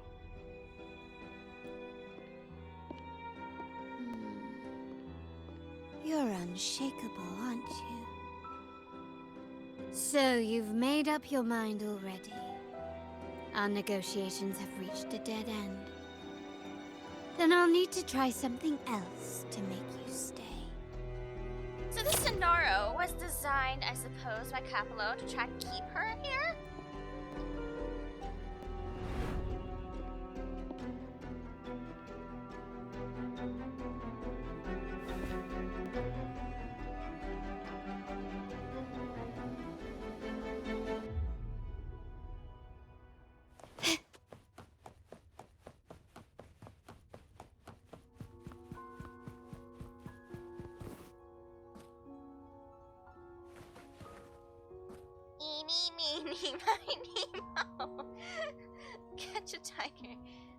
You're unshakable, aren't you? So you've made up your mind already. Our negotiations have reached a dead end. Then I'll need to try something else to make you stay. So this Sonoro was designed, I suppose, by Capello to try to keep her here? Eeny, meeny, miny, moe. Catch a tiger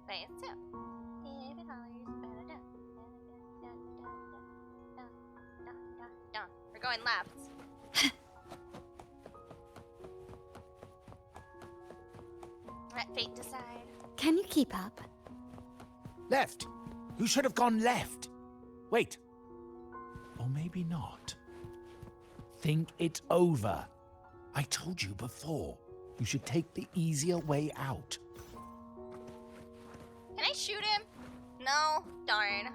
by its tail. If it hollers, ba-da-da, da-da-da-da-da-da-da-da. We're going left. Let fate decide. Can you keep up? Left! You should have gone left! Wait. Or maybe not. Think it over. I told you before. You should take the easier way out. Can I shoot him? No? Darn.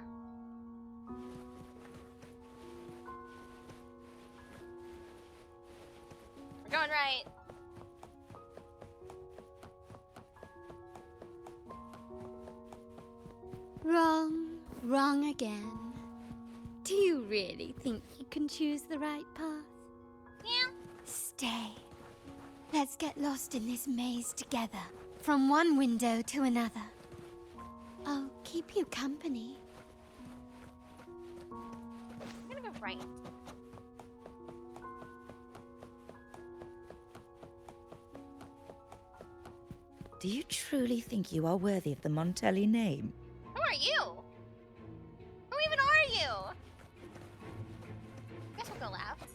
We're going right. Wrong. Wrong again. Do you really think you can choose the right path? Yeah. Stay. Let's get lost in this maze together. From one window to another. I'll keep you company. I'm gonna go right. Do you truly think you are worthy of the Montelli name? Who are you? Who even are you? Guess we'll go left.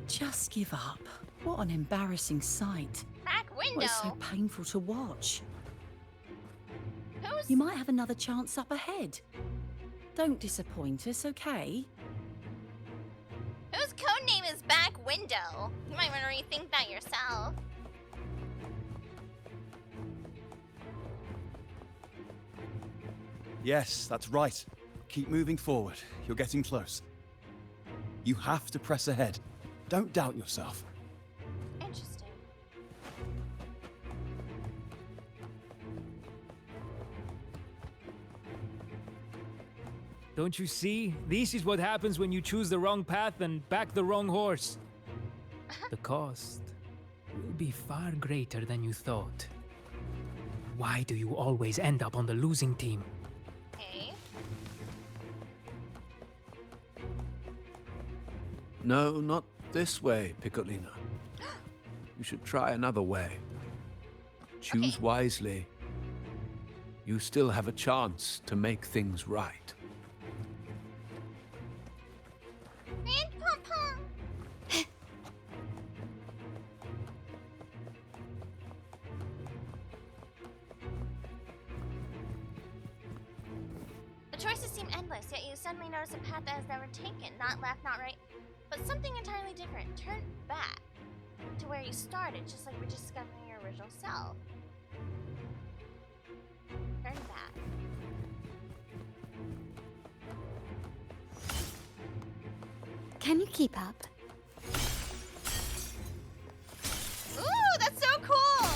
Just give up. What an embarrassing sight. Back window. What is so painful to watch? Who's... You might have another chance up ahead. Don't disappoint us, okay? Whose codename is Back Window? You might want to rethink that yourself. Yes, that's right. Keep moving forward. You're getting close. You have to press ahead. Don't doubt yourself. Interesting. Don't you see? This is what happens when you choose the wrong path and back the wrong horse. The cost will be far greater than you thought. Why do you always end up on the losing team? Okay. No, not this way, Piccolina. You should try another way. Choose wisely. You still have a chance to make things right. And Pom-Pom. The choices seem endless, yet you suddenly notice a path that has never taken. Not left, not right, but something entirely different. Turn back to where you started, just like rediscovering your original self. Turn back. Can you keep up? Ooh, that's so cool!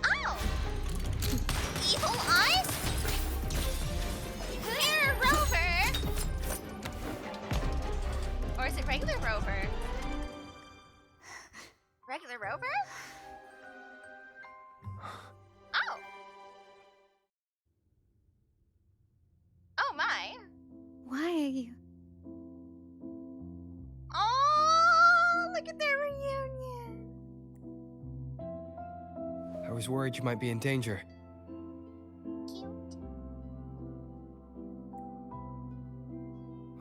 Oh! Evil eyes? Clear Rover! Or is it regular Rover? Regular Rover? Oh! Oh my! Why are you? Oh, look at their reunion! I was worried you might be in danger. Cute.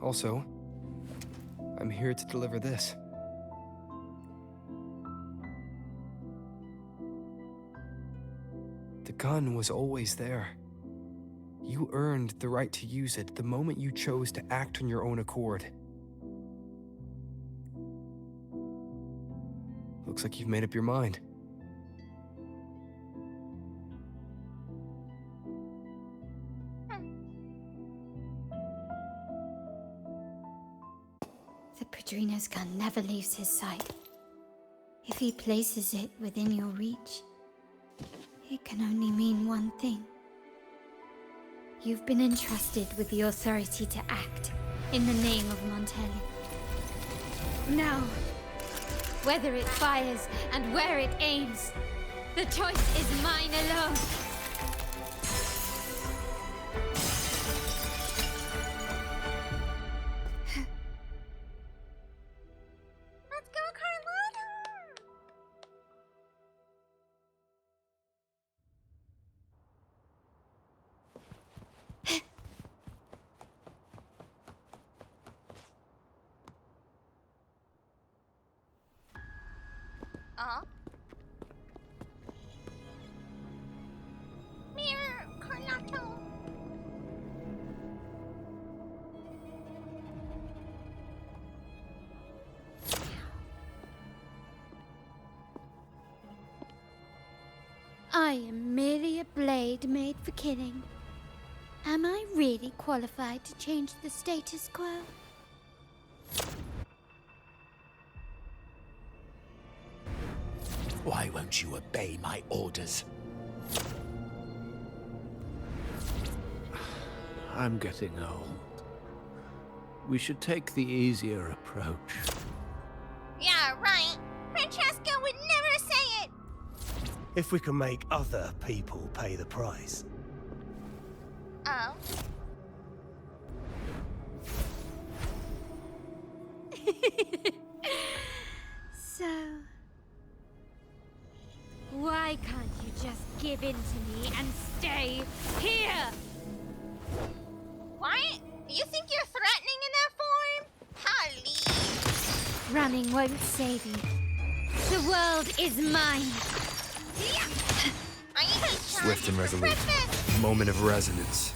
Also, I'm here to deliver this. The gun was always there. You earned the right to use it the moment you chose to act on your own accord. Looks like you've made up your mind. The Padrino's gun never leaves his side. If he places it within your reach, it can only mean one thing. You've been entrusted with the authority to act in the name of Montelli. Now, whether it fires and where it aims, the choice is mine alone. Let's go, Carlotta! I am merely a blade made for killing. Am I really qualified to change the status quo? Why won't you obey my orders? I'm getting old. We should take the easier approach. Yeah, right. Francesca would never say it. If we can make other people pay the price. Oh. So... why can't you just give in to me and stay here? What? You think you're threatening in that form? Holly. Running won't save you. The world is mine. Swift and resolute. Moment of resonance.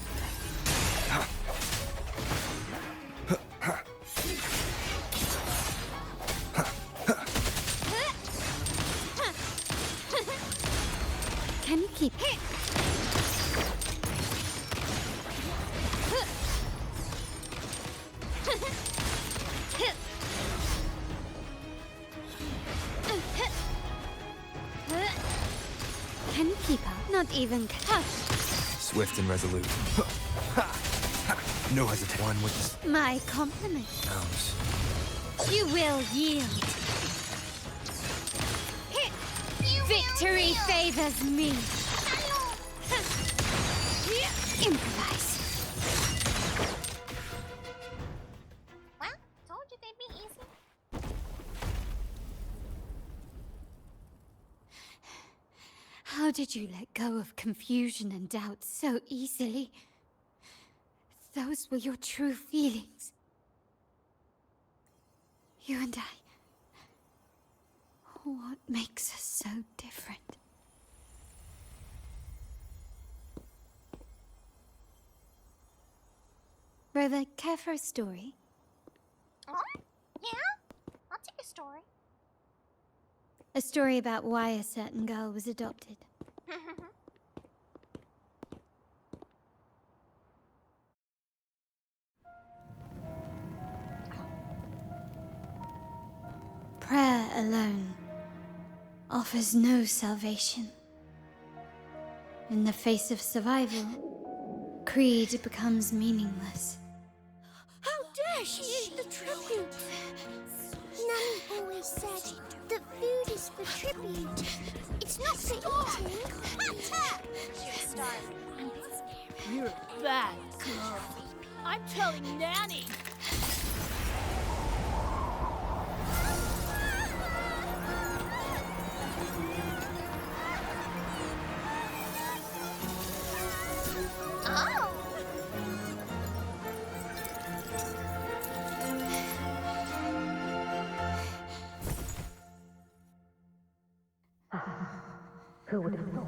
Can you keep it? Can you keep up? Not even touch. Swift and resolute. No hesitation. One with the My compliment. sounds. You will yield. Victory favors me. Improvise. Well, told you they'd be easy. How did you let go of confusion and doubt so easily? Those were your true feelings. You and I. What makes us so different? Rover, care for a story? Oh? Yeah? I'll take a story. A story about why a certain girl was adopted. Prayer alone offers no salvation. In the face of survival, creed becomes meaningless. How dare she eat the tribute? Nanny always said that food is for tribute. It's not for eating. You're a bad girl. I'm telling Nanny. Oh. Who would have thought?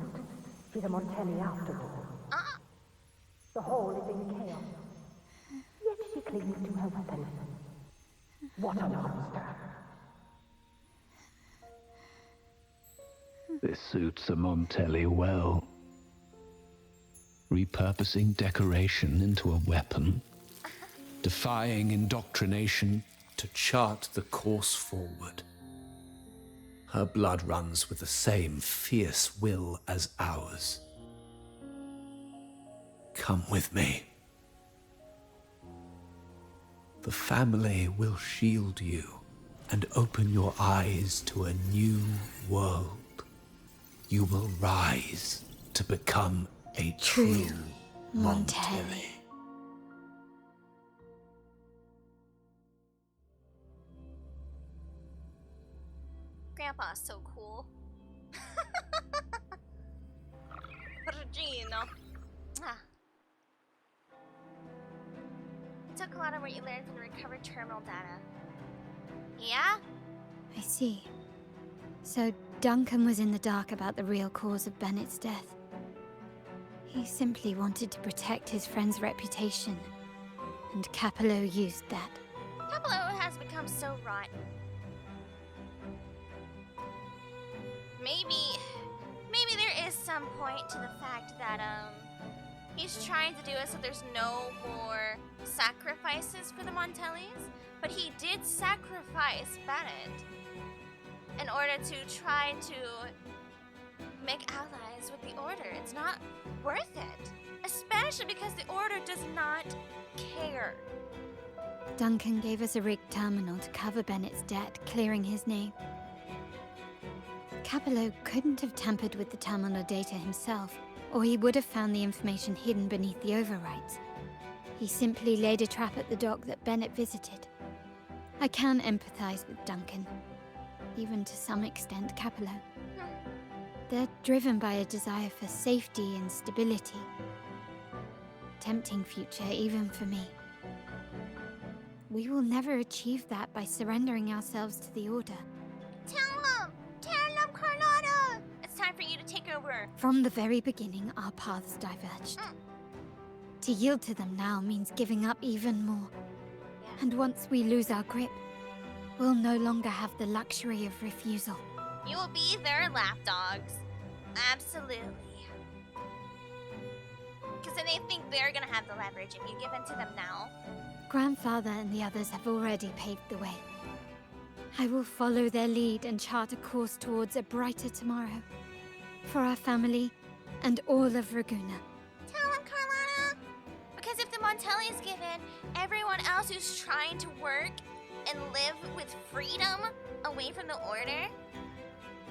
She's a Montelli after all. The hall is in chaos. Yet she clings to her weapon. What a monster! This suits a Montelli well. Repurposing decoration into a weapon, defying indoctrination to chart the course forward. Her blood runs with the same fierce will as ours. Come with me. The family will shield you and open your eyes to a new world. You will rise to become a true Montelli. Grandpa's so cool. Regina. Ah. Took a lot of what you learned from the recovered terminal data. Yeah? I see. So Duncan was in the dark about the real cause of Bennett's death. He simply wanted to protect his friend's reputation, and Capello used that. Capello has become so rotten. Maybe there is some point to the fact that he's trying to do it so there's no more sacrifices for the Montellis, but he did sacrifice Bennett in order to try to make allies with the Order. It's not worth it, especially because the Order does not care. Duncan gave us a rigged terminal to cover Bennett's debt, clearing his name. Capello couldn't have tampered with the terminal data himself, or he would have found the information hidden beneath the overwrites. He simply laid a trap at the dock that Bennett visited. I can empathize with Duncan, even to some extent Capello. They're driven by a desire for safety and stability. Tempting future even for me. We will never achieve that by surrendering ourselves to the Order. Tell him! Tell him, Carlotta! It's time for you to take over. From the very beginning, our paths diverged. To yield to them now means giving up even more. And once we lose our grip, we'll no longer have the luxury of refusal. You will be their lapdogs. Absolutely. Because then they think they're gonna have the leverage if you give in to them now. Grandfather and the others have already paved the way. I will follow their lead and chart a course towards a brighter tomorrow. For our family and all of Raguna. Tell him, Carlotta! Because if the Montellis give in, everyone else who's trying to work and live with freedom away from the Order,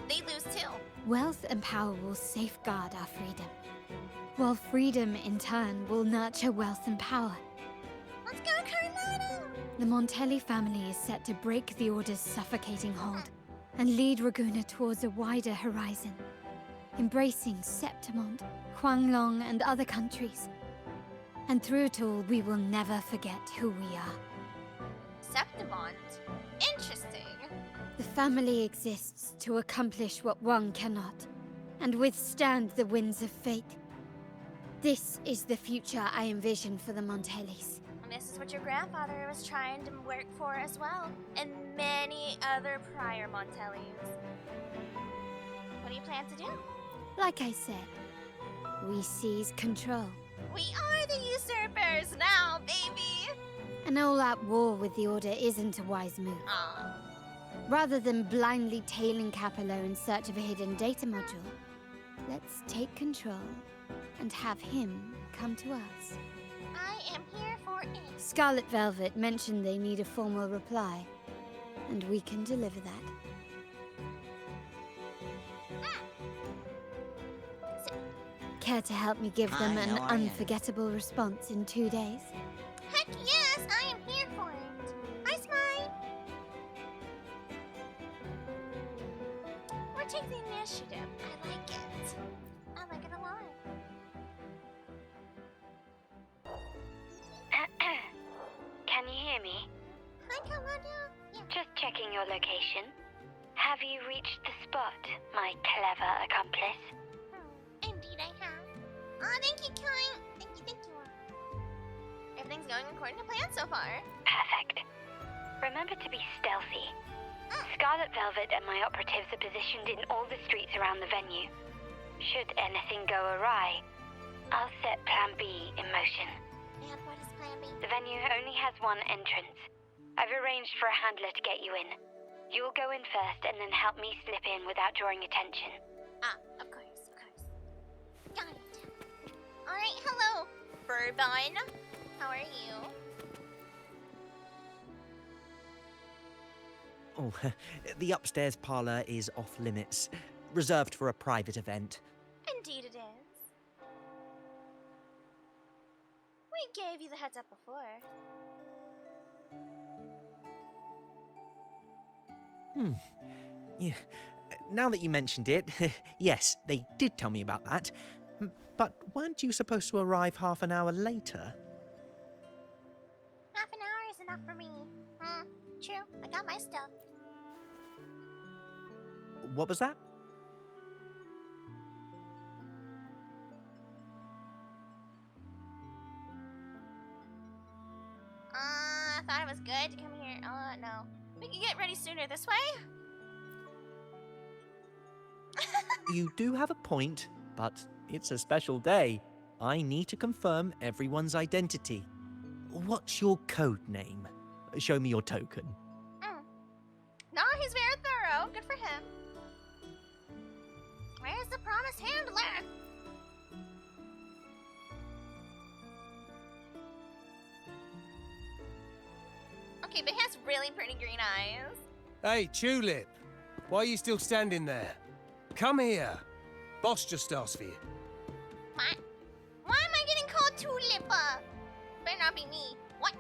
they lose too. Wealth and power will safeguard our freedom, while freedom in turn will nurture wealth and power. Let's go, Carlotta! The Montelli family is set to break the Order's suffocating hold and lead Raguna towards a wider horizon, embracing Septimont, Huanglong, and other countries. And through it all, we will never forget who we are. Septimont? Interesting. The family exists to accomplish what one cannot, and withstand the winds of fate. This is the future I envision for the Montellis. And this is what your grandfather was trying to work for as well, and many other prior Montellis. What do you plan to do? Like I said, we seize control. We are the usurpers now, baby! An all-out war with the Order isn't a wise move. Rather than blindly tailing Capello in search of a hidden data module, let's take control and have him come to us. I am here for it. Scarlet Velvet mentioned they need a formal reply, and we can deliver that. Care to help me give them an unforgettable response in 2 days? Heck yes, I am here for it. Hi, Smile. Or take the initiative. I like it. I like it a lot. Can you hear me? Hi, Carlotta. Yeah. Just checking your location. Have you reached the spot, my clever accomplice? Indeed I have. Oh, thank you, Kai. Thank you. Everything's going according to plan so far. Perfect. Remember to be stealthy. Scarlet Velvet and my operatives are positioned in all the streets around the venue. Should anything go awry, I'll set Plan B in motion. And what is Plan B? The venue only has one entrance. I've arranged for a handler to get you in. You'll go in first and then help me slip in without drawing attention. Of course. Got it. Alright, hello, Bourbon. How are you? Oh, the upstairs parlor is off limits, reserved for a private event. Indeed it is. We gave you the heads up before. Yeah. Now that you mentioned it, yes, they did tell me about that. But weren't you supposed to arrive half an hour later? Half an hour is enough for me. True. I got my stuff. What was that? I thought it was good to come here. No. We can get ready sooner this way. You do have a point. but it's a special day. I need to confirm everyone's identity. What's your code name? Show me your token. No, he's very thorough. Good for him. Where's the promised handler? Okay, but he has really pretty green eyes. Hey, Tulip. Why are you still standing there? Come here. Boss just asked for you. What? Why am I getting called Tulip? Better not be me. What?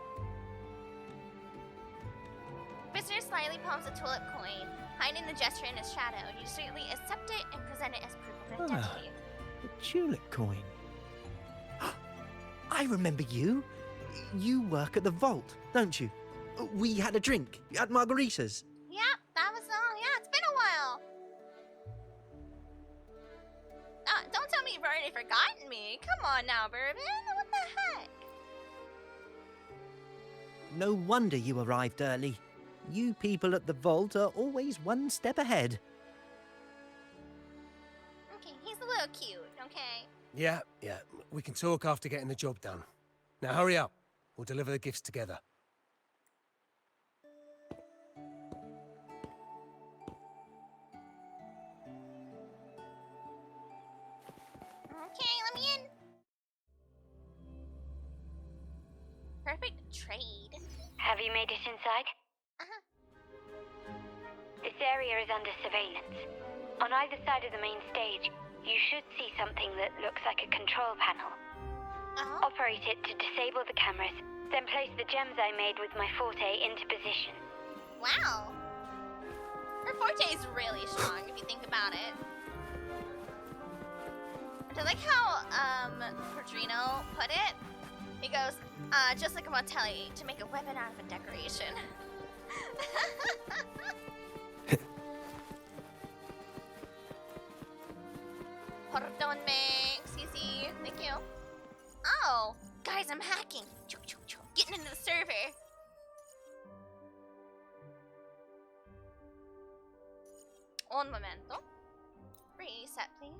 Visitor slightly palms a tulip coin, hiding the gesture in his shadow. You discreetly accept it and present it as proof of identity. A tulip coin. I remember you. You work at the vault, don't you? We had a drink at Margarita's. Yeah, that was yeah, it's been a while. Don't tell me you've already forgotten me. Come on now, Bourbon. What the heck? No wonder you arrived early. You people at the vault are always one step ahead. Okay, he's a little cute, okay? Yeah. We can talk after getting the job done. Now hurry up. We'll deliver the gifts together. Okay, let me in. Perfect trade. Have you made it inside? This area is under surveillance. On either side of the main stage, you should see something that looks like a control panel. Operate it to disable the cameras, then place the gems I made with my forte into position. Wow. Her forte is really strong if you think about it. I like how Padrino put it. He goes, just like a Montelli, to make a weapon out of a decoration. Pardon me, Cece. Thank you. Oh, guys, I'm hacking. Getting into the server. Un momento. Reset, please.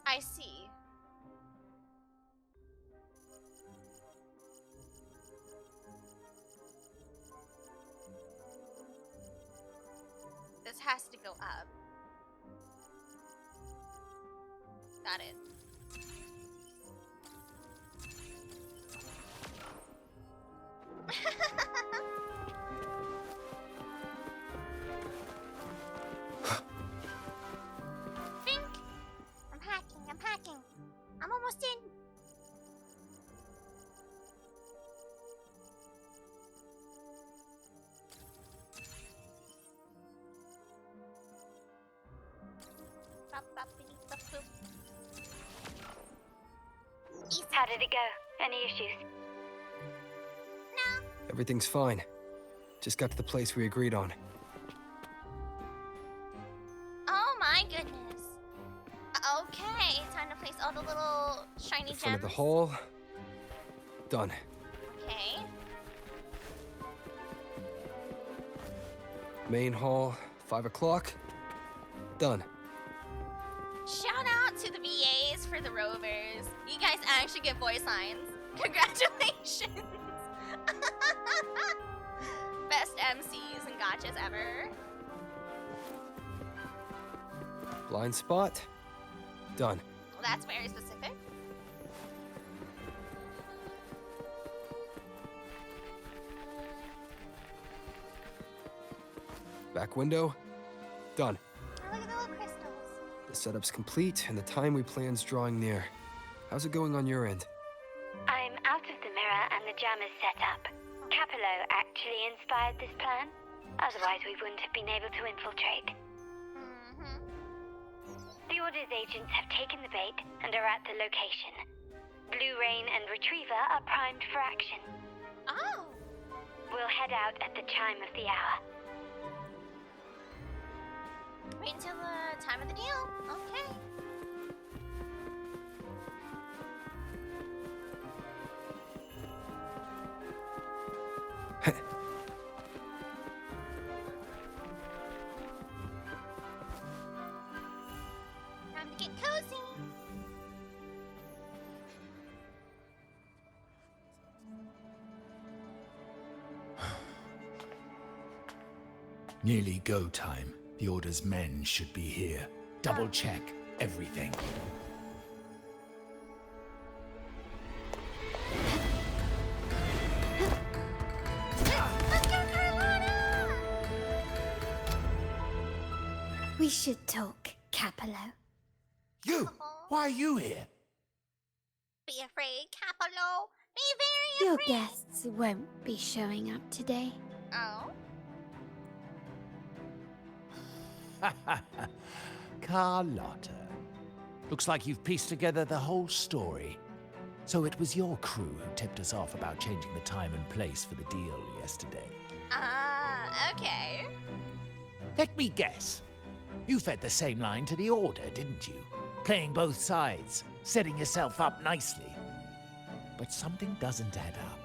I see. This has to go up. Got it. Think. I'm hacking. I'm almost in. How did it go? Any issues? No. Everything's fine. Just got to the place we agreed on. Oh my goodness. Okay, time to place all the little shiny gems. Front of the hall. Done. Okay. Main hall, 5 o'clock. Done. Shout out to the VAs for the Rovers. You guys actually get voice lines. Congratulations. Best MCs and gotchas ever. Blind spot. Done. Well, that's very specific. Back window. Done. Oh, look at the little crystals. The setup's complete and the time we plan's drawing near. How's it going on your end? I'm out of the mirror and the jam is set up. Capello actually inspired this plan. Otherwise, we wouldn't have been able to infiltrate. The Order's agents have taken the bait and are at the location. Blue Rain and Retriever are primed for action. Oh! We'll head out at the chime of the hour. Wait until the time of the deal. Okay. Nearly go time. The Order's men should be here. Double check everything. We should talk, Capello. You! Why are you here? Be afraid, Capello. Be very Your afraid. guests won't be showing up today. Oh? Carlotta. Looks like you've pieced together the whole story. So it was your crew who tipped us off about changing the time and place for the deal yesterday. Okay. Let me guess. You fed the same line to the Order, didn't you? Playing both sides, setting yourself up nicely. But something doesn't add up.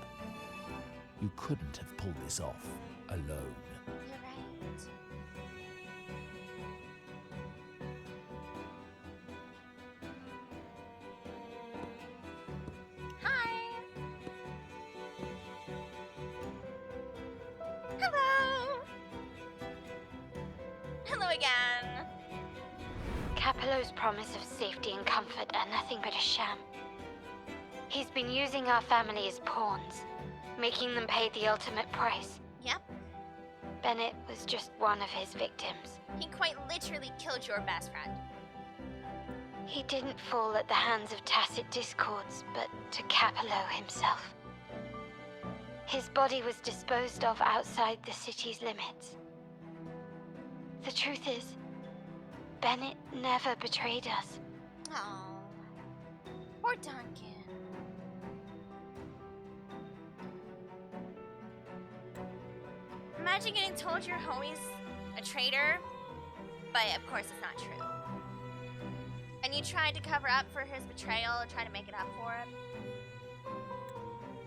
You couldn't have pulled this off alone. You're right. Hi. Hello. Hello again. Capello's promise of safety and comfort are nothing but a sham. He's been using our family as pawns, making them pay the ultimate price. Yep. Bennett was just one of his victims. He quite literally killed your best friend. He didn't fall at the hands of tacit discords, but to Capello himself. His body was disposed of outside the city's limits. The truth is, Bennett never betrayed us. Oh, poor Duncan. Imagine getting told your homie's a traitor, but of course it's not true. And you tried to cover up for his betrayal and try to make it up for him.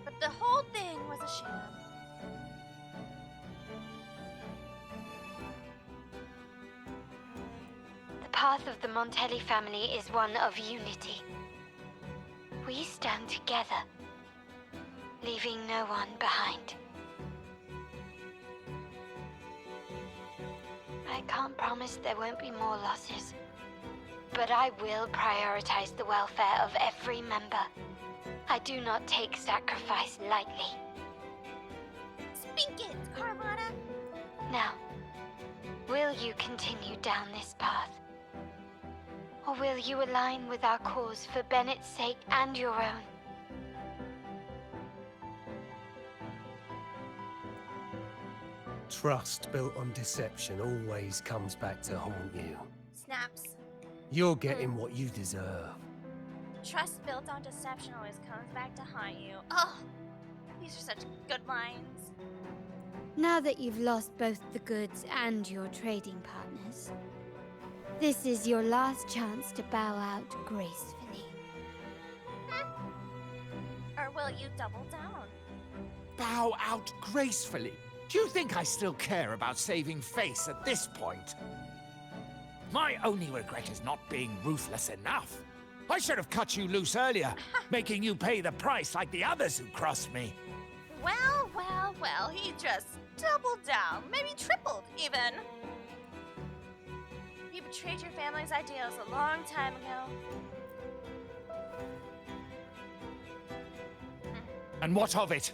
But the whole thing was a sham. The path of the Montelli family is one of unity. We stand together, leaving no one behind. I can't promise there won't be more losses, but I will prioritize the welfare of every member. I do not take sacrifice lightly. Speak it, Carlotta. Now, will you continue down this path? Or will you align with our cause for Bennett's sake and your own? Trust built on deception always comes back to haunt you. Snaps. You're getting what you deserve. Trust built on deception always comes back to haunt you. Oh, these are such good lines. Now that you've lost both the goods and your trading partners, this is your last chance to bow out gracefully. Or will you double down? Bow out gracefully? Do you think I still care about saving face at this point? My only regret is not being ruthless enough. I should have cut you loose earlier, making you pay the price like the others who crossed me. Well, well, well, he just doubled down, maybe tripled even. You betrayed your family's ideals a long time ago. And what of it?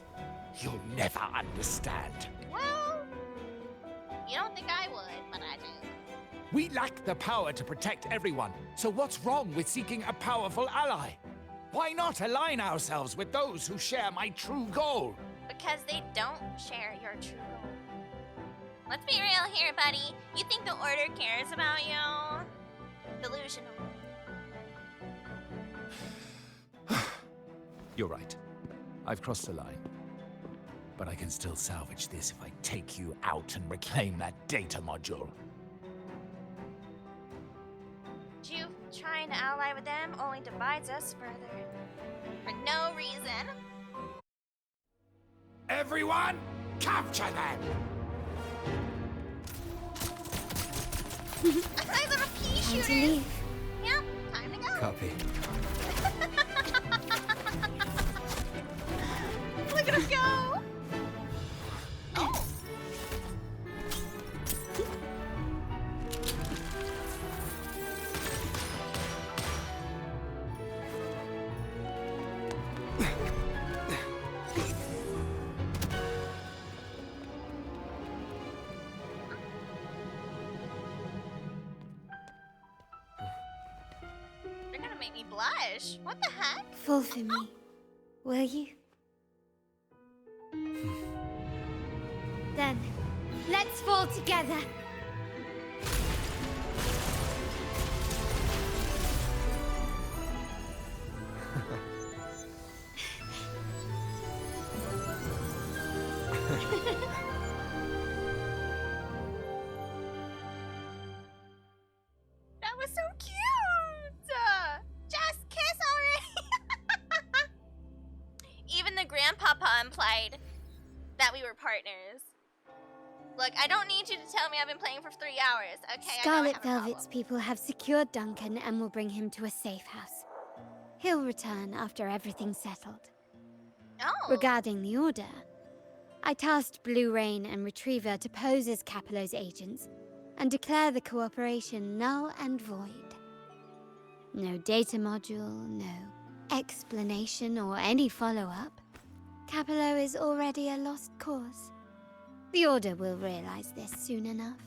You'll never understand. Well, you don't think I would, but I do. We lack the power to protect everyone, so what's wrong with seeking a powerful ally? Why not align ourselves with those who share my true goal? Because they don't share your true goal. Let's be real here, buddy. You think the Order cares about you? Delusional. You're right. I've crossed the line. But I can still salvage this if I take you out and reclaim that data module. You trying to ally with them only divides us further. For no reason. Everyone, capture them! Nice little pea Time to shooters. leave. Yep, time to go. Copy. Look at him go. Oh. make me blush. What the heck? Fall for me, will you? Then, let's fall together. That was so cute! Just kiss already! Even the grandpapa implied that we were partners. Look, I don't need you to tell me I've been playing for 3 hours, okay? Scarlet Velvet's people have secured Duncan and will bring him to a safe house. He'll return after everything's settled. Oh. Regarding the Order, I tasked Blue Rain and Retriever to pose as Capello's agents and declare the cooperation null and void. No data module, no explanation or any follow-up. Capello is already a lost cause. The Order will realize this soon enough.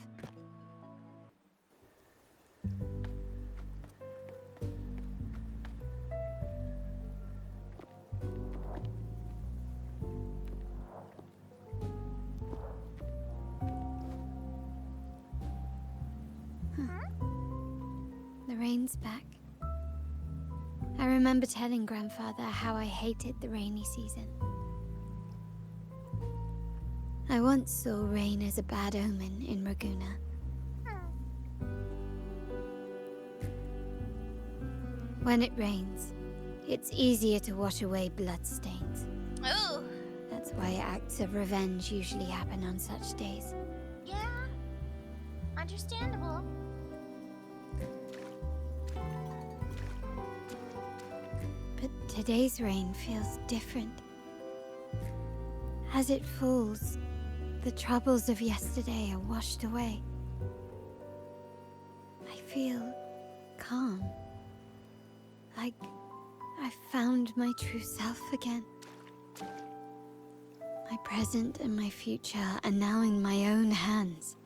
The rain's back. I remember telling Grandfather how I hated the rainy season. I once saw rain as a bad omen in Raguna. When it rains, it's easier to wash away bloodstains. Ooh. That's why acts of revenge usually happen on such days. Yeah. Understandable. But today's rain feels different. As it falls, the troubles of yesterday are washed away. I feel calm. Like I've found my true self again. My present and my future are now in my own hands.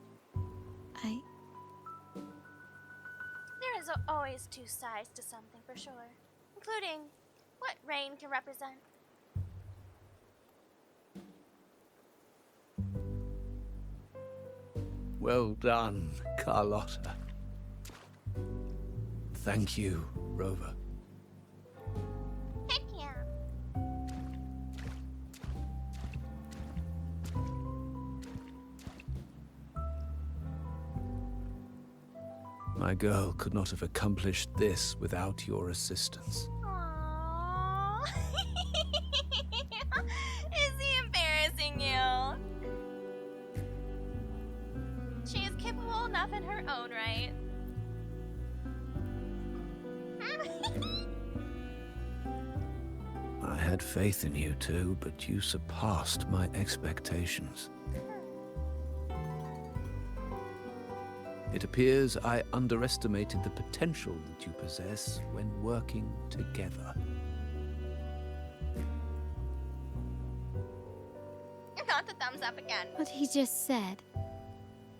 There is always two sides to something for sure, including what rain can represent. Well done, Carlotta. Thank you, Rover. Heck yeah. My girl could not have accomplished this without your assistance. Aww. Is he embarrassing you? She is capable enough in her own right. I had faith in you too, but you surpassed my expectations. It appears I underestimated the potential that you possess when working together. Not the thumbs up again. What he just said.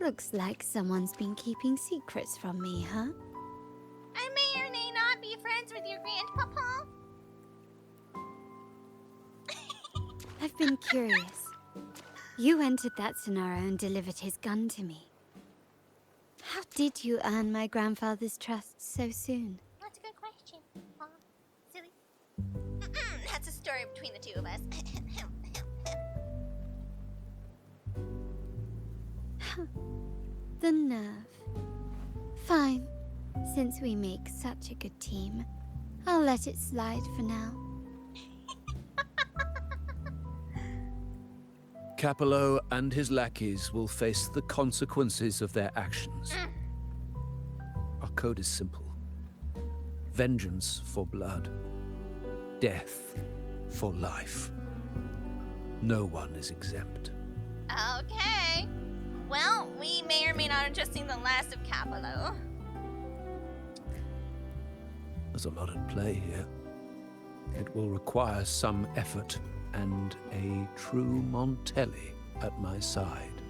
Looks like someone's been keeping secrets from me, huh? I may or may not be friends with your grandpapa. I've been curious. You entered that scenario and delivered his gun to me. How did you earn my grandfather's trust so soon? That's a good question. Silly. That's a story between the two of us. The nerve. Fine. Since we make such a good team, I'll let it slide for now. Capello and his lackeys will face the consequences of their actions. Our code is simple. Vengeance for blood. Death for life. No one is exempt. Okay. Well, we may or may not have just seen the last of Capello. There's a lot at play here. It will require some effort and a true Montelli at my side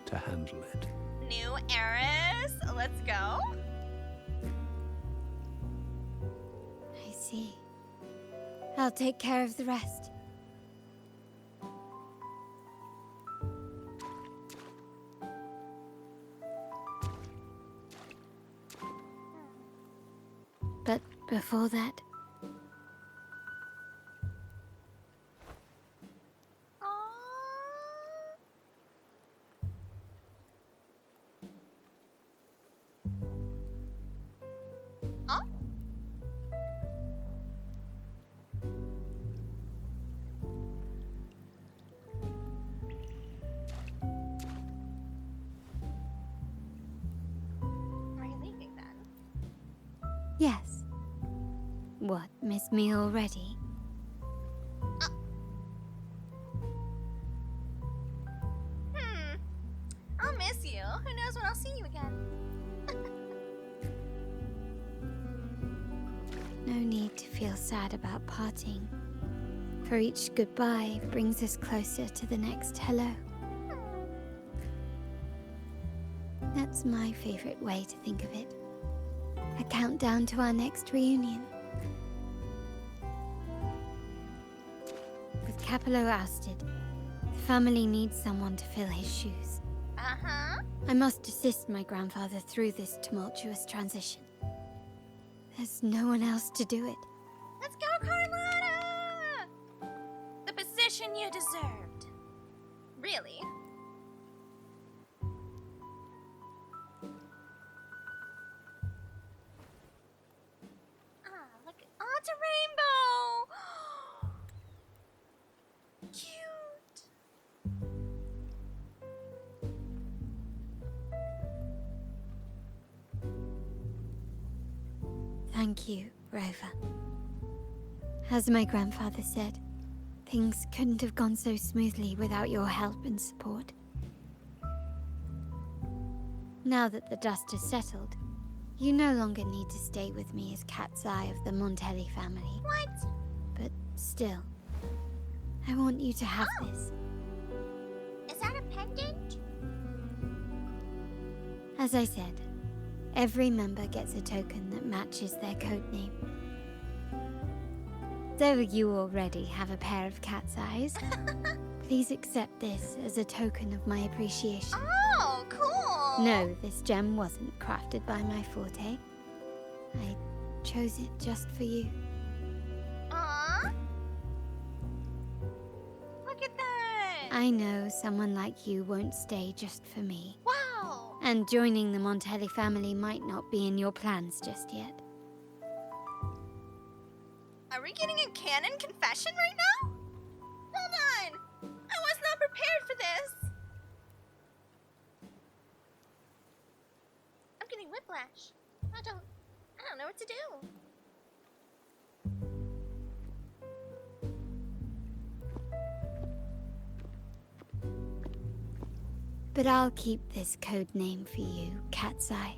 to handle it. New heiress, let's go. see. I'll take care of the rest. But before that... Are you leaving then? Yes. What, miss me already? I'll miss you. Who knows when I'll see you again? No need to feel sad about parting. For each goodbye brings us closer to the next hello. That's my favorite way to think of it. A countdown to our next reunion. With Capello ousted, the family needs someone to fill his shoes. Uh-huh. I must assist my grandfather through this tumultuous transition. There's no one else to do it. Let's go, Carlotta! The position you deserved. Really? Ah, look. Oh, it's a rainbow! Cute! Thank you, Rover. As my grandfather said, things couldn't have gone so smoothly without your help and support. Now that the dust has settled, you no longer need to stay with me as Cat's Eye of the Montelli family. What? But still, I want you to have this. Is that a pendant? As I said, every member gets a token that matches their codename. Though you already have a pair of cat's eyes, please accept this as a token of my appreciation. Oh, cool! No, this gem wasn't crafted by my forte. I chose it just for you. Aww. Look at that! I know someone like you won't stay just for me. Wow! And joining the Montelli family might not be in your plans just yet. Are we getting a canon confession right now? Hold on! I was not prepared for this! I'm getting whiplash. I don't know what to do. But I'll keep this code name for you, Cat's Eye.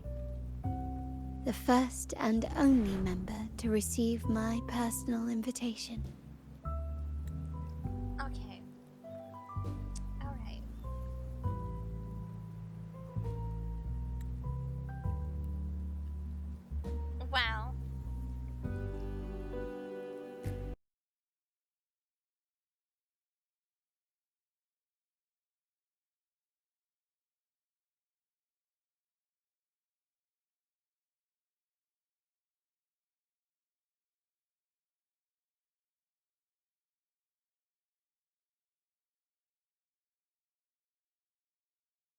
The first and only member to receive my personal invitation.